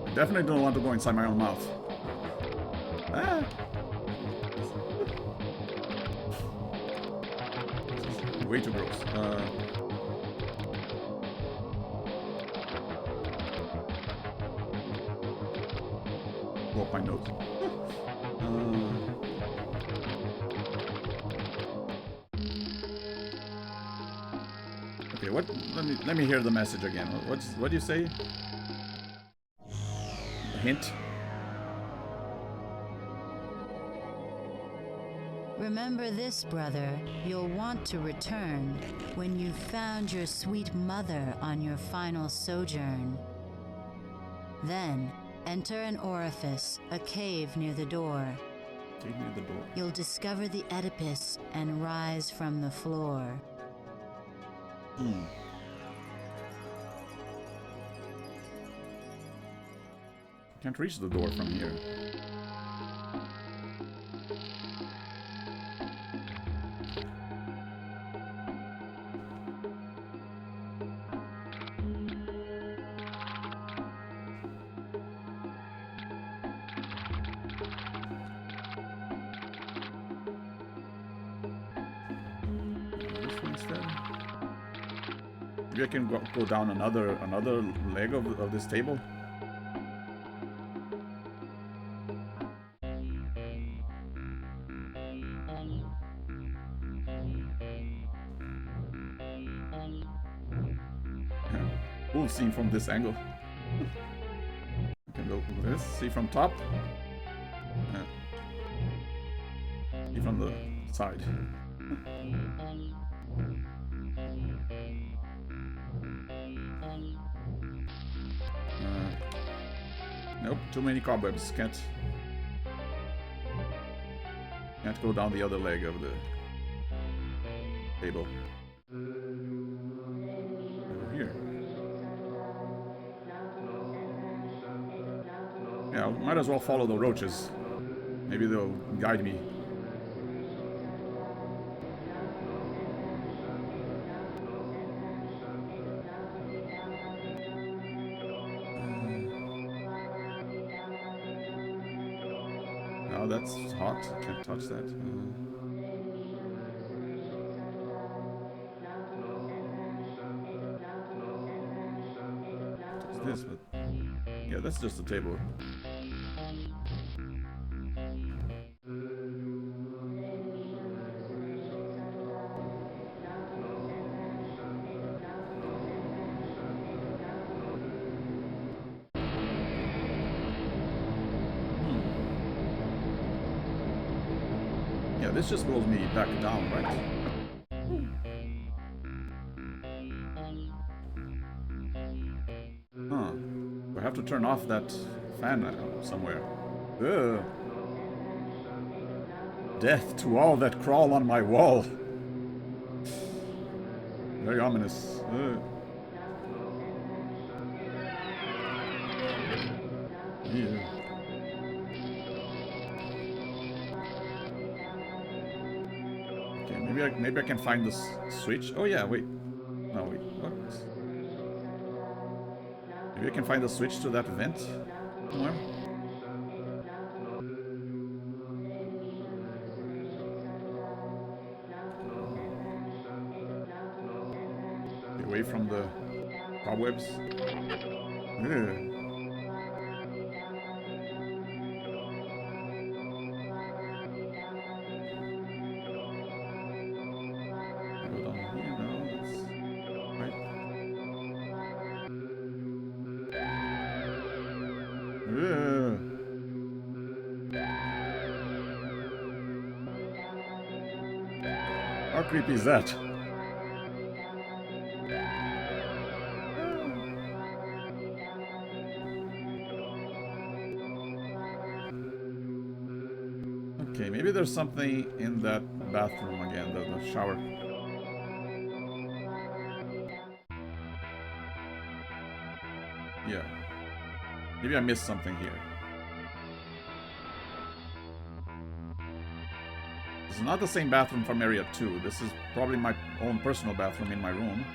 I definitely don't want to go inside my own mouth. Ah! Way too gross. Go up my nose. Okay, what? Let me hear the message again. What do you say? A hint. Remember this, brother. You'll want to return when you've found your sweet mother on your final sojourn. Then, enter an orifice, a cave near the door. Cave near the door. You'll discover the Oedipus and rise from the floor. Can't reach the door from here. Maybe I can go down another leg of this table. Cool scene from this angle. I can go with this. See from top. Yeah. See from the side. Nope, too many cobwebs. Can't go down the other leg of the table. Over here. Yeah, might as well follow the roaches. Maybe they'll guide me. No, that's hot. Can't touch that. Touch this, but yeah, that's just a table. Yeah, this just rolls me back down, right? Huh. I have to turn off that fan somewhere. Ugh. Death to all that crawl on my wall. Very ominous. Yeah. Okay, maybe I can find this switch. Oh yeah, wait. No, wait. What? Maybe I can find a switch to that vent somewhere. Get away from the cobwebs. Ew. Go down here now. That's right. Ew. How creepy is that? Okay, maybe there's something in that bathroom again, the shower. Yeah. Maybe I missed something here. This is not the same bathroom from Area 2. This is probably my own personal bathroom in my room.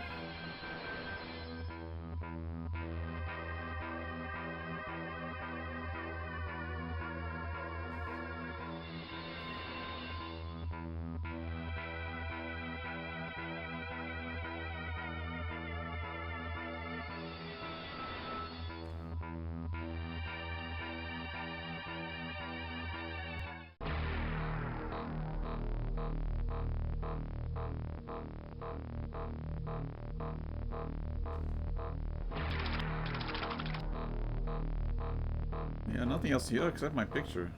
Yeah, nothing else here except my picture.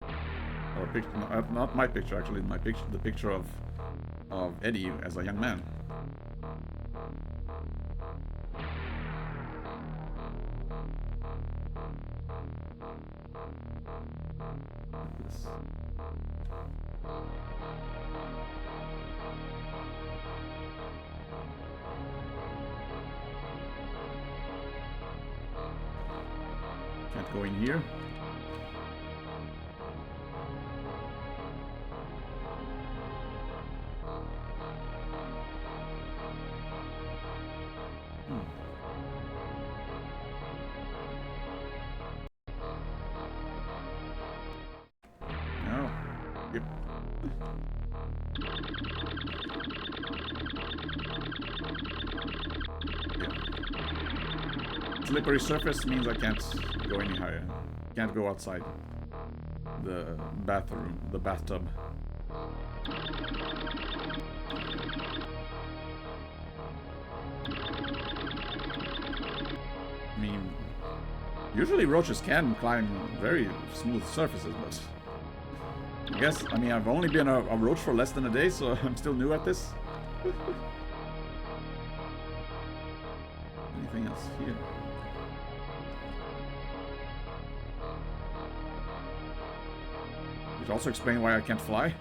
Or not my picture, actually, my picture, the picture of Eddie as a young man. This. Can't go in here. No. Yep. Yeah. Slippery surface means I can't go any higher. Can't go outside the bathroom, the bathtub. I mean, usually roaches can climb very smooth surfaces, but I guess, I mean, I've only been a roach for less than a day, so I'm still new at this. Anything else here? Which also explains why I can't fly.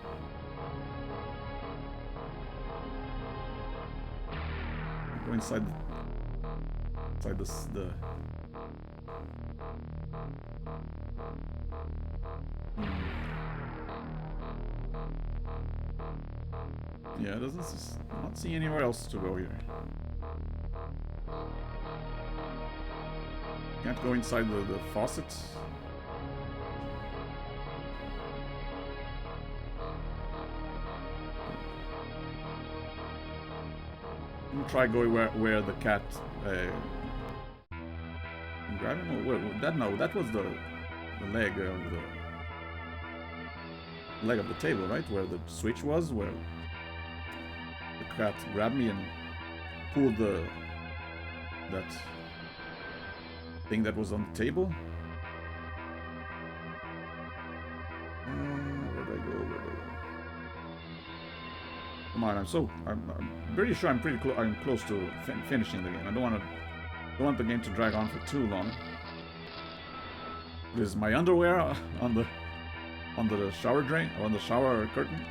Go inside this, Yeah, it doesn't not see anywhere else to go here. Can't go inside the faucet. Let me try going where the cat grab him. No, that was the leg of the table, right? Where the switch was, where the cat grabbed me and pulled that thing that was on the table. Where'd I go? Come on, I'm pretty sure I'm close to finishing the game. I don't want the game to drag on for too long. This is my underwear on the shower drain, or on the shower curtain.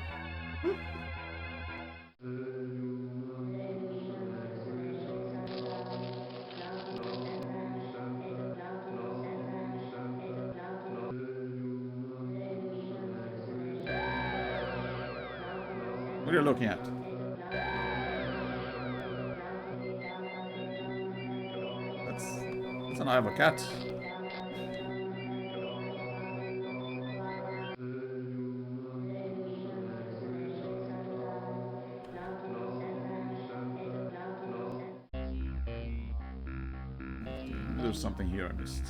What are you looking at? So now I have a cat. There's something here I missed.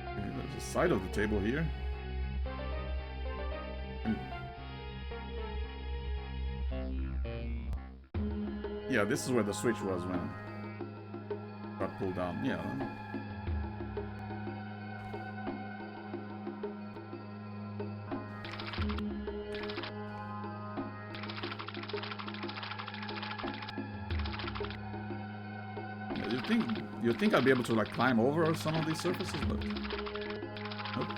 Okay, there's a side of the table here. Yeah, this is where the switch was when it got pulled down. Yeah. You'd think I'd be able to like climb over some of these surfaces, but nope.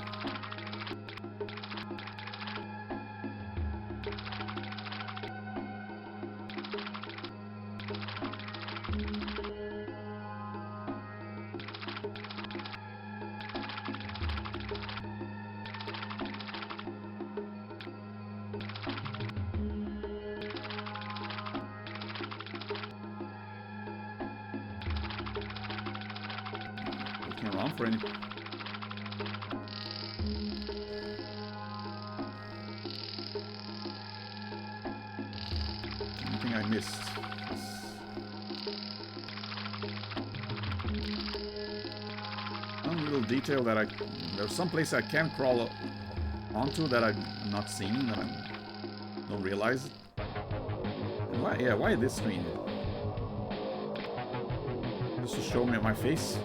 Looking around for any. Anything I missed? One little detail that there's some place I can crawl onto that I'm not seeing, that I don't realize. Why? Yeah, why this screen? Just to show me my face.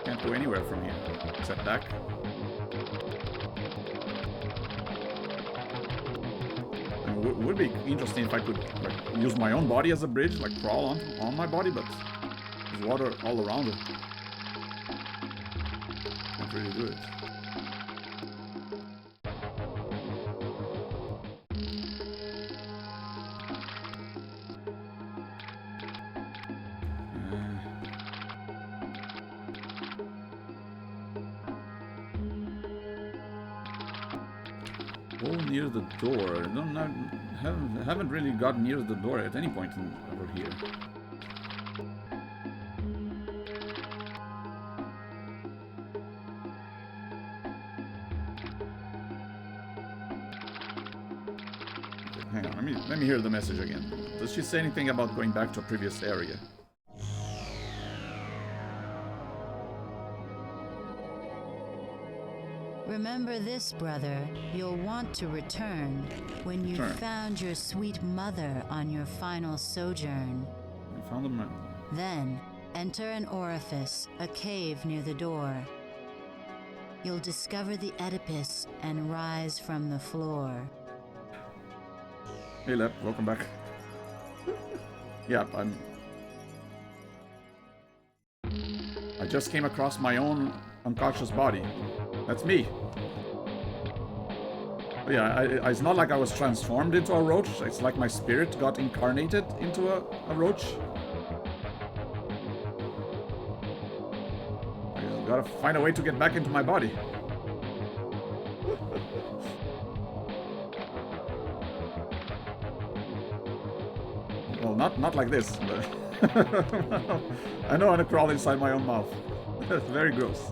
Can't go anywhere from here except back. And it would be interesting if I could like use my own body as a bridge, like crawl on my body, but there's water all around it. Can't really do it. Go near the door. Haven't really gotten near the door at any point over here. Okay, hang on, let me hear the message again. Does she say anything about going back to a previous area? Remember this, brother. You'll want to return when you've found your sweet mother on your final sojourn. You found them. Then, enter an orifice, a cave near the door. You'll discover the Oedipus and rise from the floor. Hey, Lep, welcome back. Yeah, I just came across my own unconscious body. That's me. But yeah, it's not like I was transformed into a roach. It's like my spirit got incarnated into a roach. I just gotta find a way to get back into my body. Well, not like this, but I know how to crawl inside my own mouth. That's very gross.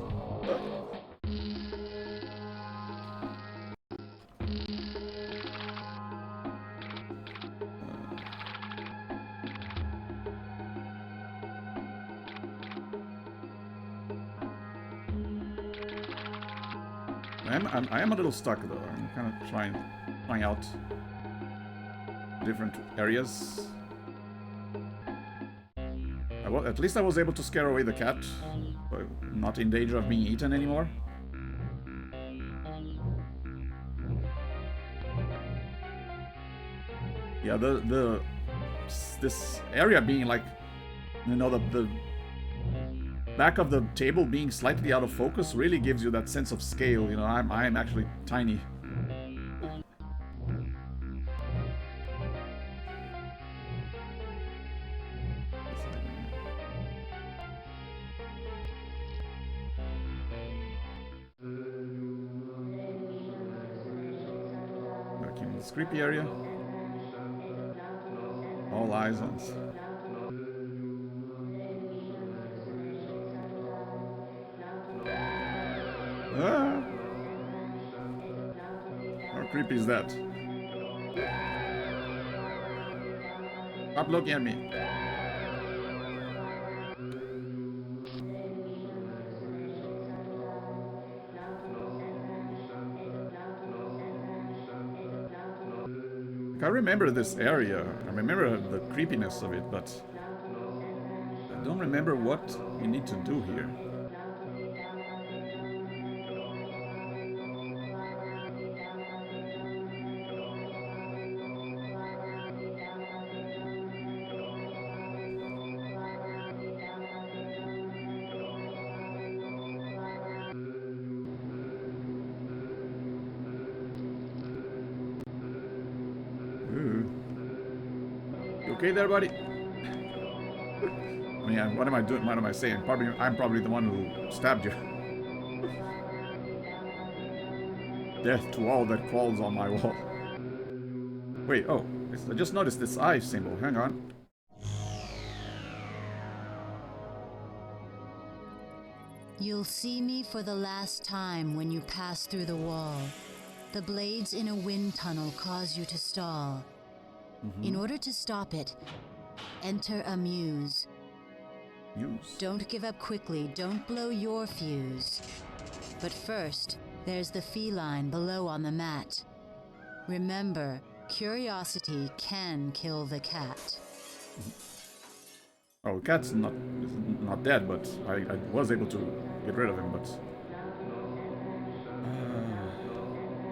I am a little stuck though. I'm kind of trying out different areas. At least I was able to scare away the cat, so I'm not in danger of being eaten anymore. Yeah, this area being like, you know, the back of the table being slightly out of focus really gives you that sense of scale. You know, I'm actually tiny. Back in this creepy area. All eyes on. Ah! How creepy is that? Stop looking at me. Like, I remember this area. I remember the creepiness of it, but I don't remember what we need to do here. You okay there, buddy? I mean, what am I doing? What am I saying? I'm probably the one who stabbed you. Death to all that crawls on my wall. Wait, oh, I just noticed this eye symbol. Hang on. You'll see me for the last time when you pass through the wall. The blades in a wind tunnel cause you to stall. In order to stop it, enter a muse. Muse? Don't give up quickly, don't blow your fuse. But first, there's the feline below on the mat. Remember, curiosity can kill the cat. Oh, cat's not dead, but I was able to get rid of him, but...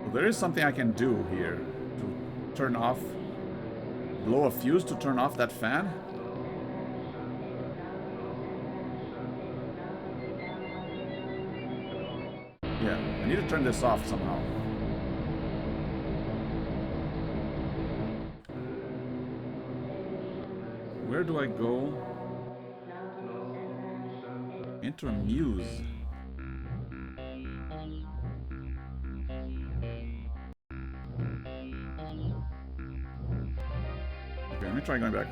well, there is something I can do here to turn off... blow a fuse to turn off that fan? Yeah, I need to turn this off somehow. Where do I go? Enter a muse. Okay, let me try going back.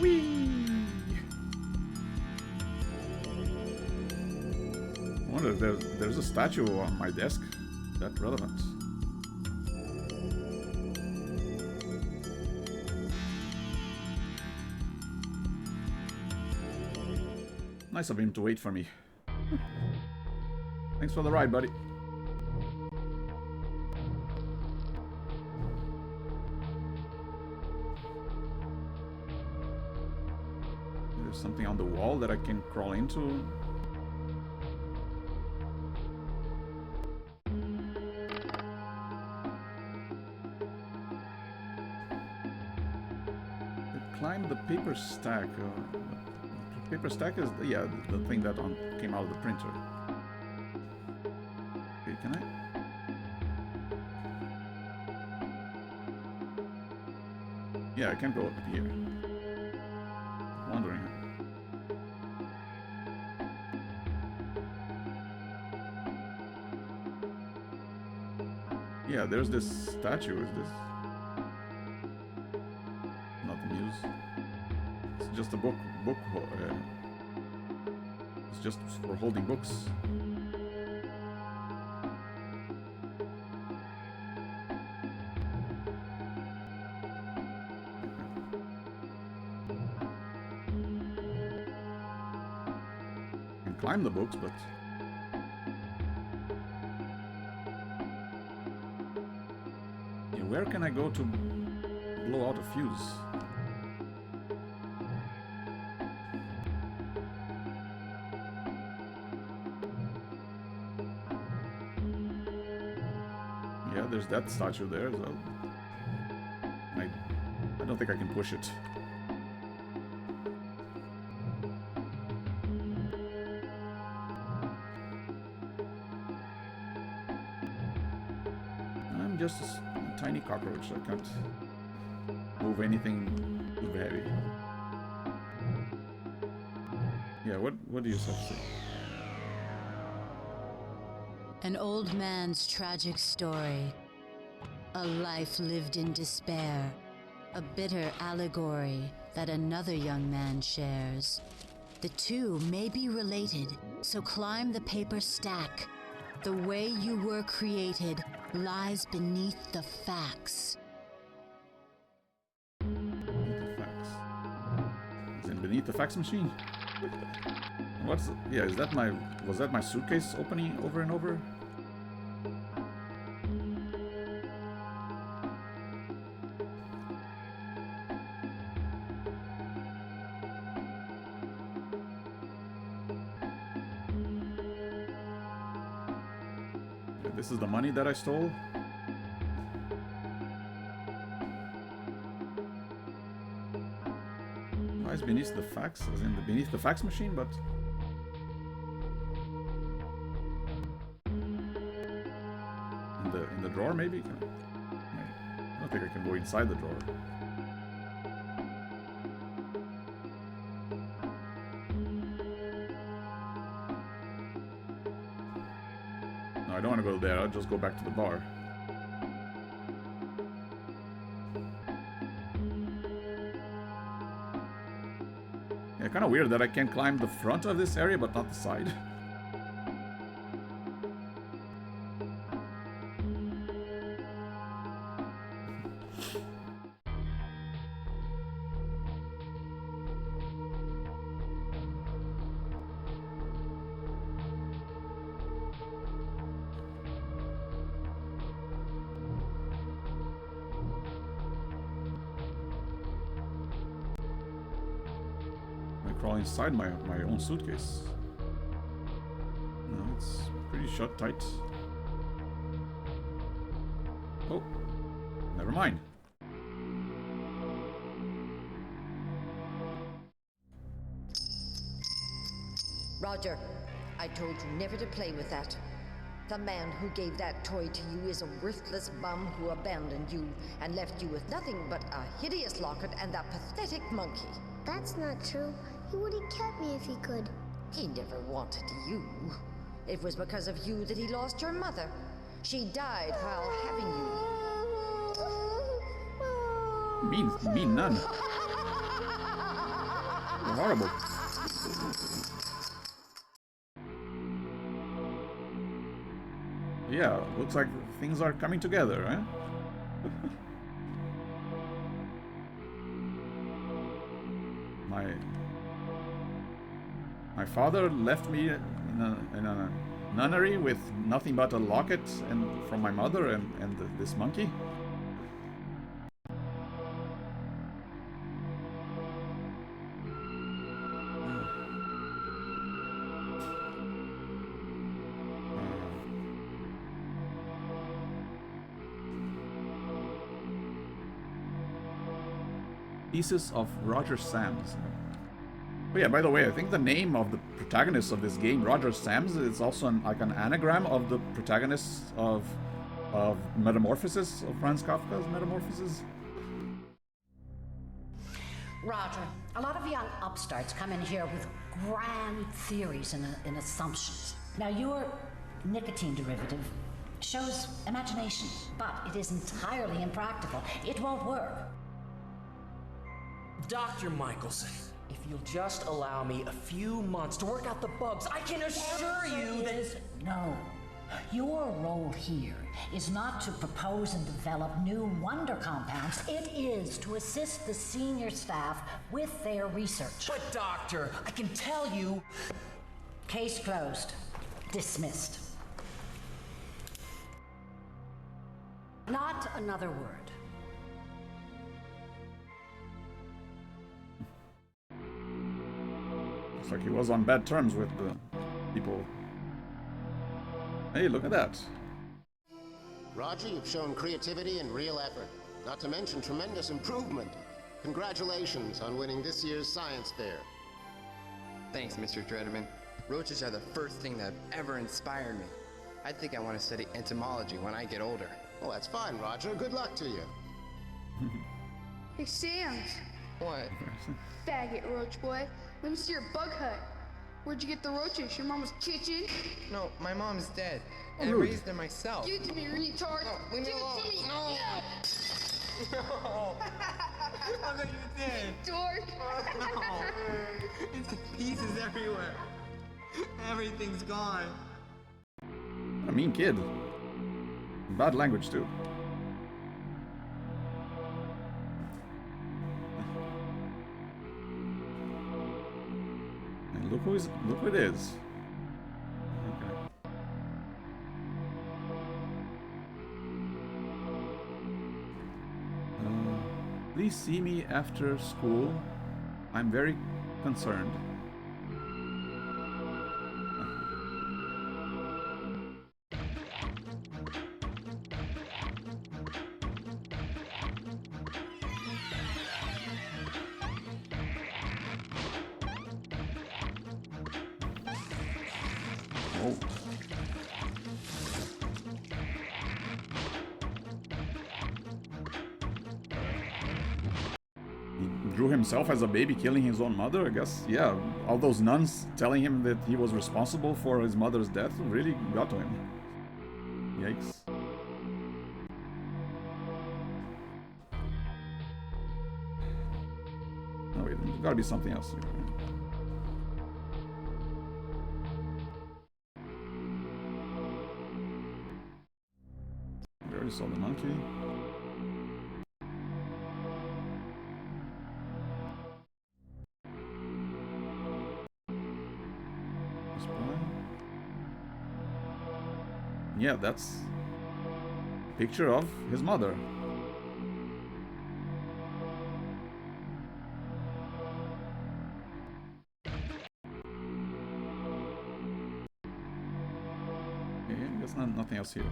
Whee! I wonder if there's a statue on my desk. Is that relevant? Nice of him to wait for me. Thanks for the ride, buddy. There's something on the wall that I can crawl into. Climb the paper stack. The paper stack is the thing that came out of the printer. Okay, can I? Yeah, I can go up here. Wondering. Yeah, there's this statue. Is this not the muse? It's just a book. It's just for holding books. I can climb the books, but yeah, where can I go to blow out a fuse? Yeah, there's that statue there, so I don't think I can push it. I'm just a tiny cockroach. I can't move anything too heavy. Yeah, what do you have to say? An old man's tragic story. A life lived in despair. A bitter allegory that another young man shares. The two may be related, so climb the paper stack. The way you were created lies beneath the facts. Is it beneath the fax machine? What's... yeah, is that my... was that my suitcase opening over and over? This is the money that I stole? Why is beneath the fax? As in the beneath the fax machine, but... in the drawer, maybe? I don't think I can go inside the drawer. No, I don't want to go there. I'll just go back to the bar. Yeah, kind of weird that I can climb the front of this area, but not the side. Inside my own suitcase. No, it's pretty shut tight. Oh, never mind. Roger, I told you never to play with that. The man who gave that toy to you is a worthless bum who abandoned you and left you with nothing but a hideous locket and that pathetic monkey. That's not true. He would have kept me if he could. He never wanted you. It was because of you that he lost your mother. She died while having you. Mean none. You're horrible. Yeah, looks like things are coming together, eh? My father left me in a nunnery with nothing but a locket and from my mother and this monkey. Pieces of Roger Sams. Oh yeah, by the way, I think the name of the protagonist of this game, Roger Sams, is also like an anagram of the protagonist of Metamorphosis, of Franz Kafka's Metamorphosis. Roger, a lot of young upstarts come in here with grand theories and assumptions. Now, your nicotine derivative shows imagination, but it is entirely impractical. It won't work. Dr. Michelson, if you'll just allow me a few months to work out the bugs, I can assure you that... No. Your role here is not to propose and develop new wonder compounds. It is to assist the senior staff with their research. But, Doctor, I can tell you... Case closed. Dismissed. Not another word. Looks like he was on bad terms with the people. Hey, look at that. Roger, you've shown creativity and real effort. Not to mention tremendous improvement. Congratulations on winning this year's science fair. Thanks, Mr. Drederman. Roaches are the first thing that have ever inspired me. I think I want to study entomology when I get older. Oh, that's fine, Roger. Good luck to you. Hey, Sam. What? Faggot, roach boy. Let me see your bug hut. Where'd you get the roaches? Your mama's kitchen? No, my mom's dead. Oh, I rude. raised them myself. Give it to me, retard! No, leave me Give alone. it to me! No. No! How could you did? Dork! No! It's pieces everywhere. Everything's gone. What a mean kid. Bad language too. And look who it is. Okay. Please see me after school. I'm very concerned. Oh. He drew himself as a baby killing his own mother, I guess. Yeah, all those nuns telling him that he was responsible for his mother's death really got to him. Yikes. Oh wait, there's gotta be something else here. We already saw the monkey. Yeah, that's a picture of his mother. Okay, there's nothing else here.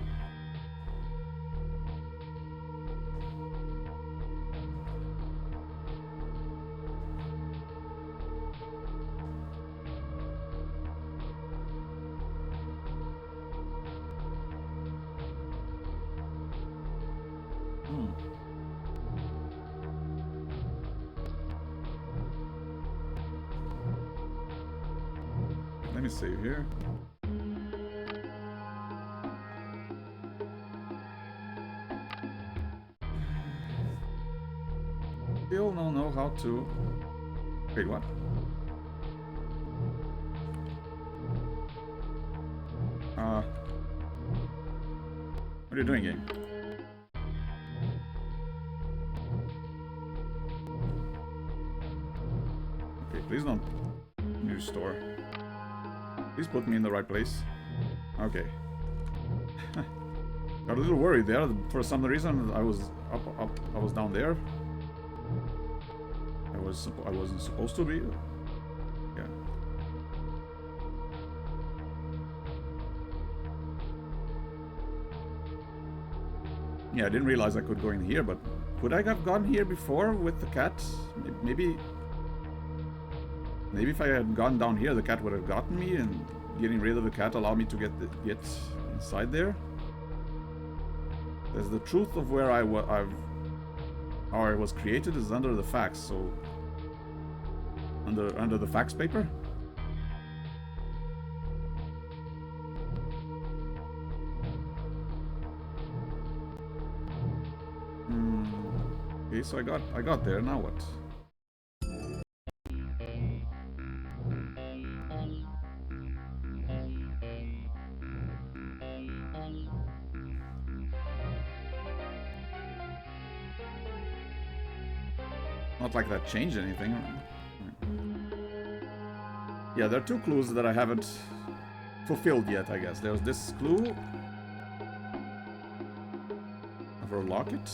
Let me save here. Still don't know how to... Wait, what? What are you doing, game? Okay, please don't restore. Please put me in the right place. Okay. Got a little worried there. For some reason, I was I was down there. I wasn't supposed to be. Yeah. Yeah, I didn't realize I could go in here, but could I have gone here before with the cat? Maybe if I had gone down here, the cat would have gotten me, and getting rid of the cat allowed me to get inside there. There's the truth of where how I was created is under the facts, so under the facts paper. Okay, so I got there. Now what? Not like that changed anything. Yeah, there are two clues that I haven't fulfilled yet, I guess. There's this clue of her locket.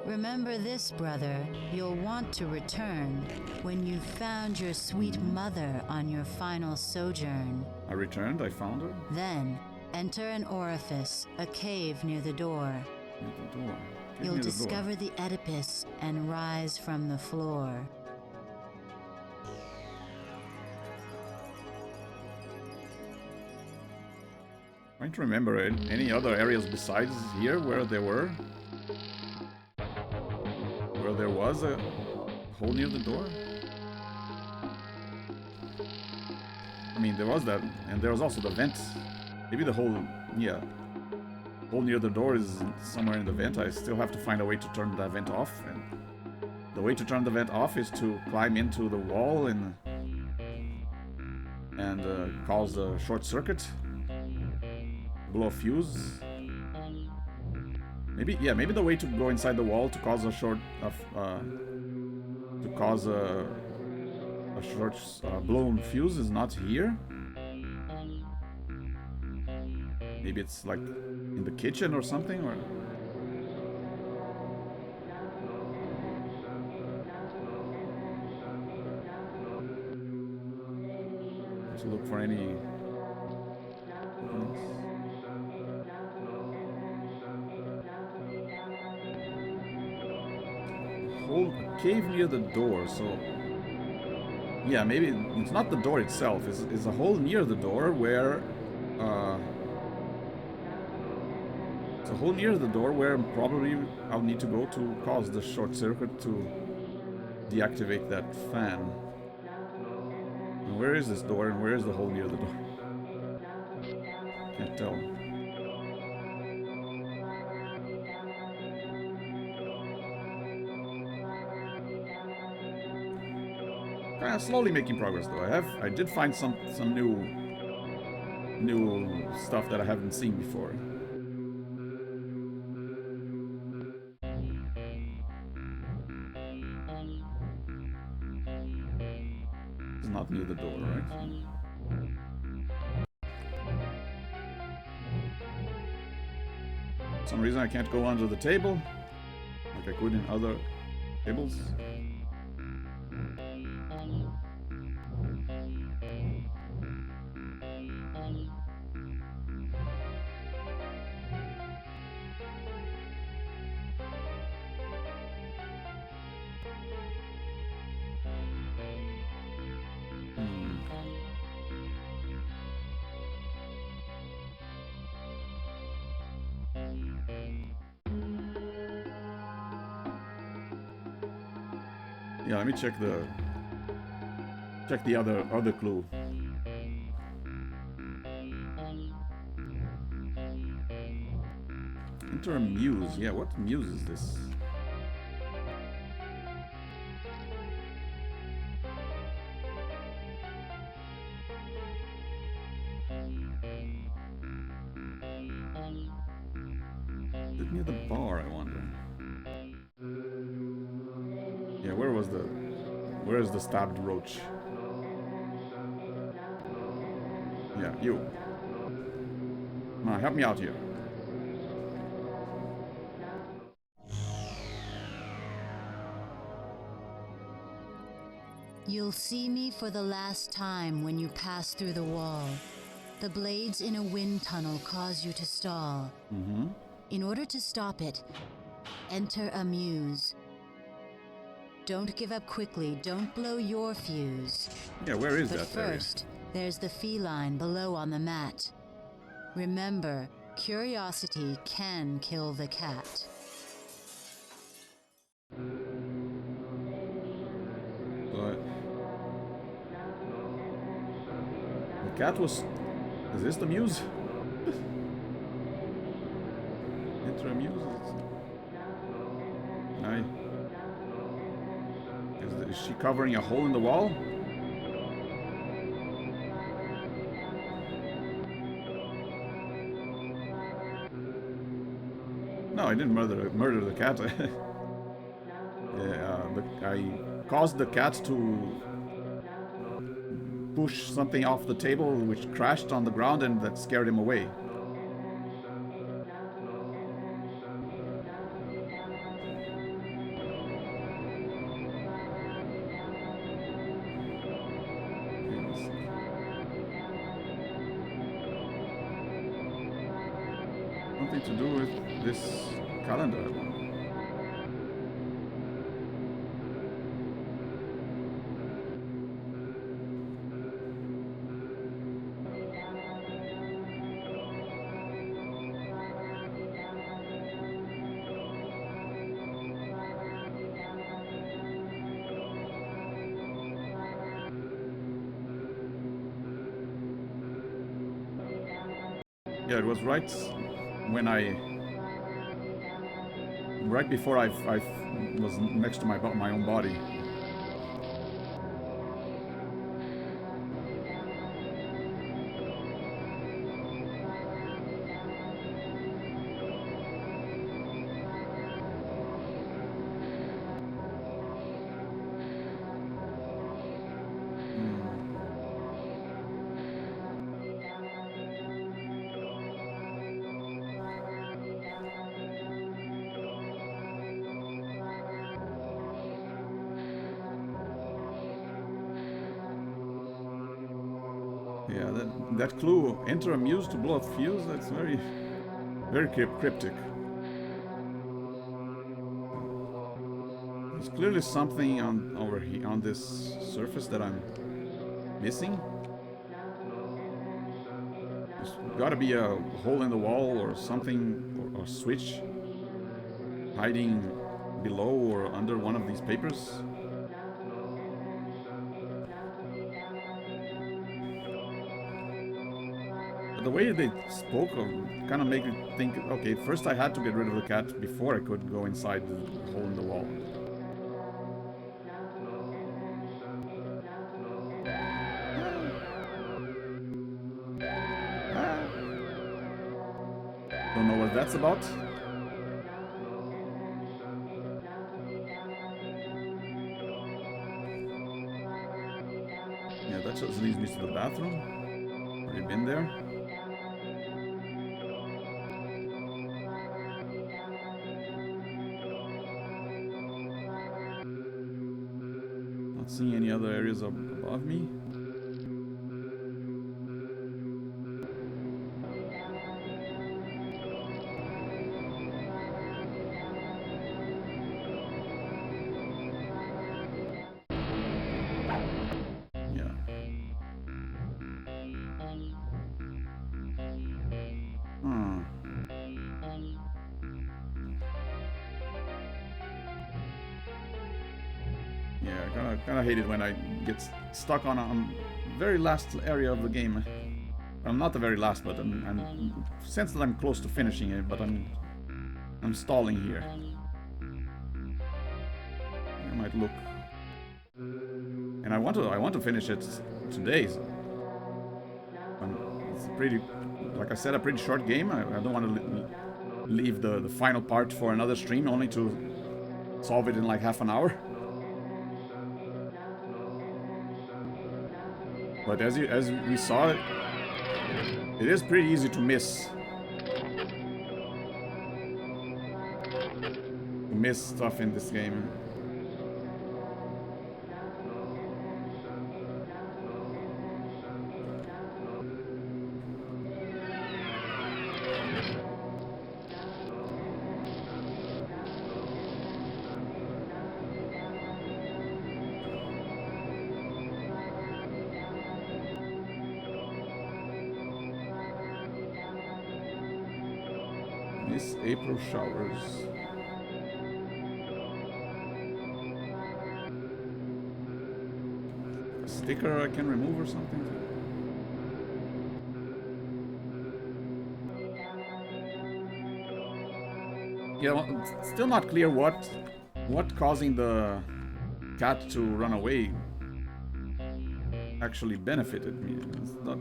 Remember this, brother. You'll want to return when you've found your sweet mother on your final sojourn. I returned, I found her. Then, enter an orifice, a cave near the door. Near the door. You'll discover the Oedipus and rise from the floor. Trying to remember any other areas besides here where there were. Where there was a hole near the door. I mean, there was that, and there was also the vent. Maybe the hole, yeah. Hole near the door is somewhere in the vent. I still have to find a way to turn that vent off. And the way to turn the vent off is to climb into the wall and cause a short circuit. Blow a fuse. Maybe, yeah, maybe the way to go inside the wall to cause a short, blown fuse is not here. Maybe it's like in the kitchen or something, or... Let's look for any... A cave near the door, so... Yeah, maybe it's not the door itself, it's a hole near the door where... It's a hole near the door where probably I'll need to go to cause the short circuit to deactivate that fan. And where is this door and where is the hole near the door? Can't tell. Slowly making progress though. I did find some new stuff that I haven't seen before. It's not near the door, right? For some reason I can't go under the table like I could in other tables. Yeah, let me check the other clue. Enter a muse. Yeah, what muse is this? Is it near the bar, I wonder? Yeah, where is the stabbed roach? Yeah, you. Come on, help me out here. You'll see me for the last time when you pass through the wall. The blades in a wind tunnel cause you to stall. Mm-hmm. In order to stop it, enter a muse. Don't give up quickly, don't blow your fuse. Yeah, where is but that first, there's the feline below on the mat. Remember, curiosity can kill the cat. But the cat was... Is this the muse? Enter a muse? Is she covering a hole in the wall? No, I didn't murder the cat. I caused the cat to push something off the table, which crashed on the ground, and that scared him away. Something to do with this calendar. Yeah, it was right when right before I was next to my own body. Yeah, that clue, enter a muse to blow a fuse, that's very cryptic. There's clearly something over here on this surface that I'm missing. There's gotta be a hole in the wall or something, or a switch hiding below or under one of these papers. The way they spoke kind of made me think, okay, first I had to get rid of the cat before I could go inside the hole in the wall. Don't know what that's about. Yeah, that just leads me to the bathroom. Already been there. Not seeing any other areas above me. Yeah. Yeah, I kinda hate it when I get stuck on a very last area of the game. Well, not the very last, but I'm sense that I'm close to finishing it, but I'm stalling here. I might look, and I want to finish it today. So it's a pretty, like I said, a pretty short game. I don't want to leave the final part for another stream, only to solve it in like half an hour. But as we saw, it is pretty easy to miss stuff in this game. Miss April showers. A sticker I can remove or something? Yeah, well, it's still not clear what causing the cat to run away actually benefited me. It's not.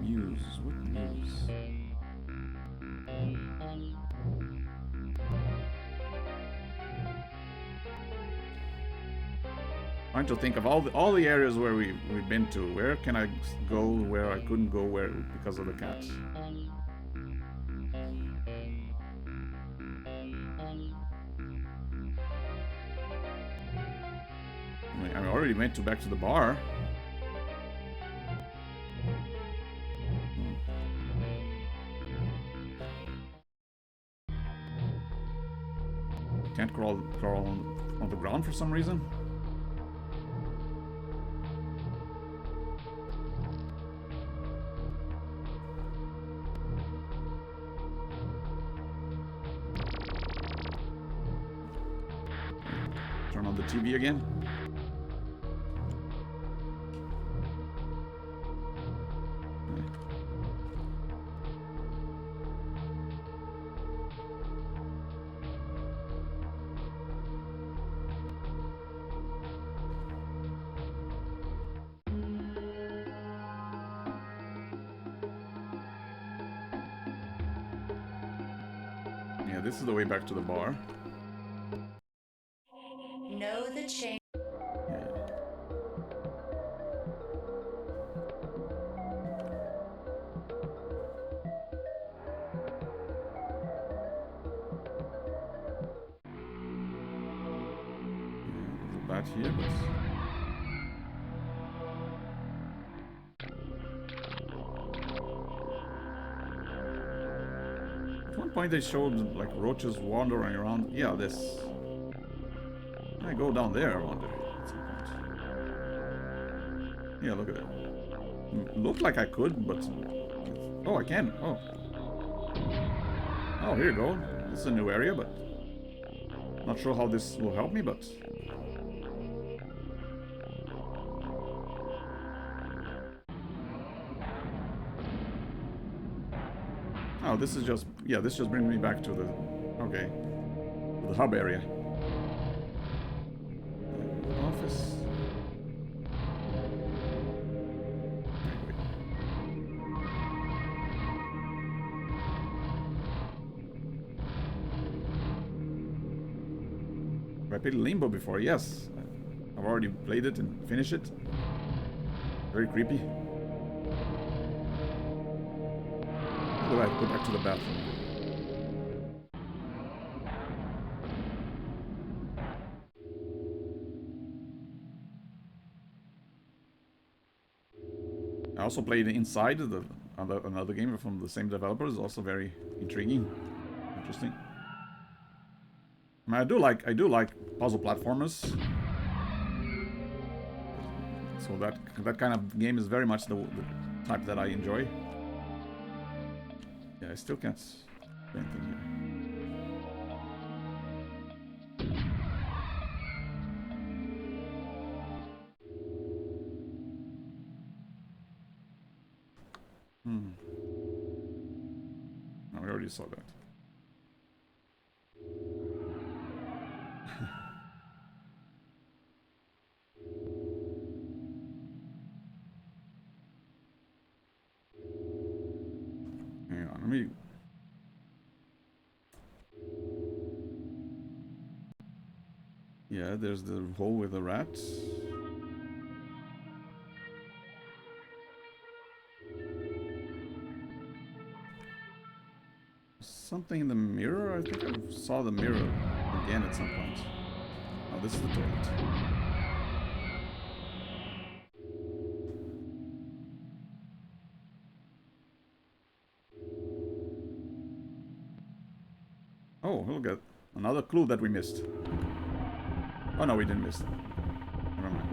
Muse. What muse? Trying to think of all the areas where we've been to. Where can I go where I couldn't go where because of the cat? I already went back to the bar. Can't crawl on the ground for some reason. Turn on the TV again. Yeah, this is the way back to the bar. Know the change. Bad here, but at one point they showed like roaches wandering around. Yeah, this. I go down there, I wonder at some point. Yeah, look at it. Looked like I could, but oh, I can. Oh, oh, here you go. This is a new area, but not sure how this will help me, but. Oh, this is just, yeah, this just brings me back to the, okay, to the hub area. Office. Have I played Limbo before? Yes. I've already played it and finished it. Very creepy. Alright, go back to the bathroom. I also played Inside, another game from the same developers, also very intriguing, interesting. I mean, I do like puzzle platformers. So that kind of game is very much the type that I enjoy. Yeah, I still can't do anything here. No, we already saw that. Hang on, let me... Yeah, there's the hole with the rat. Something in the mirror? I think I saw the mirror again at some point. Oh, this is the toilet. Oh, look at another clue that we missed. Oh no, we didn't miss it. Never mind.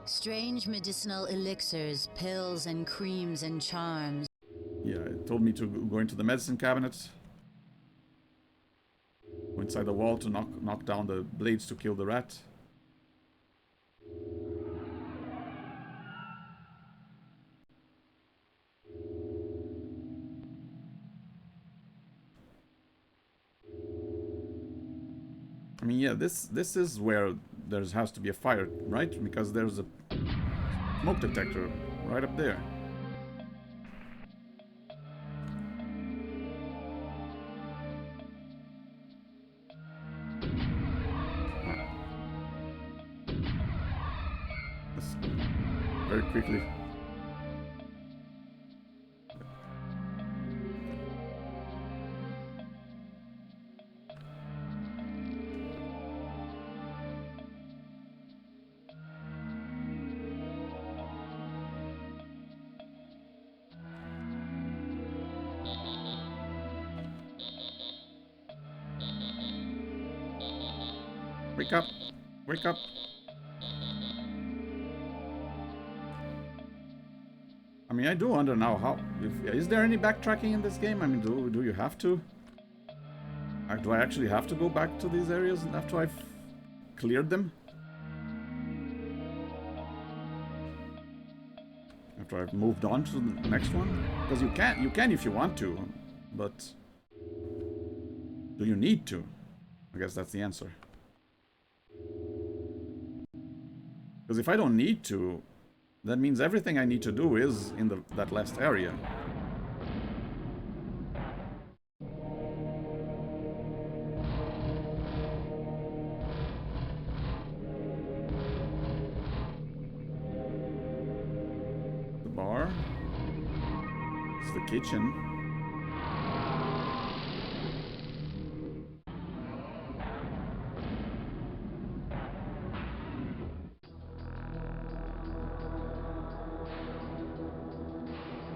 Strange medicinal elixirs, pills and creams and charms. Yeah, it told me to go into the medicine cabinet. Go inside the wall to knock down the blades to kill the rat. I mean, yeah, this is where there has to be a fire, right? Because there's a smoke detector right up there. Very quickly. Wake up! Wake up! I mean, I do wonder now how... is there any backtracking in this game? I mean, do you have to? Do I actually have to go back to these areas after I've cleared them? After I've moved on to the next one? Because you can if you want to, but... do you need to? I guess that's the answer. Because if I don't need to, That means everything I need to do is in that last area. The bar. It's the kitchen.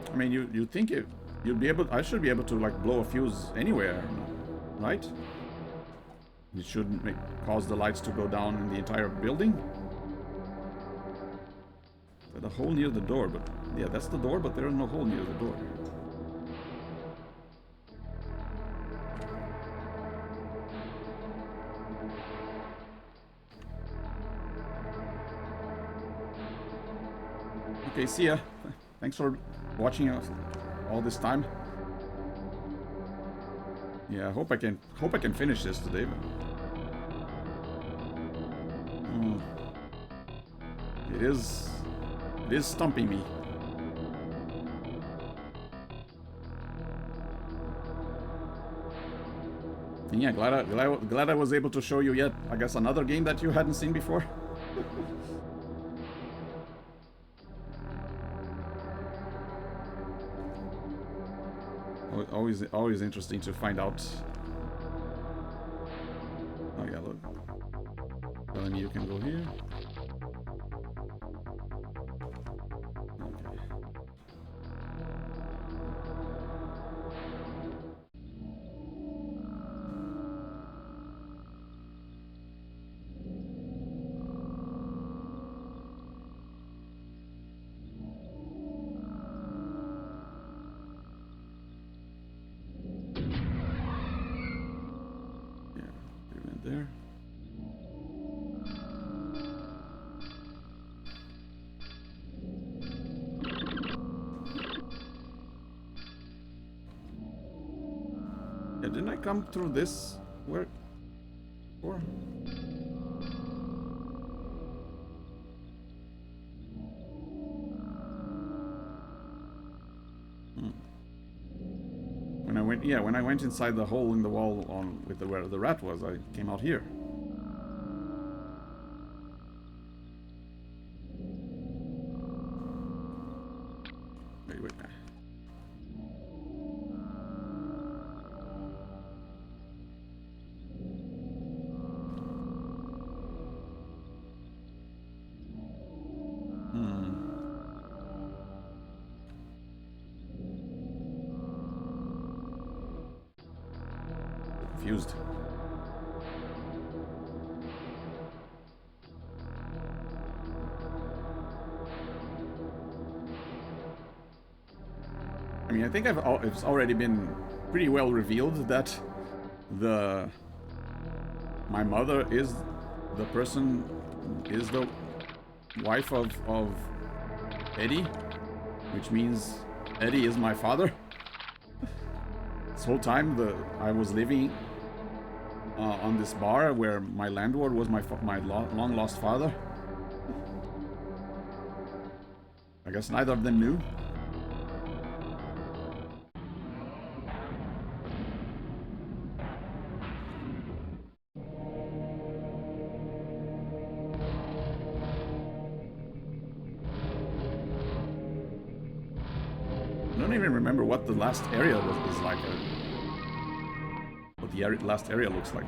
I mean, you think you'd be able? I should be able to like blow a fuse anywhere, right? It shouldn't cause the lights to go down in the entire building. There's a hole near the door, but yeah, that's the door, but there is no hole near the door. Okay, see ya. Thanks for watching us all this time. Yeah, I hope I can finish this today. But it is stumping me. And yeah, glad I was able to show you yet, I guess, another game that you hadn't seen before. Always interesting to find out. Oh yeah, look. Telling me you can go here. Okay. There. Yeah, didn't I come through this? Where? Or? When I went inside the hole in the wall on with where the rat was, I came out here. Wait. Confused. I mean, I think it's already been pretty well revealed that my mother is the wife of Eddie, which means Eddie is my father. This whole time I was living on this bar where my landlord was my long lost father. I guess neither of them knew. I don't even remember what the last area is like. What the last area looks like.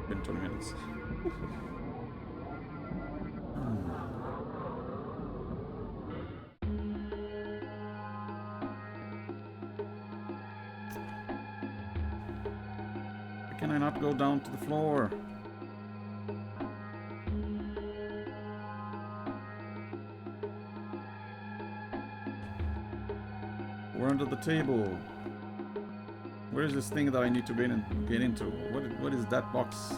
Been 20 minutes. Why can I not go down to the floor? We're under the table. Where is this thing that I need to get into? What is that box?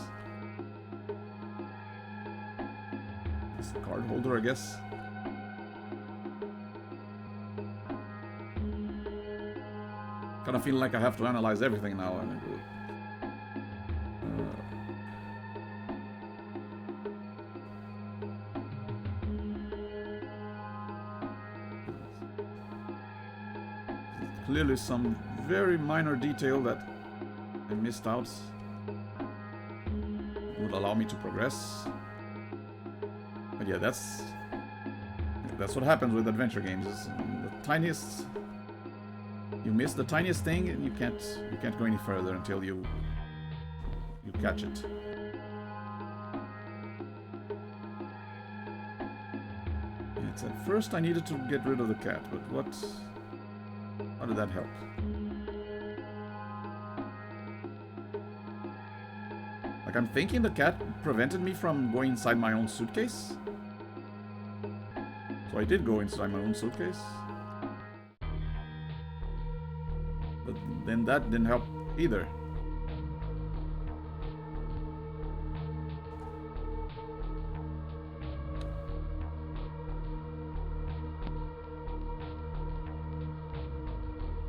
It's a card holder, I guess. Kind of feel like I have to analyze everything now. clearly some very minor detail that I missed out. Would allow me to progress. But yeah, that's what happens with adventure games. Is the tiniest, you miss the tiniest thing and you can't go any further until you catch it. It's at first I needed to get rid of the cat, but how did that help? Like, I'm thinking the cat prevented me from going inside my own suitcase. So I did go inside my own suitcase. But then that didn't help either.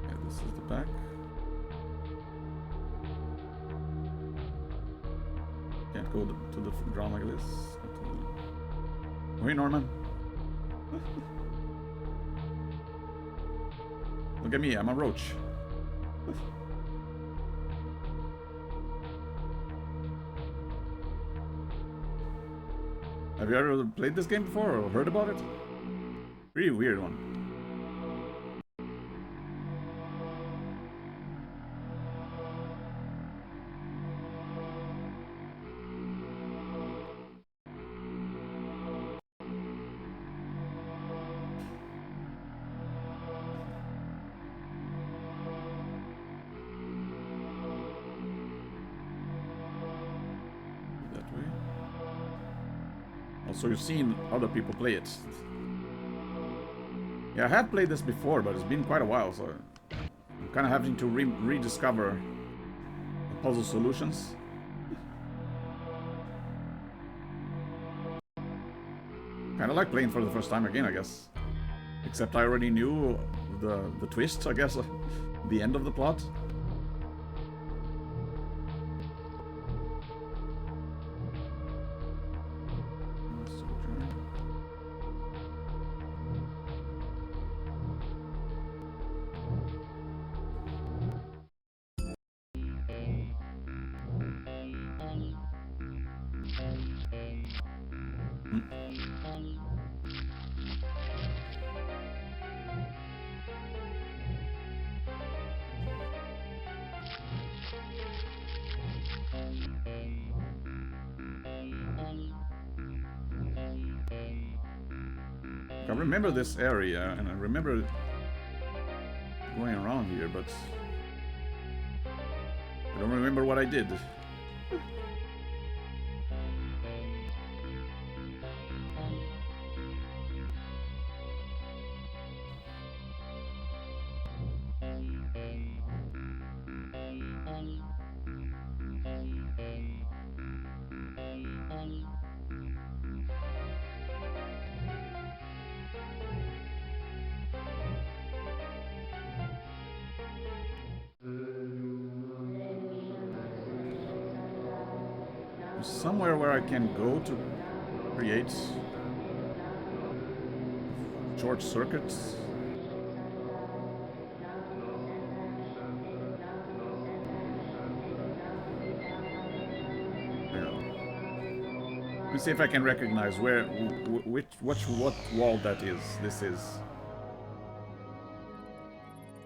Yeah, this is the back. Can't go to the ground like this. Wait, Norman. Look at me, I'm a roach. Have you ever played this game before or heard about it? Pretty weird one. So you've seen other people play it. Yeah, I have played this before, but it's been quite a while, so I'm kind of having to rediscover the puzzle solutions. Kind of like playing for the first time again, I guess. Except I already knew the twist, I guess, the end of the plot. I remember this area, and I remember going around here, but I don't remember what I did. Somewhere where I can go to create short circuits. Yeah. Let me see if I can recognize where, what wall that is. This is.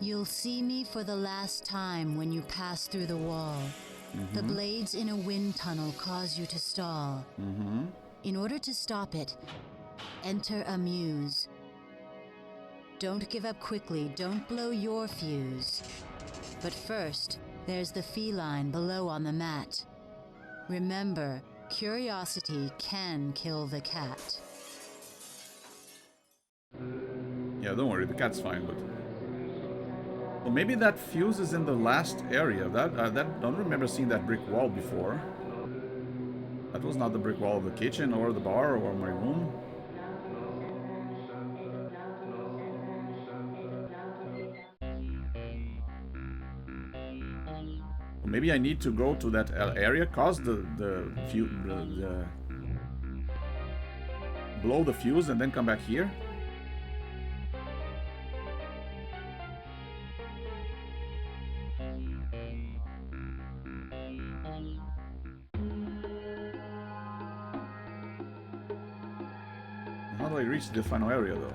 You'll see me for the last time when you pass through the wall. The blades in a wind tunnel cause you to stall. In order to stop it, enter a muse. Don't give up quickly, don't blow your fuse. But first, there's the feline below on the mat. Remember, curiosity can kill the cat. Yeah, don't worry, the cat's fine, but... Well, maybe that fuse is in the last area. That I don't remember seeing that brick wall before. That was not the brick wall of the kitchen or the bar or my room. Well, maybe I need to go to that area, cause the blow the fuse and then come back here. How do I reach the final area, though?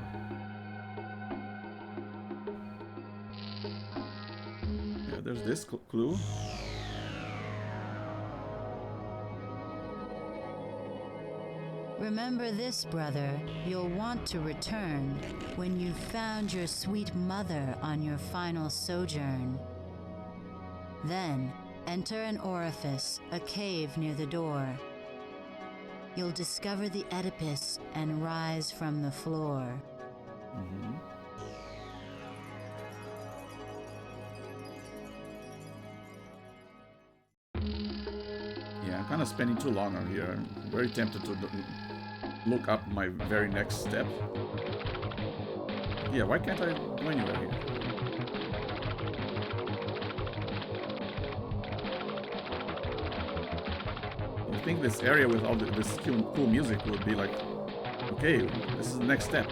Yeah, there's this clue. Remember this, brother. You'll want to return when you've found your sweet mother on your final sojourn. Then, enter an orifice, a cave near the door. You'll discover the Oedipus and rise from the floor. Mm-hmm. Yeah, I'm kind of spending too long on here. I'm very tempted to look up my very next step. Yeah, why can't I go anywhere here? You think this area with all this cool music would be like, okay, this is the next step.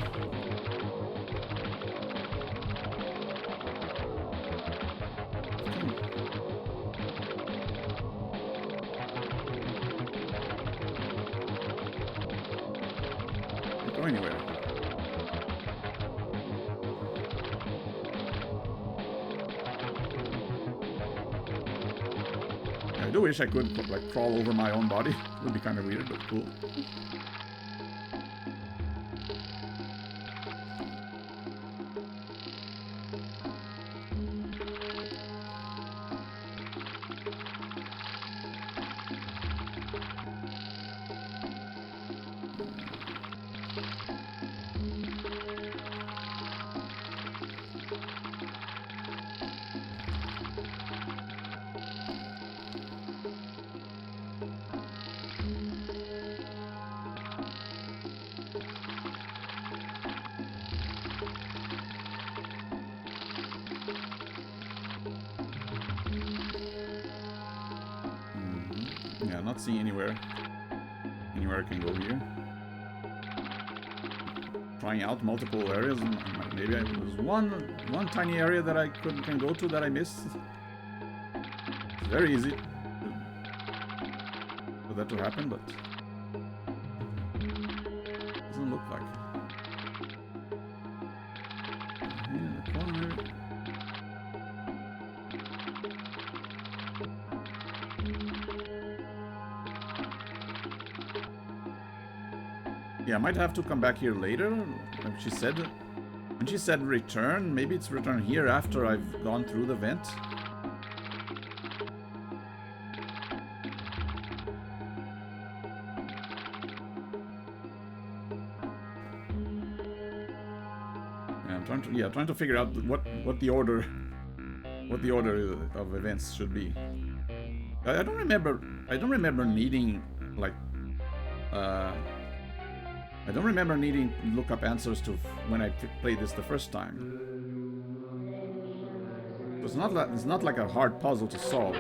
Can't go anywhere. I do wish I could like crawl over my own body. It would be kind of weird, but cool. Yeah, not seeing anywhere I can go here. Trying out multiple areas, and maybe there's one tiny area that I can go to that I missed. It's very easy for that to happen, but doesn't look like. In the corner. Yeah, I might have to come back here later. Like she said, when she said return, maybe it's return here after I've gone through the vent. Yeah, I'm trying to figure out what the order of events should be. I don't remember needing like I don't remember needing to look up answers to when I played this the first time. It's not like a hard puzzle to solve.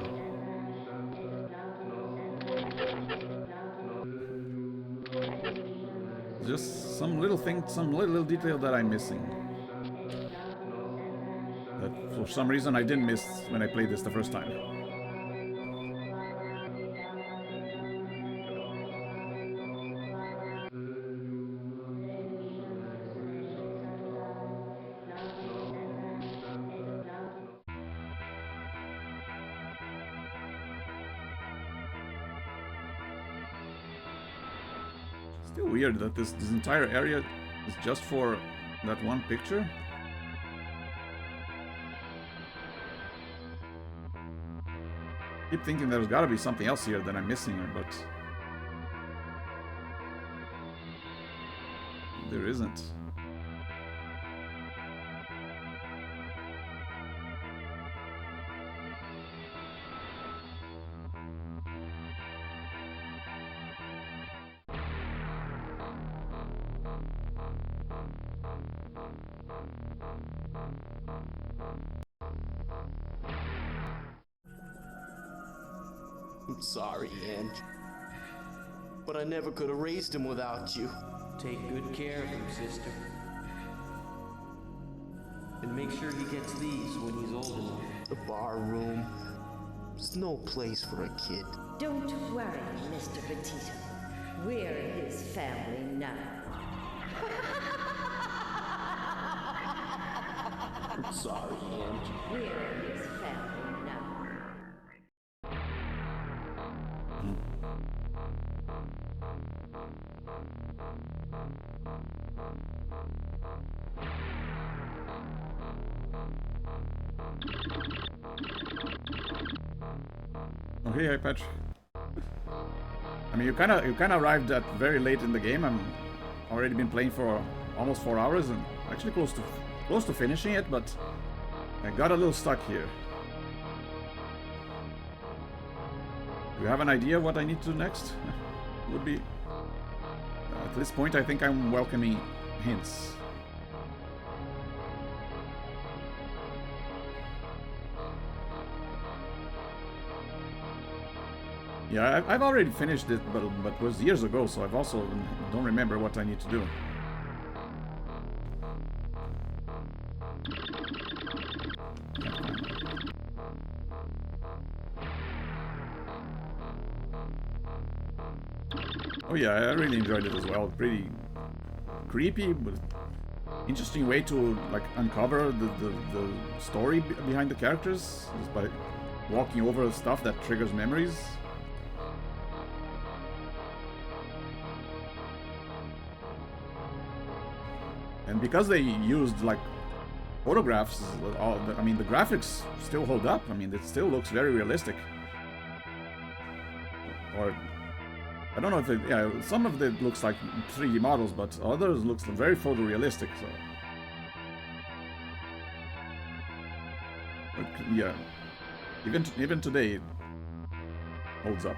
Just some little thing, some little detail that I'm missing. That for some reason I didn't miss when I played this the first time. Still weird that this entire area is just for that one picture. Keep thinking there's gotta be something else here that I'm missing, but there isn't. I'm sorry, Ange. But I never could have raised him without you. Take good care of him, sister. And make sure he gets these when he's old enough. The bar room. There's no place for a kid. Don't worry, Mr. Petito. We're his family now. I'm sorry, Aunt. We're his family now. Okay, hi Patch. I mean, you kind of arrived at very late in the game. I'm already been playing for almost 4 hours and actually close to finishing it, but I got a little stuck here. Do you have an idea what I need to do next? Would be at this point, I think I'm welcoming hints. Yeah, I've already finished it, but it was years ago, so I've also don't remember what I need to do. Oh yeah, I really enjoyed it as well. Pretty creepy, but interesting way to like uncover the story behind the characters just by walking over stuff that triggers memories. And because they used like photographs, I mean the graphics still hold up. I mean it still looks very realistic. Or I don't know if it, yeah, some of it looks like 3D models, but others looks very photorealistic. So, but yeah, even today it holds up.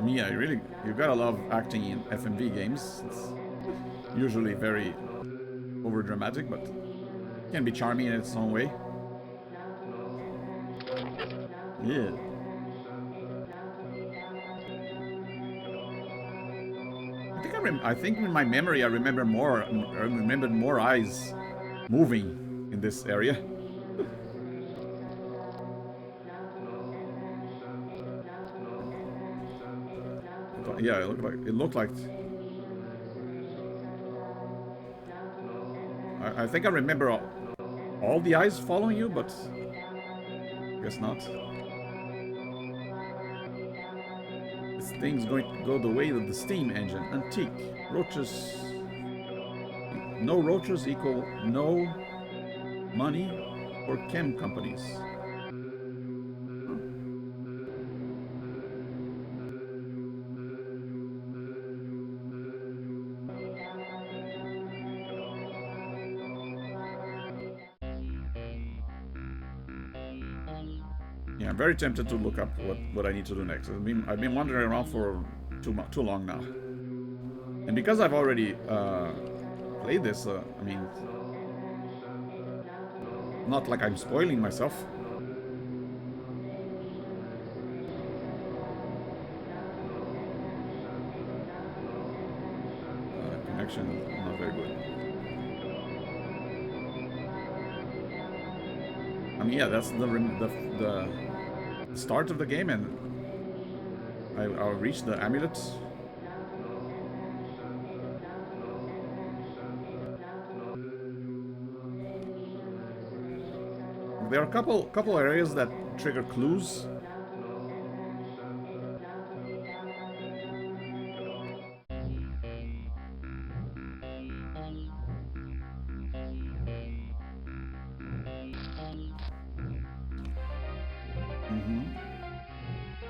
Yeah, you gotta love acting in FMV games. It's usually very over dramatic, but can be charming in its own way. Yeah. I think in my memory I remembered more eyes moving in this area. Yeah, it looked like. I think I remember all the eyes following you, but I guess not. This thing's going to go the way of the steam engine. Antique. Roaches. No roaches equal no money for chem companies. Yeah, I'm very tempted to look up what I need to do next. I've been wandering around for too long now. And because I've already played this, I mean, not like I'm spoiling myself. Connection not very good. I mean, yeah, that's the start of the game, and I'll reach the amulet. There are a couple areas that trigger clues.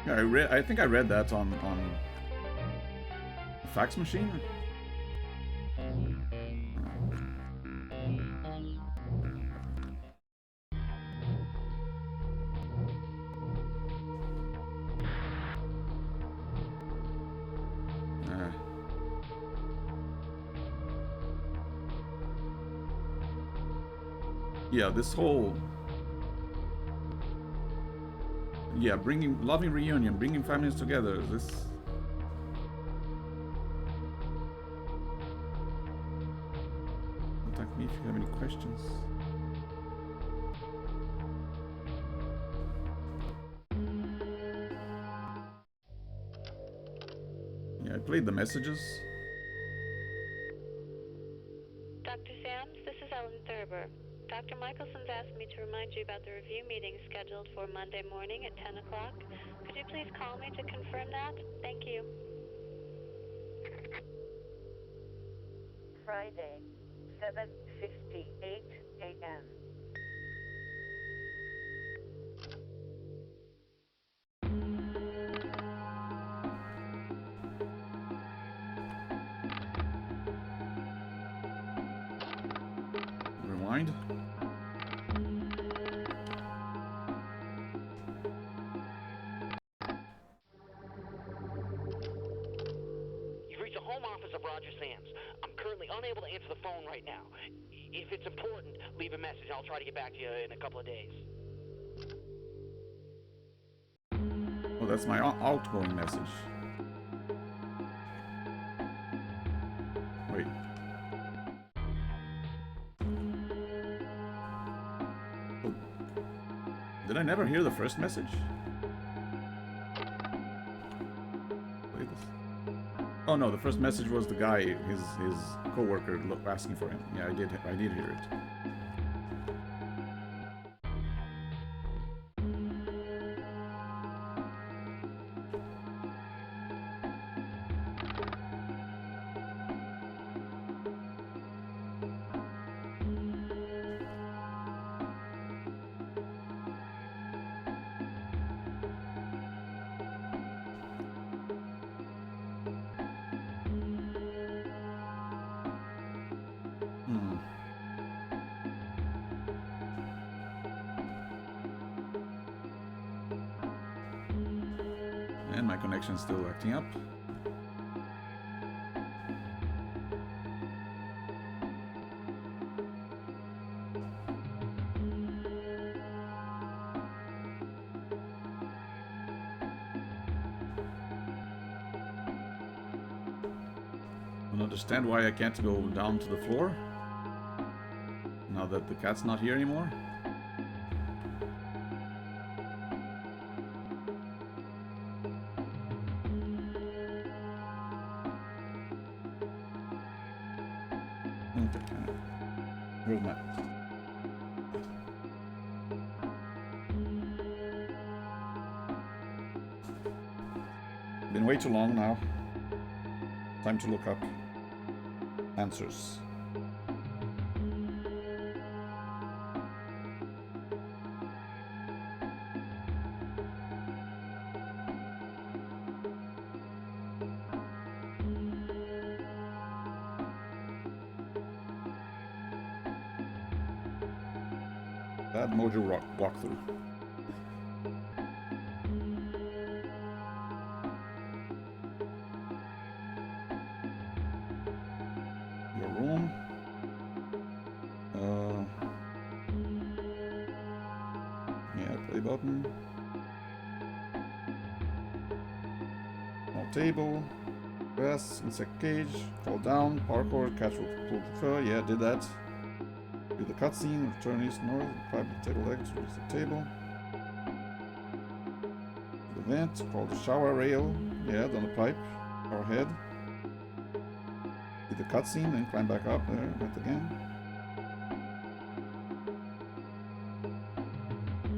Yeah, I think I read that on the fax machine. Yeah, this whole... Yeah, loving reunion, bringing families together. This... Contact me if you have any questions. Yeah, I played the messages. Dr. Sams, this is Ellen Thurber. Dr. Michelson's asked me to remind you about the review meeting scheduled for Monday morning at 10 o'clock. Could you please call me to confirm that? Thank you. Friday, 7:58 a.m. Rewind. You've reached the home office of Roger Sams. I'm currently unable to answer the phone right now. If it's important, leave a message. I'll try to get back to you in a couple of days. Oh, that's my outgoing message. Wait. Oh. Did I never hear the first message? Wait, oh no, the first message was the guy, his co-worker asking for him. Yeah, I did hear it. And my connection's still acting up. I don't understand why I can't go down to the floor now that the cat's not here anymore. Where's my... Been way too long now. Time to look up answers. Bad Mojo walkthrough. Your room. Yeah, play button. More table. Grass, insect cage. Fall down. Parkour. Catch will pull the fur. Yeah, did that. Do the cutscene, return east north, climb the table legs, reach the table. The vent, call the shower rail, yeah, down the pipe, shower head. Do the cutscene, then climb back up there, vent again.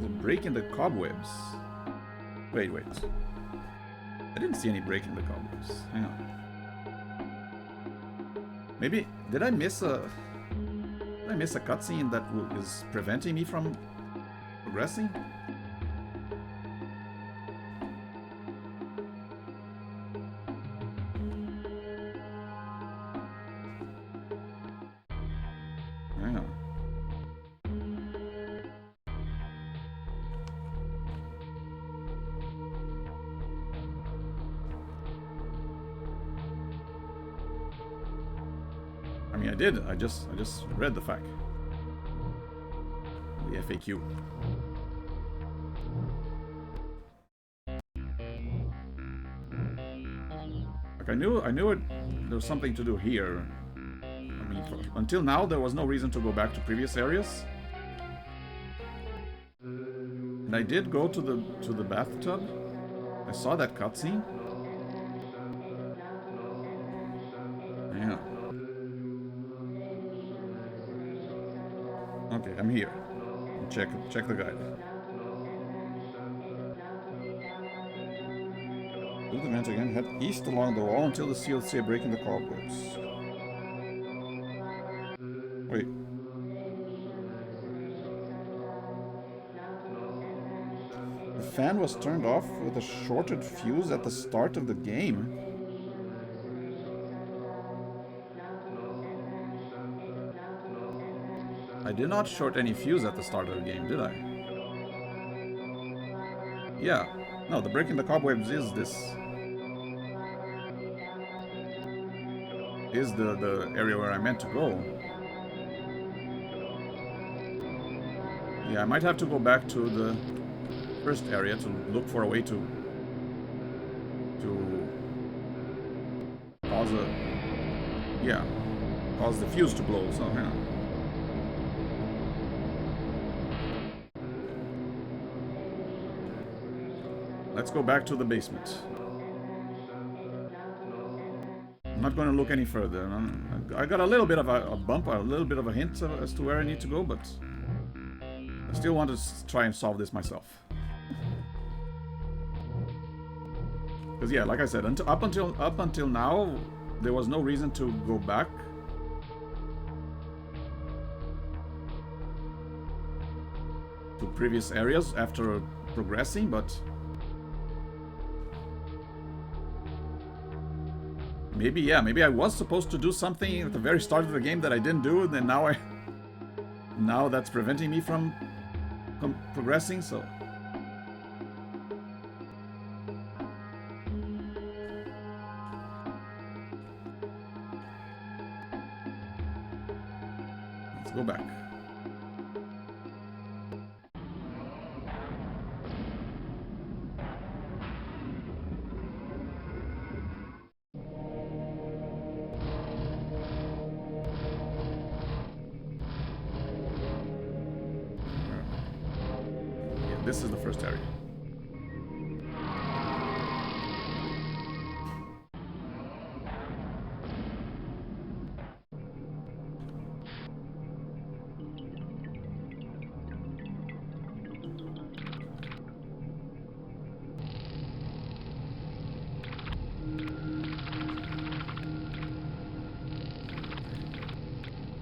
The break in the cobwebs. Wait. I didn't see any break in the cobwebs. Hang on. Maybe, did I miss a cutscene that is preventing me from progressing? Hang on. I mean, I did. I just read the fact. The FAQ. Like I knew it. There was something to do here. I mean, until now, there was no reason to go back to previous areas. And I did go to the bathtub. I saw that cutscene. Yeah. Okay, I'm here. Check the guide. Do the vent again. Head east along the wall until the seals say breaking the cobwebs. Wait. The fan was turned off with a shorted fuse at the start of the game. I did not short any fuse at the start of the game, did I? Yeah. No, the breaking the cobwebs is this. Is the area where I meant to go. Yeah, I might have to go back to the first area to look for a way to cause cause the fuse to blow, so yeah. Let's go back to the basement. I'm not going to look any further. I got a little bit of a bump, a little bit of a hint as to where I need to go, but I still want to try and solve this myself. Because yeah, like I said, up until now, there was no reason to go back. To previous areas after progressing, but maybe I was supposed to do something at the very start of the game that I didn't do, and then now that's preventing me from progressing, so let's go back. This is the first area.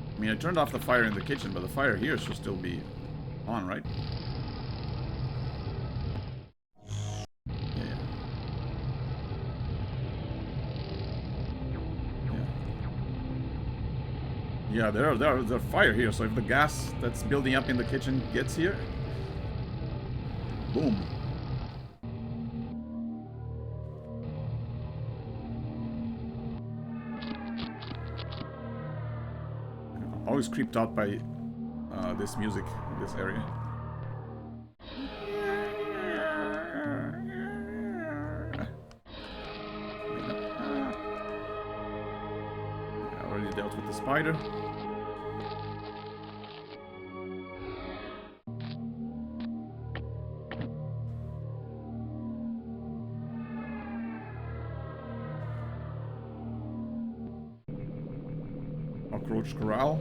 I mean, I turned off the fire in the kitchen, but the fire here should still be on, right? Yeah, there's fire here, so if the gas that's building up in the kitchen gets here, boom. I'm always creeped out by this music in this area. I already dealt with the spider. Roach corral.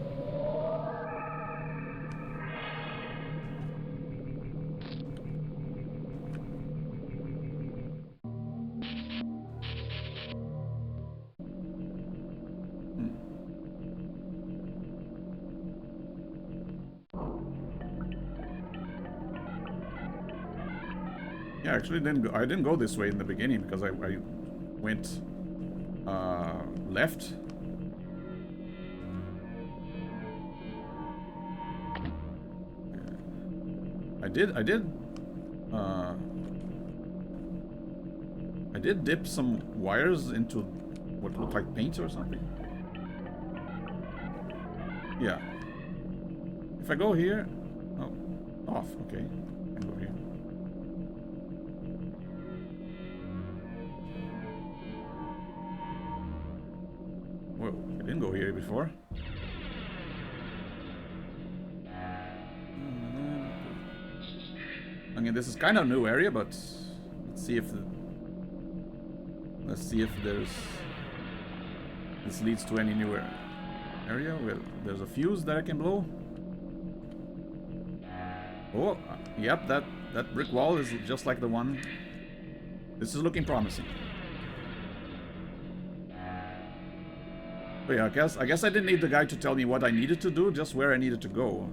Yeah, actually, I didn't go this way in the beginning because I went left. I did dip some wires into what looked like paint or something. Yeah. If I go here, oh, off. Okay, I can go here. Whoa, I didn't go here before. mean, this is kind of a new area, but let's see if this leads to any new area. Well, there's a fuse that I can blow. Oh, yep, that brick wall is just like the one. This is looking promising. But yeah, I guess I didn't need the guy to tell me what I needed to do, just where I needed to go.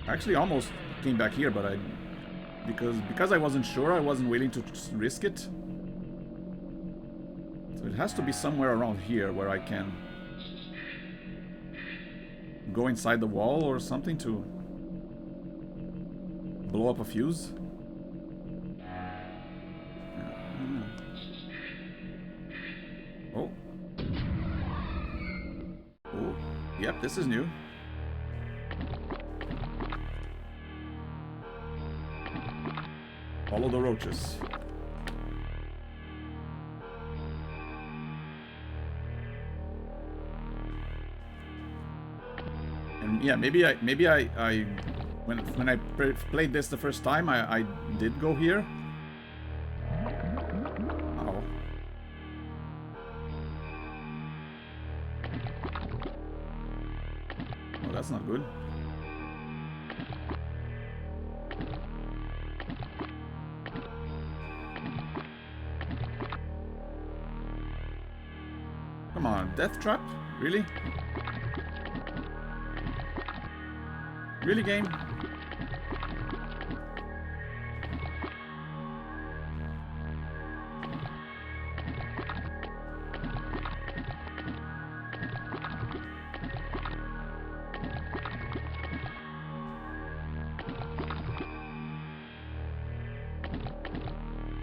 I actually almost came back here, but because I wasn't sure, I wasn't willing to risk it. So it has to be somewhere around here where I can go inside the wall or something to blow up a fuse. Oh. Oh, yep, this is new. Follow the roaches. And yeah, maybe I when I played this the first time, I did go here. Oh. Oh, that's not good. Come on, death trap? Really? Really, game?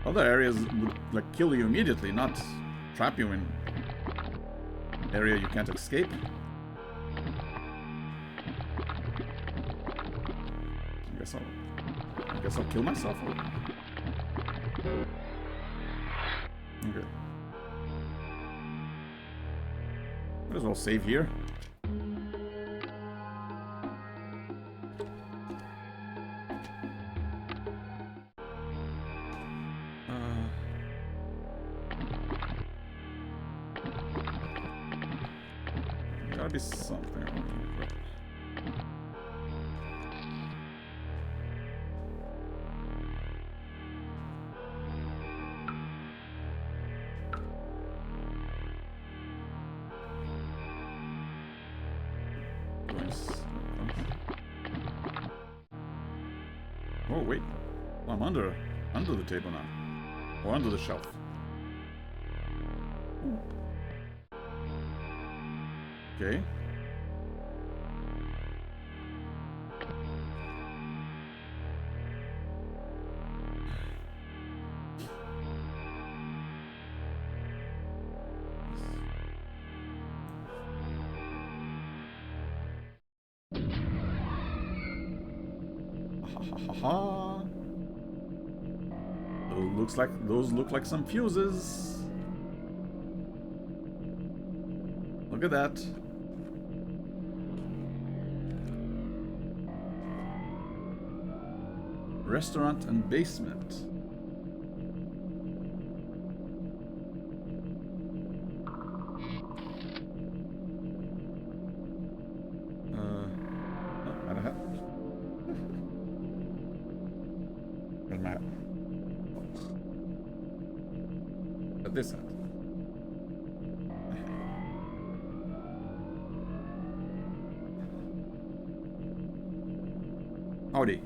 Other areas would like kill you immediately, not trap you in area you can't escape. I guess I'll kill myself. Okay. Might as well save here. Gotta be something around here. Oh wait, well, I'm under the table now, or under the shelf. Okay. Ha. Those look like some fuses. Look at that. Restaurant and basement. I don't have. Where's my hat? At this hat. Howdy.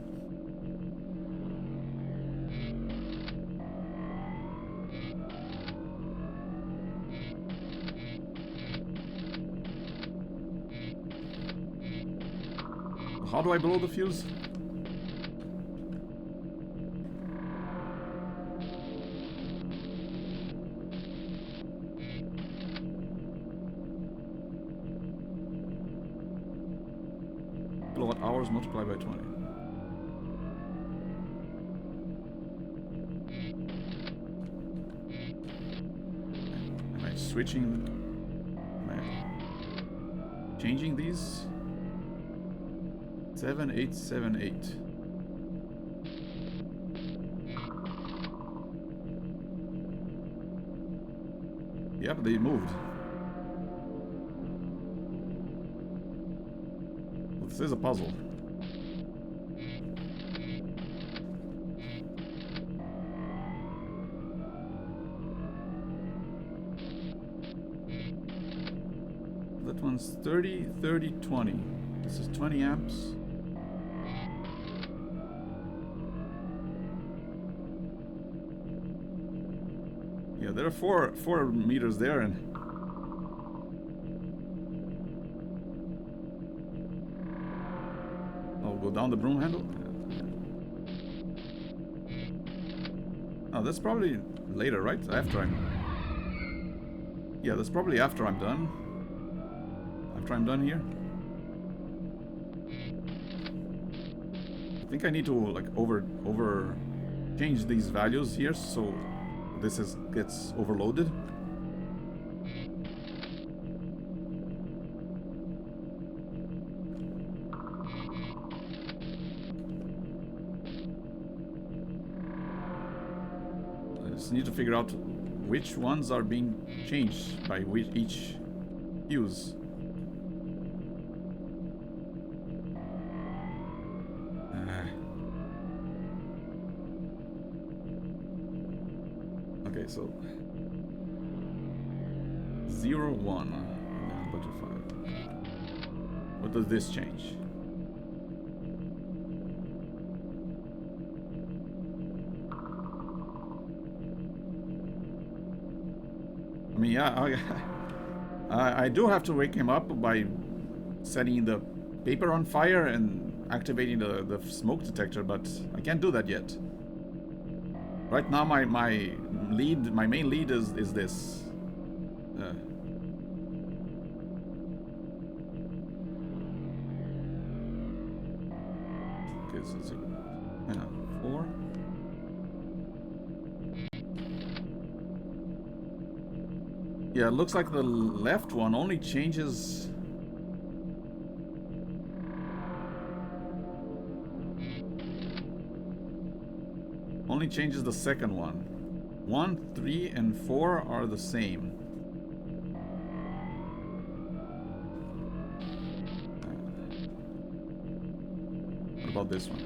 How do I blow the fuse? Kilowatt hours multiplied by 20. Am I switching? Am I changing these? 7878. Yep, they moved. Well, this is a puzzle. That one's 30, 30, 20. This is 20 amps. Yeah, there are four meters there, and I'll go down the broom handle. Oh, that's probably later, right? After I'm... Yeah, that's probably after I'm done. After I'm done here. I think I need to like over change these values here so this gets overloaded. I just need to figure out which ones are being changed by each fuse. Okay, so 0, 1, and then a butterfly. What does this change? I mean, yeah, I do have to wake him up by setting the paper on fire and activating the smoke detector, but I can't do that yet. Right now, my main lead is this. Okay, so 0. Hang on, 4. Yeah, it looks like the left one only changes. Only changes the second one. 1, 3, and 4 are the same. What about this one?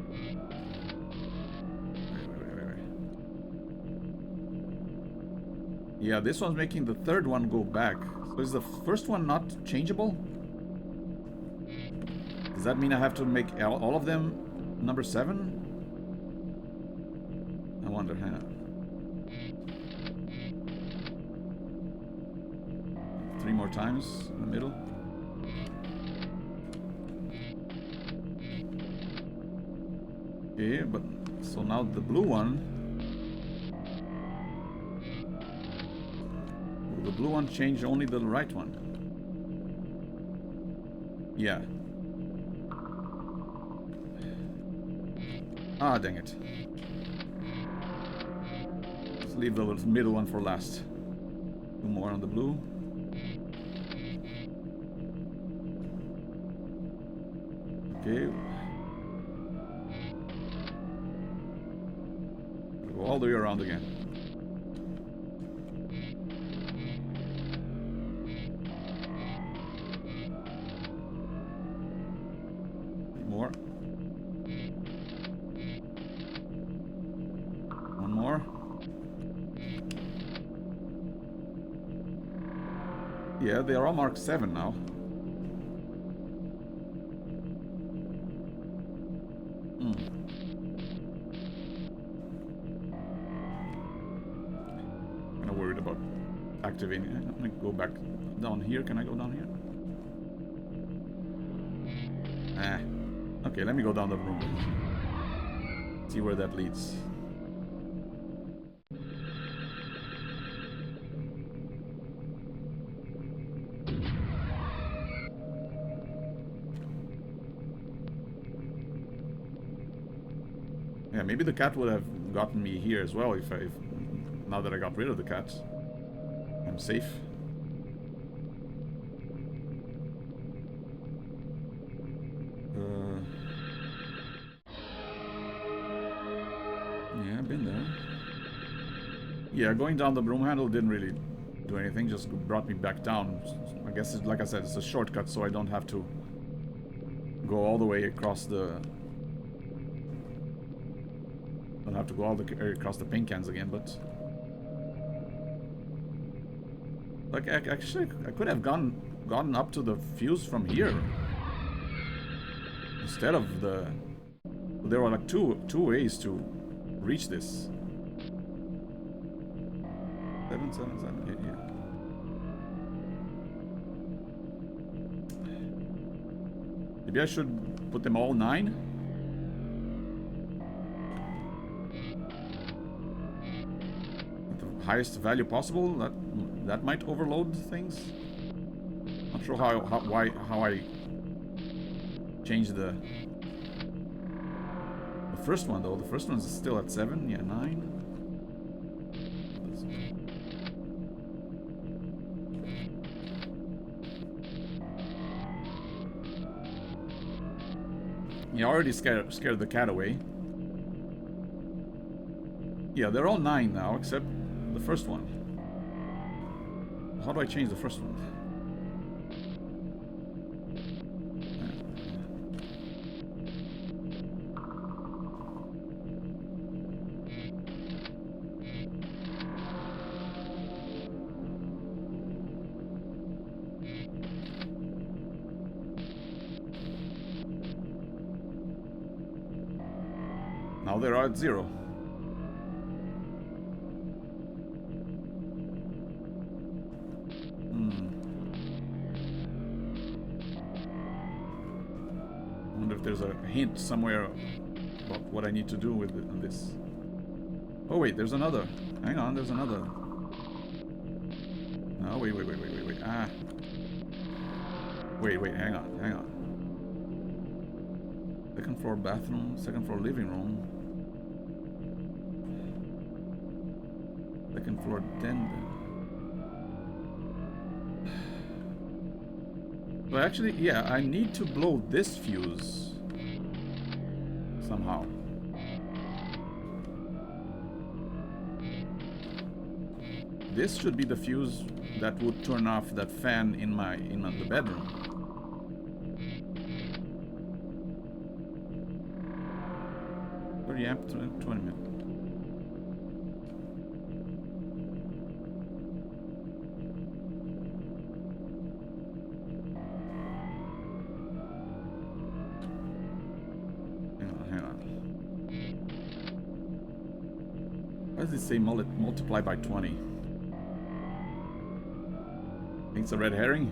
Wait. Yeah, this one's making the third one go back. So is the first one not changeable? Does that mean I have to make all of them number 7? I wonder, hang on. 3 more times in the middle. Okay, but so now the blue one. Will the blue one change only the right one? Yeah. Ah, dang it. Let's leave the middle one for last. 2 more on the blue. Okay. Go all the way around again. More. 1 more. Yeah, they are all marked 7 now. Kind of worried about activating. Let me go back down here. Can I go down here? Okay, let me go down the room. See where that leads. Yeah, maybe the cat would have gotten me here as well if now that I got rid of the cat. I'm safe. Yeah, going down the broom handle didn't really do anything, just brought me back down. I guess, like I said, it's a shortcut, so I don't have to go all the way across the... Don't have to go all the across the paint cans again, but... Like, actually, I could have gotten up to the fuse from here. Instead of the... There were like two ways to reach this. 7, 7, 7, 8, yeah. Maybe I should put them all 9? At the highest value possible? That might overload things. Not sure how I changed the first one though. The first one's still at 7, yeah, 9. Yeah, I already scared the cat away. Yeah, they're all 9 now, except the first one. How do I change the first one? Now they're at 0. I wonder if there's a hint somewhere about what I need to do with this. Oh wait, there's another. Hang on, there's another. No, wait. Ah. Wait, hang on. Second floor bathroom, second floor living room. Second floor den. So actually, yeah, I need to blow this fuse somehow. This should be the fuse that would turn off that fan in the bedroom. Amp 20 minutes. Hang on. Why does it say multiply by 20? Think it's a red herring?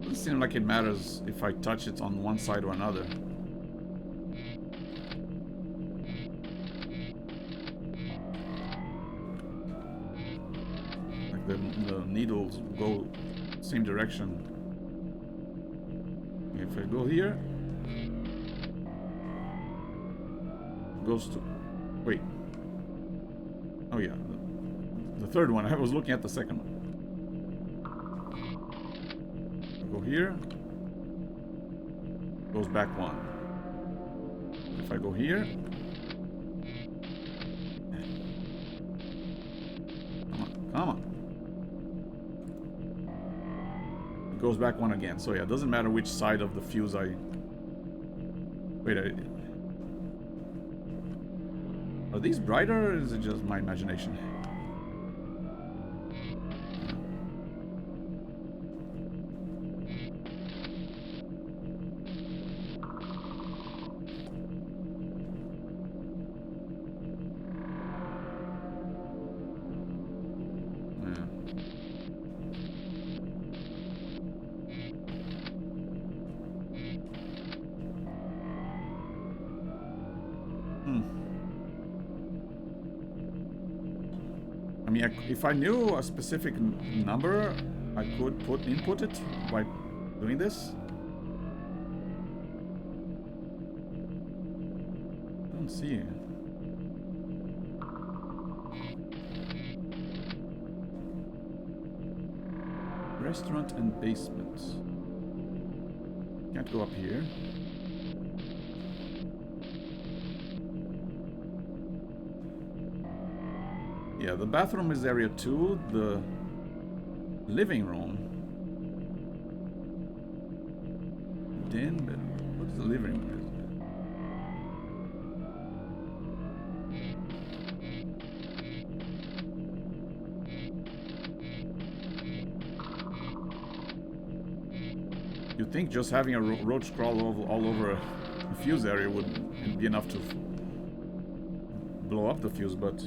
Doesn't seem like it matters if I touch it on one side or another. Like the needles go same direction. If I go here, it goes to... Wait. Oh yeah, the third one. I was looking at the second one. Go here, goes back 1. If I go here, come on, it goes back 1 again. So yeah, it doesn't matter which side of the fuse I... Wait, are these brighter or is it just my imagination? I mean, if I knew a specific number, I could input it by doing this. I don't see it. Restaurant and basement. Can't go up here. Yeah, the bathroom is area 2. The living room. Den bedroom. What is the living room? You'd think just having a roach crawl all over a fuse area would be enough to blow up the fuse, but...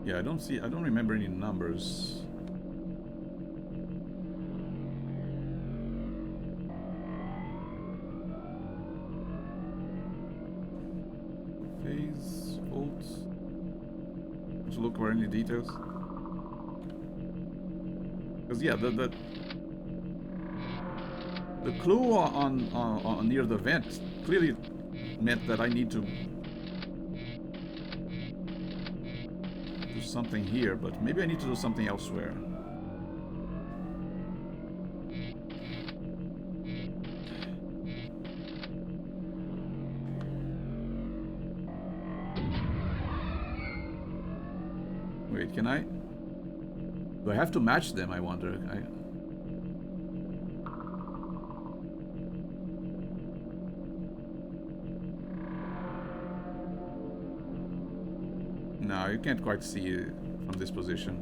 Yeah, I don't remember any numbers. Phase, volts. Let's look for any details. Because yeah, the clue on near the vent clearly meant that I need to do something here, but maybe I need to do something elsewhere. Wait, can I? Do I have to match them, I wonder? No, you can't quite see it from this position.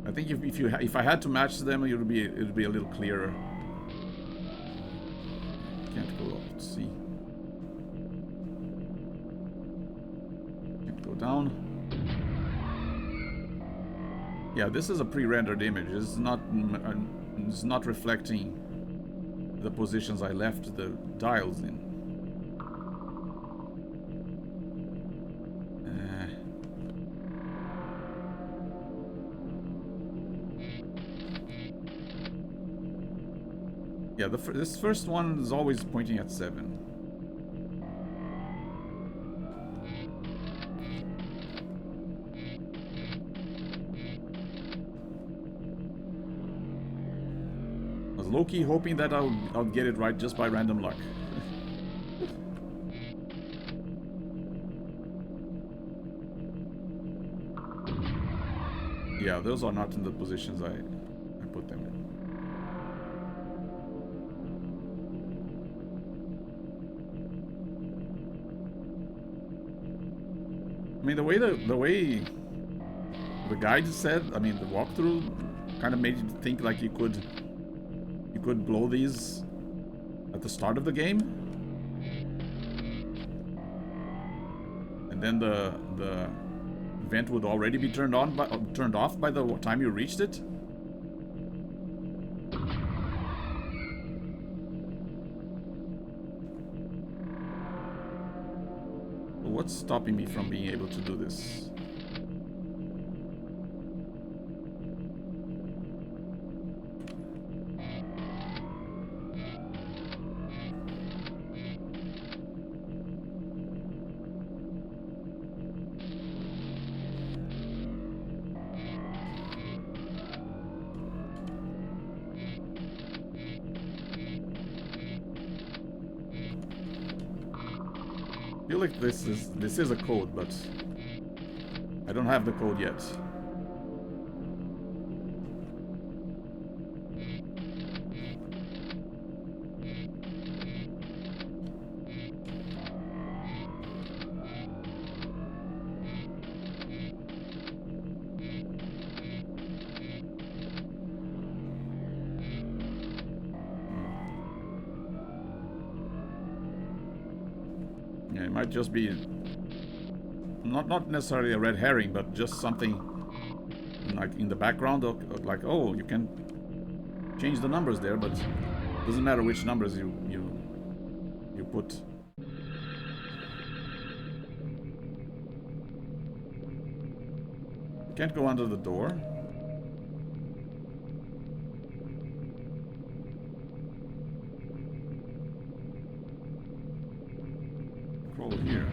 I think if I had to match them, it would be a little clearer. Can't go up. Let's see. Can't go down. Yeah, this is a pre-rendered image. It's not reflecting the positions I left the dials in. Yeah, this first one is always pointing at 7. I was low-key hoping that I'll get it right just by random luck. Yeah, those are not in the positions I put them in. I mean, the way the guide said, I mean, the walkthrough kind of made you think like you could blow these at the start of the game, and then the vent would already be turned off by the time you reached it. But what's stopping me from being able to do this? I feel like this is a code, but I don't have the code yet. Yeah, it might just be not necessarily a red herring, but just something like in the background of like, oh, you can change the numbers there, but it doesn't matter which numbers you put. You can't go under the door. control here.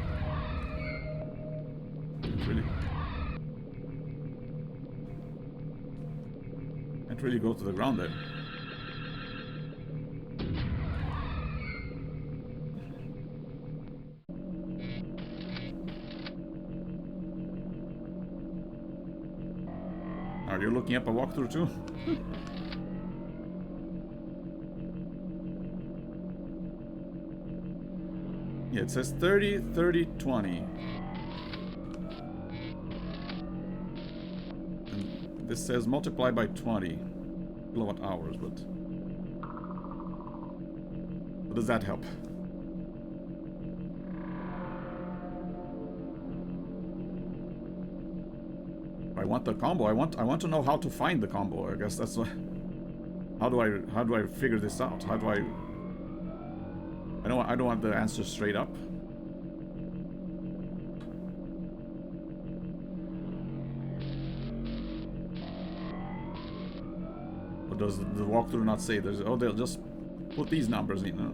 Can't really go to the ground there. Are you looking up a walkthrough too? Yeah, it says 30, 30, 20. And this says multiply by 20 kilowatt hours, but what does that help? I want the combo. I want to know how to find the combo. I guess that's what. How do I figure this out? How do I don't want the answer straight up. Or does the walkthrough not say there's they'll just put these numbers in? No,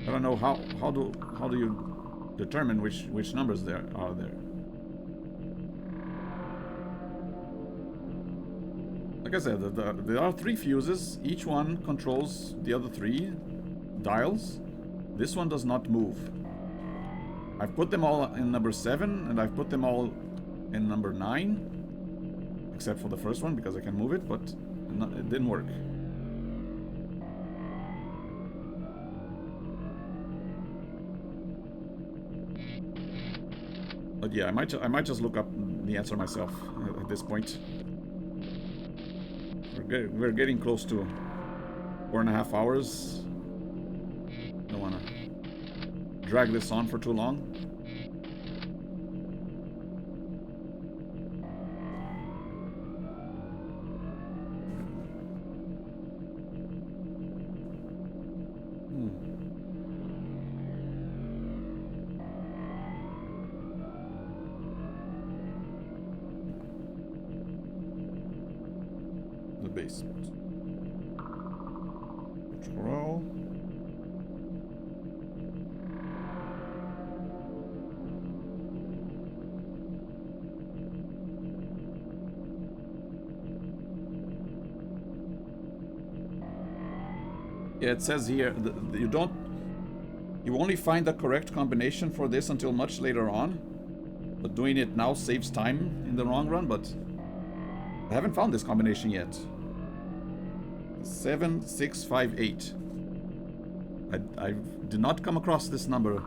gotta know how do you determine which numbers there are there. Like I said, there are 3 fuses. Each one controls the other 3 dials. This one does not move. I've put them all in number 7, and I've put them all in number 9. Except for the first one, because I can move it, but it didn't work. But yeah, I might just look up the answer myself at this point. We're getting close to 4.5 hours. Don't want to drag this on for too long. The basement. Control. Yeah, it says here that you only find the correct combination for this until much later on. But doing it now saves time in the long run, but I haven't found this combination yet. 7658. I did not come across this number.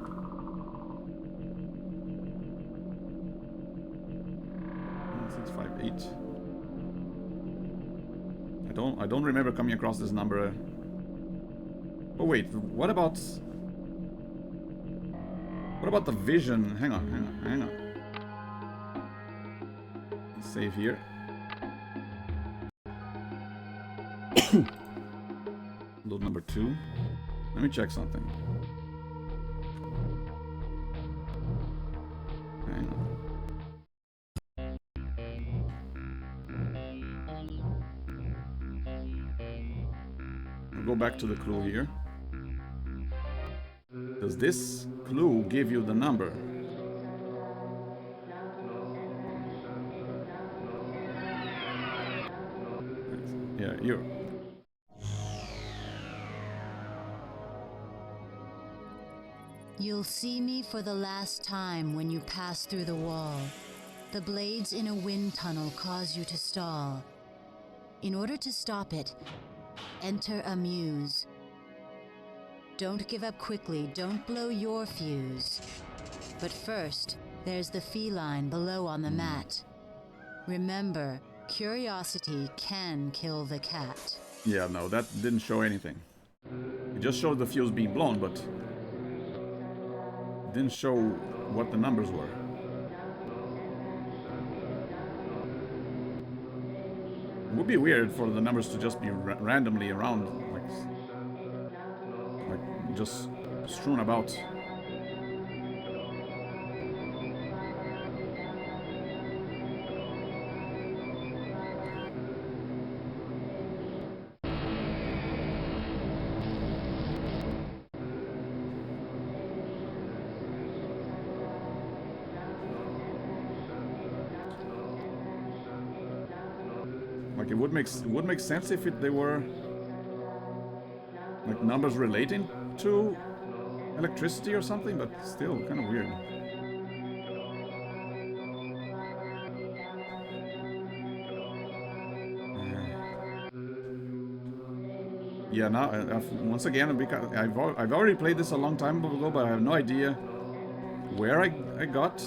658. I don't remember coming across this number. Oh wait, what about the vision? Hang on. Save here. Load number 2. Let me check something. Hang on. I'll go back to the clue here. Does this clue give you the number? Yeah, here. You'll see me for the last time when you pass through the wall. The blades in a wind tunnel cause you to stall. In order to stop it, enter a muse. Don't give up quickly, don't blow your fuse. But first, there's the feline below on the mat. Remember, curiosity can kill the cat. Yeah, no, that didn't show anything. It just showed the fuse being blown, but it didn't show what the numbers were. It would be weird for the numbers to just be randomly around, like just strewn about. Like it would make sense if they were like numbers relating to electricity or something, but still kind of weird. Yeah, now once again, because I've already played this a long time ago, but I have no idea where I got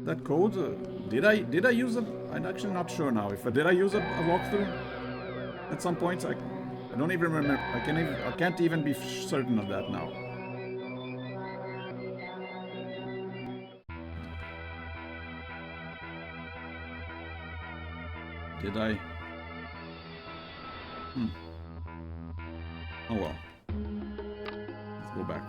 that code. Did I use it? I'm actually not sure now. If did I use a walkthrough at some point? I don't even remember. I can't even be certain of that now. Did I? Oh well. Let's go back.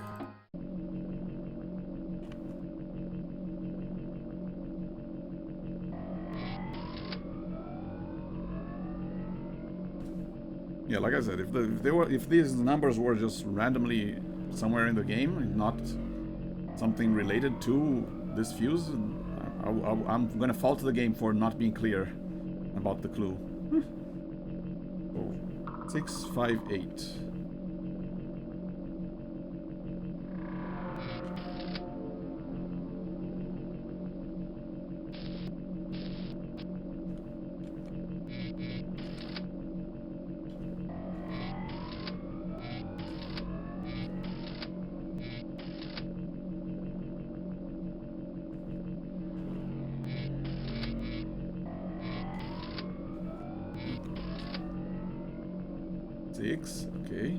Yeah, like I said, if these numbers were just randomly somewhere in the game and not something related to this fuse, I'm gonna fault the game for not being clear about the clue. So, 658. Six, okay.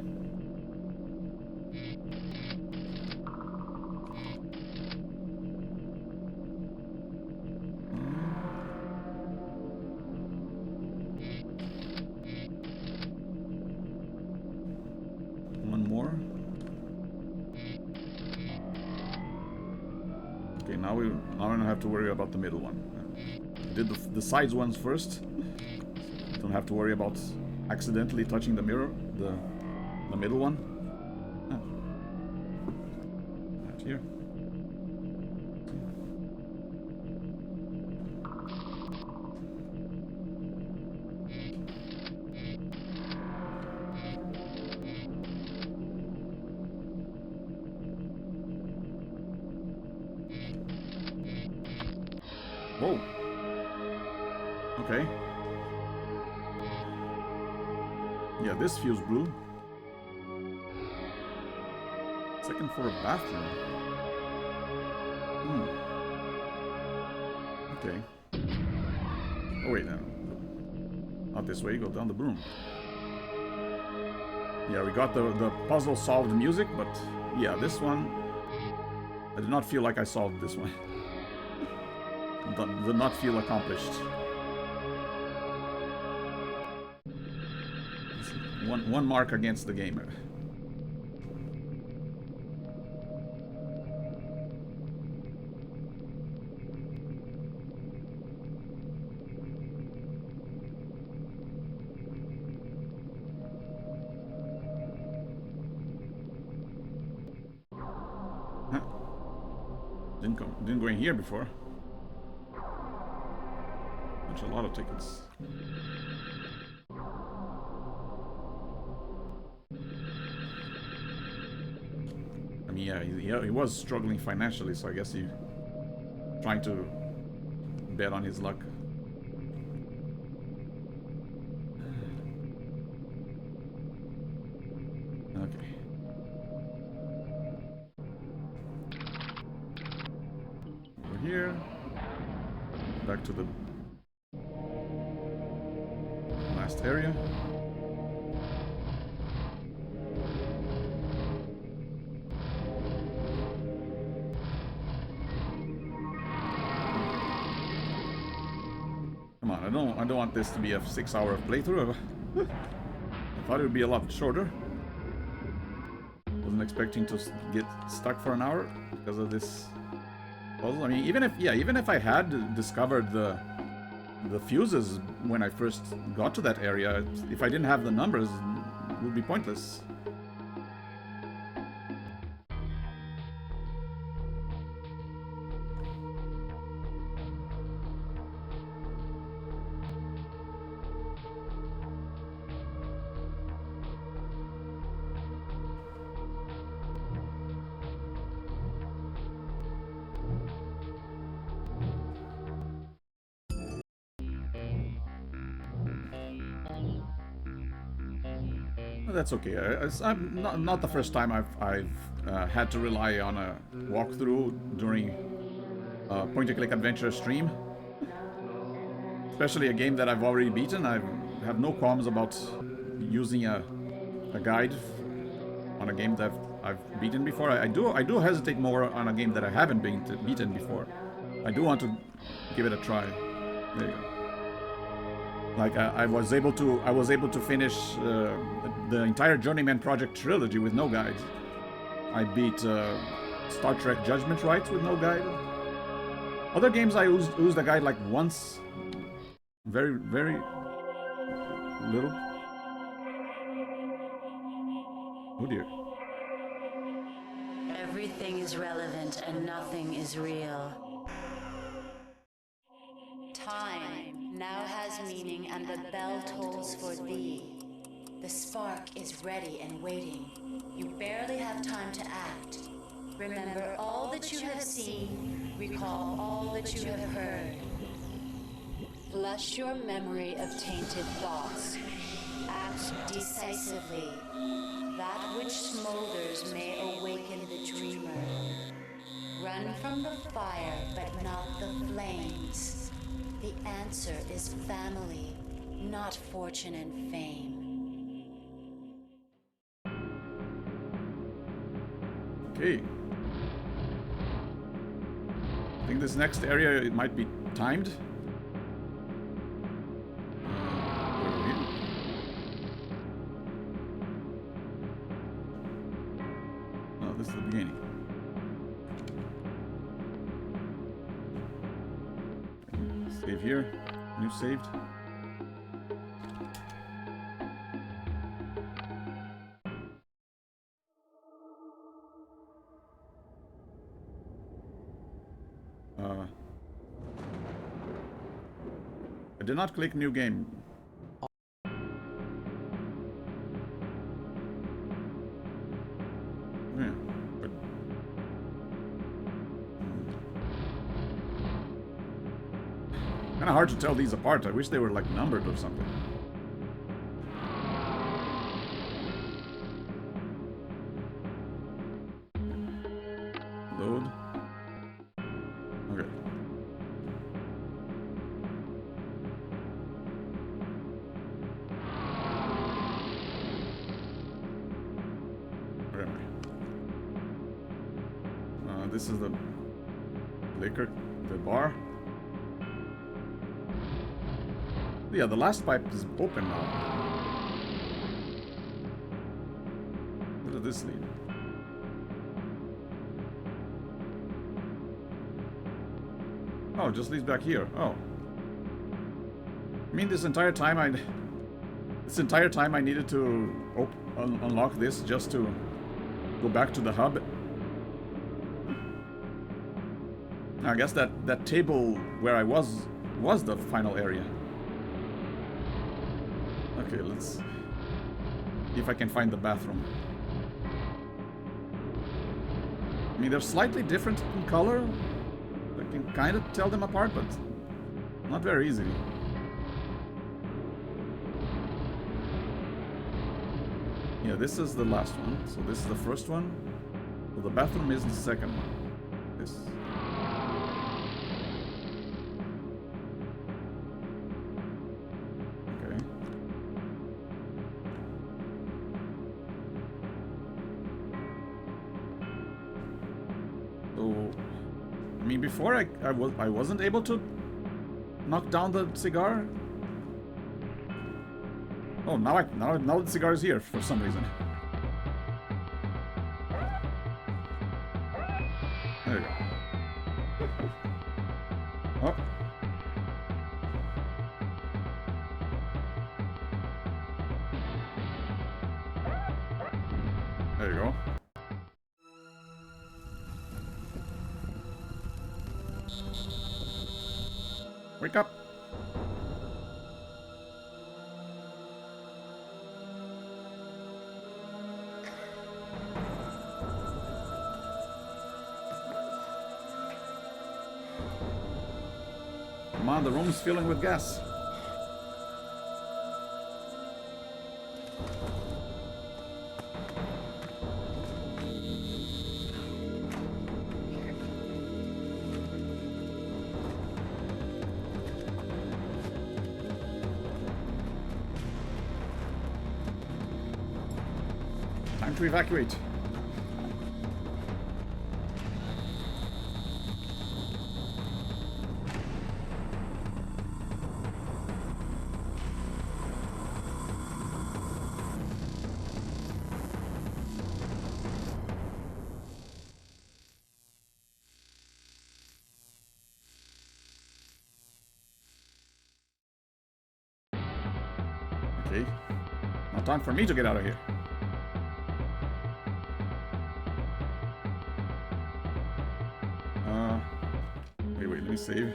One more. Okay, now I don't have to worry about the middle one. Did the sides ones first. Don't have to worry about accidentally touching the mirror, the middle one. Oh. Not here. Whoa. Okay. Yeah, this fuse blew. Second for a bathroom. Okay. Oh wait, no. Not this way, go down the broom. Yeah, we got the puzzle solved music, but yeah, this one, I did not feel like I solved this one. Did not feel accomplished. One mark against the game. Huh. Didn't go in here before. That's a lot of tickets. I mean, yeah, he was struggling financially, so I guess he trying to bet on his luck. Okay. Over here. Back to the last area. Come on, I don't want this to be a 6-hour playthrough. I thought it would be a lot shorter. Wasn't expecting to get stuck for an hour because of this puzzle. I mean, even if I had discovered the fuses when I first got to that area, if I didn't have the numbers, it would be pointless. That's okay. I'm not the first time I've had to rely on a walkthrough during a point-and-click adventure stream. Especially a game that I've already beaten. I have no qualms about using a guide on a game that I've beaten before. I do hesitate more on a game that I haven't beaten before. I do want to give it a try. There you go. Like I was able to finish the entire Journeyman Project trilogy with no guide. I beat Star Trek Judgment Rights with no guide. Other games I used a guide like once. Very, very little. Oh dear. Everything is relevant and nothing is real. Time now has meaning and the bell tolls for thee. The spark is ready and waiting. You barely have time to act. Remember all that you have seen. Recall all that you have heard. Flush your memory of tainted thoughts. Act decisively. That which smolders may awaken the dreamer. Run from the fire, but not the flames. The answer is family, not fortune and fame. Okay. I think this next area, it might be timed. Where are we? Oh, this is the beginning. Save here. New saved. I did not click new game. Yeah, but kind of hard to tell these apart. I wish they were like numbered or something. Load. Okay. Where am I? This is the liquor, the bar. Yeah, the last pipe is open now. Where does this lead? Oh, it just leads back here. Oh. I mean, this entire time I needed to unlock this just to go back to the hub. I guess that table where I was the final area. Okay, let's see if I can find the bathroom. I mean, they're slightly different in color. I can kind of tell them apart, but not very easily. Yeah, this is the last one. So this is the first one. So the bathroom is the second one. This. Okay. So, I mean, before I wasn't able to knock down the cigar. Oh, now the cigar is here for some reason. There you go. Oh. There you go. Wake up. Come on, the room's filling with gas. to evacuate. Okay. Now time for me to get out of here. Wait, let me save.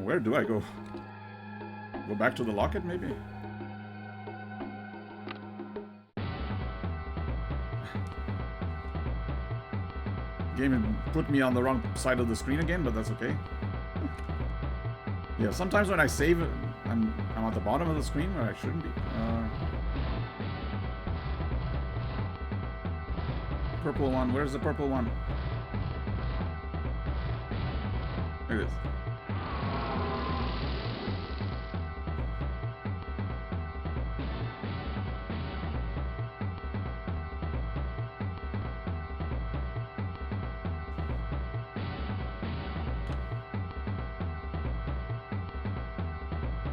Where do I go? Go back to the locket, maybe? Game put me on the wrong side of the screen again, but that's okay. Yeah, sometimes when I save, I'm at the bottom of the screen where I shouldn't be. Purple one, where's the purple one? There it is.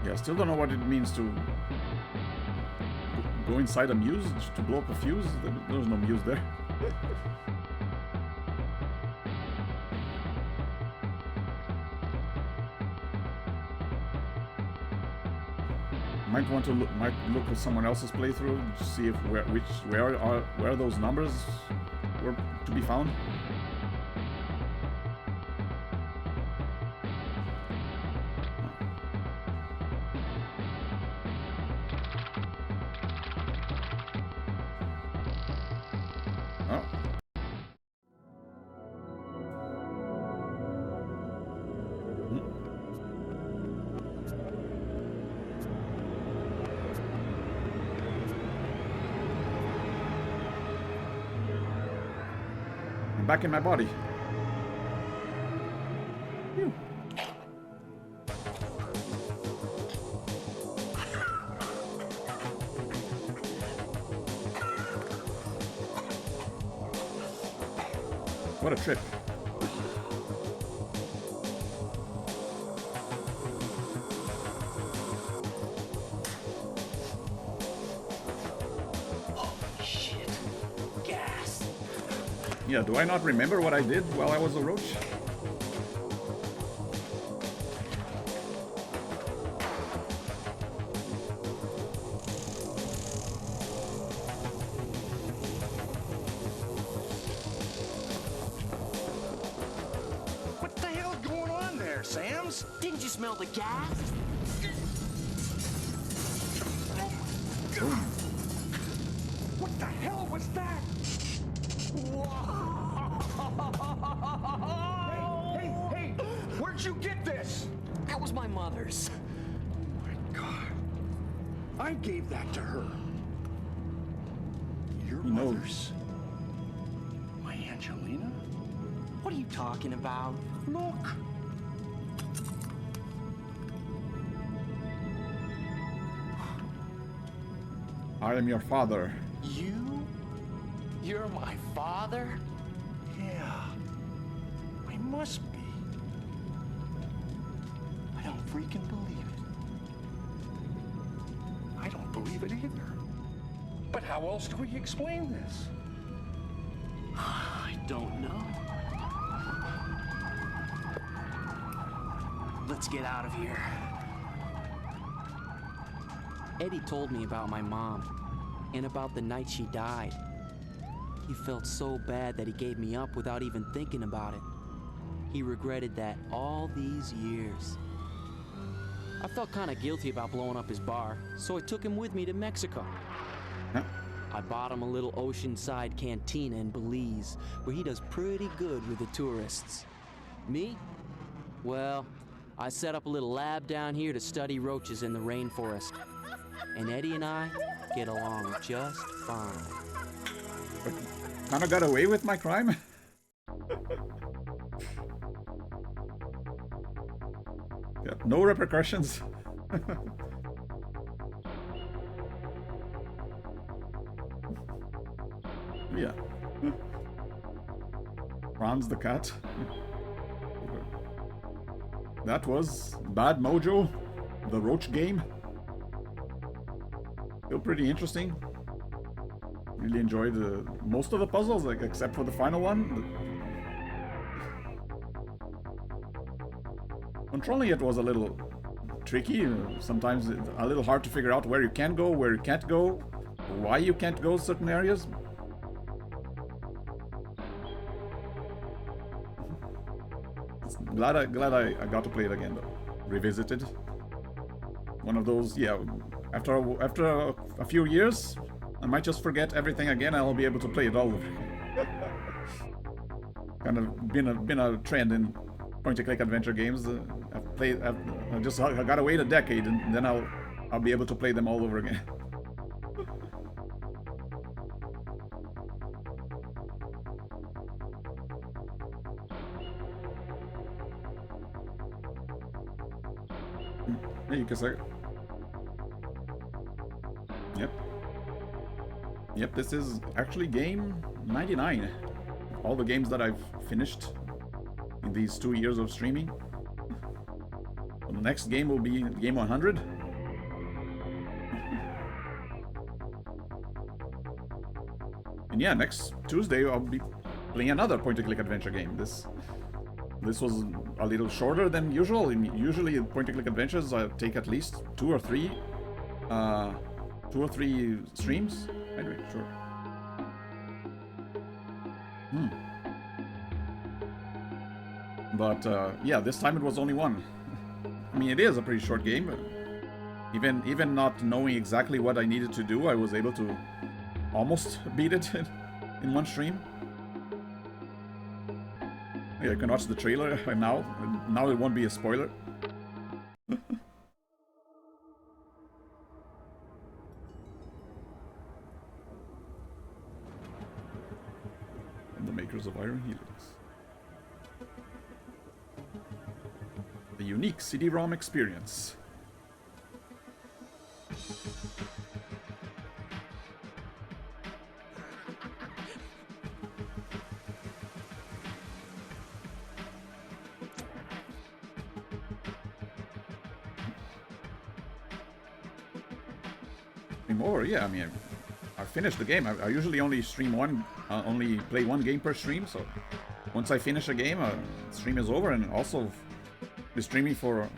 Yeah, I still don't know what it means to go inside a muse to blow up a fuse. There's no muse there. Might look at someone else's playthrough to see if where those numbers were to be found. Oh. I'm back in my body. Phew. What a trip. Shit. Gas. Yeah, do I not remember what I did while I was a roach? What the hell's going on there, Sams? Didn't you smell the gas? What the hell was that? Hey, where'd you get this? That was my mother's. Oh my God. I gave that to her. Your mother's? My Angelina? What are you talking about? Look. I am your father. You? You're my father? Yeah. I must be. I don't freaking believe it. I don't believe it either. But how else do we explain this? I don't know. Let's get out of here. Eddie told me about my mom and about the night she died. He felt so bad that he gave me up without even thinking about it. He regretted that all these years. I felt kind of guilty about blowing up his bar, so I took him with me to Mexico. Huh? I bought him a little oceanside cantina in Belize, where he does pretty good with the tourists. Me? Well, I set up a little lab down here to study roaches in the rainforest. And Eddie and I get along just fine. Kinda got away with my crime? Yeah, no repercussions. Hans the cat. That was Bad Mojo, the roach game. Still pretty interesting. Really enjoyed most of the puzzles, like, except for the final one. Controlling it was a little tricky. Sometimes a little hard to figure out where you can go, where you can't go, why you can't go certain areas. Glad I got to play it again though. Revisited. One of those, yeah. After a few years, I might just forget everything again. And I'll be able to play it all over. Kind of been a trend in point-and-click adventure games. I gotta wait a decade, and then I'll be able to play them all over again. Yeah, you can say. Yep, this is actually game 99. All the games that I've finished in these 2 years of streaming. The next game will be game 100. And yeah, next Tuesday I'll be playing another point-and-click adventure game. This was a little shorter than usual. Usually point-and-click adventures take at least 2 or 3 streams. Anyway, sure. But yeah, this time it was only one. I mean, it is a pretty short game. Even not knowing exactly what I needed to do, I was able to almost beat it in one stream. Yeah, you can watch the trailer now. Now it won't be a spoiler. And the makers of Iron Helix. The unique CD-ROM experience. More, yeah. I mean, I finished the game. I usually only stream only play one game per stream. So once I finish a game, stream is over, and also be streaming for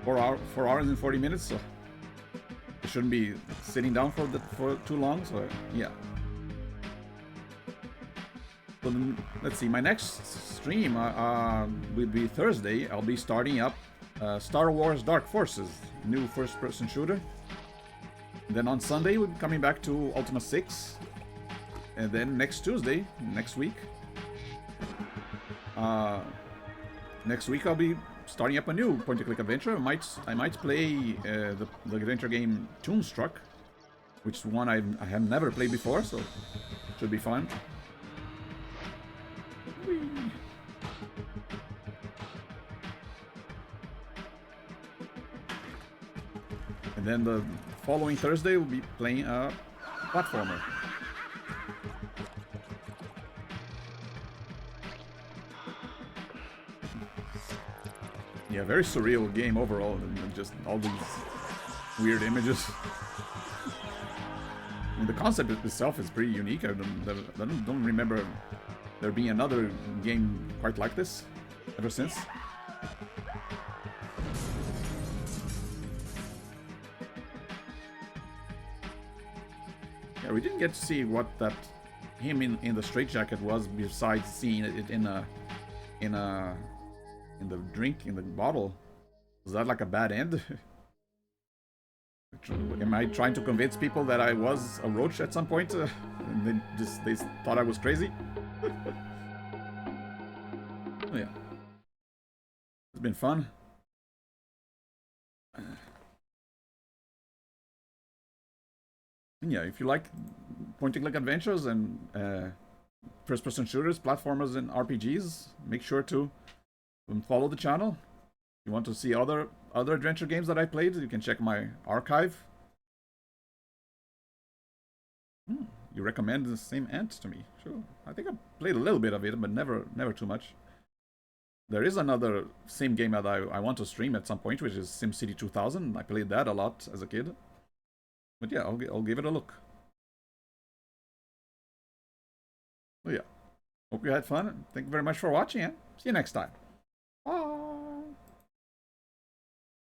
4 hours and 40 minutes. So I shouldn't be sitting down for too long. So yeah. So then, let's see. My next stream will be Thursday. I'll be starting up Star Wars Dark Forces, new first-person shooter. And then on Sunday, we'll be coming back to Ultima 6. And then next Tuesday, next week, I'll be starting up a new point-and-click adventure. I might play the adventure game Toonstruck, which is one I have never played before, so should be fun. Whee. And then the following Thursday, we'll be playing a platformer. Yeah, very surreal game overall, and just all these weird images. And the concept itself is pretty unique. I don't remember there being another game quite like this ever since. Yeah, we didn't get to see what that him in the straitjacket was, besides seeing it in the drink, in the bottle. Was that like a bad end? Am I trying to convince people that I was a roach at some point? And they thought I was crazy? Oh, yeah. It's been fun. And yeah, if you like point-and-click adventures and first-person shooters, platformers, and RPGs, make sure to follow the channel. If you want to see other adventure games that I played, you can check my archive. You recommend the same Ant to me. Sure. I think I played a little bit of it, but never too much. There is another same game that I want to stream at some point, which is SimCity 2000. I played that a lot as a kid. But yeah, I'll give it a look. But yeah. Hope you had fun. Thank you very much for watching, and see you next time.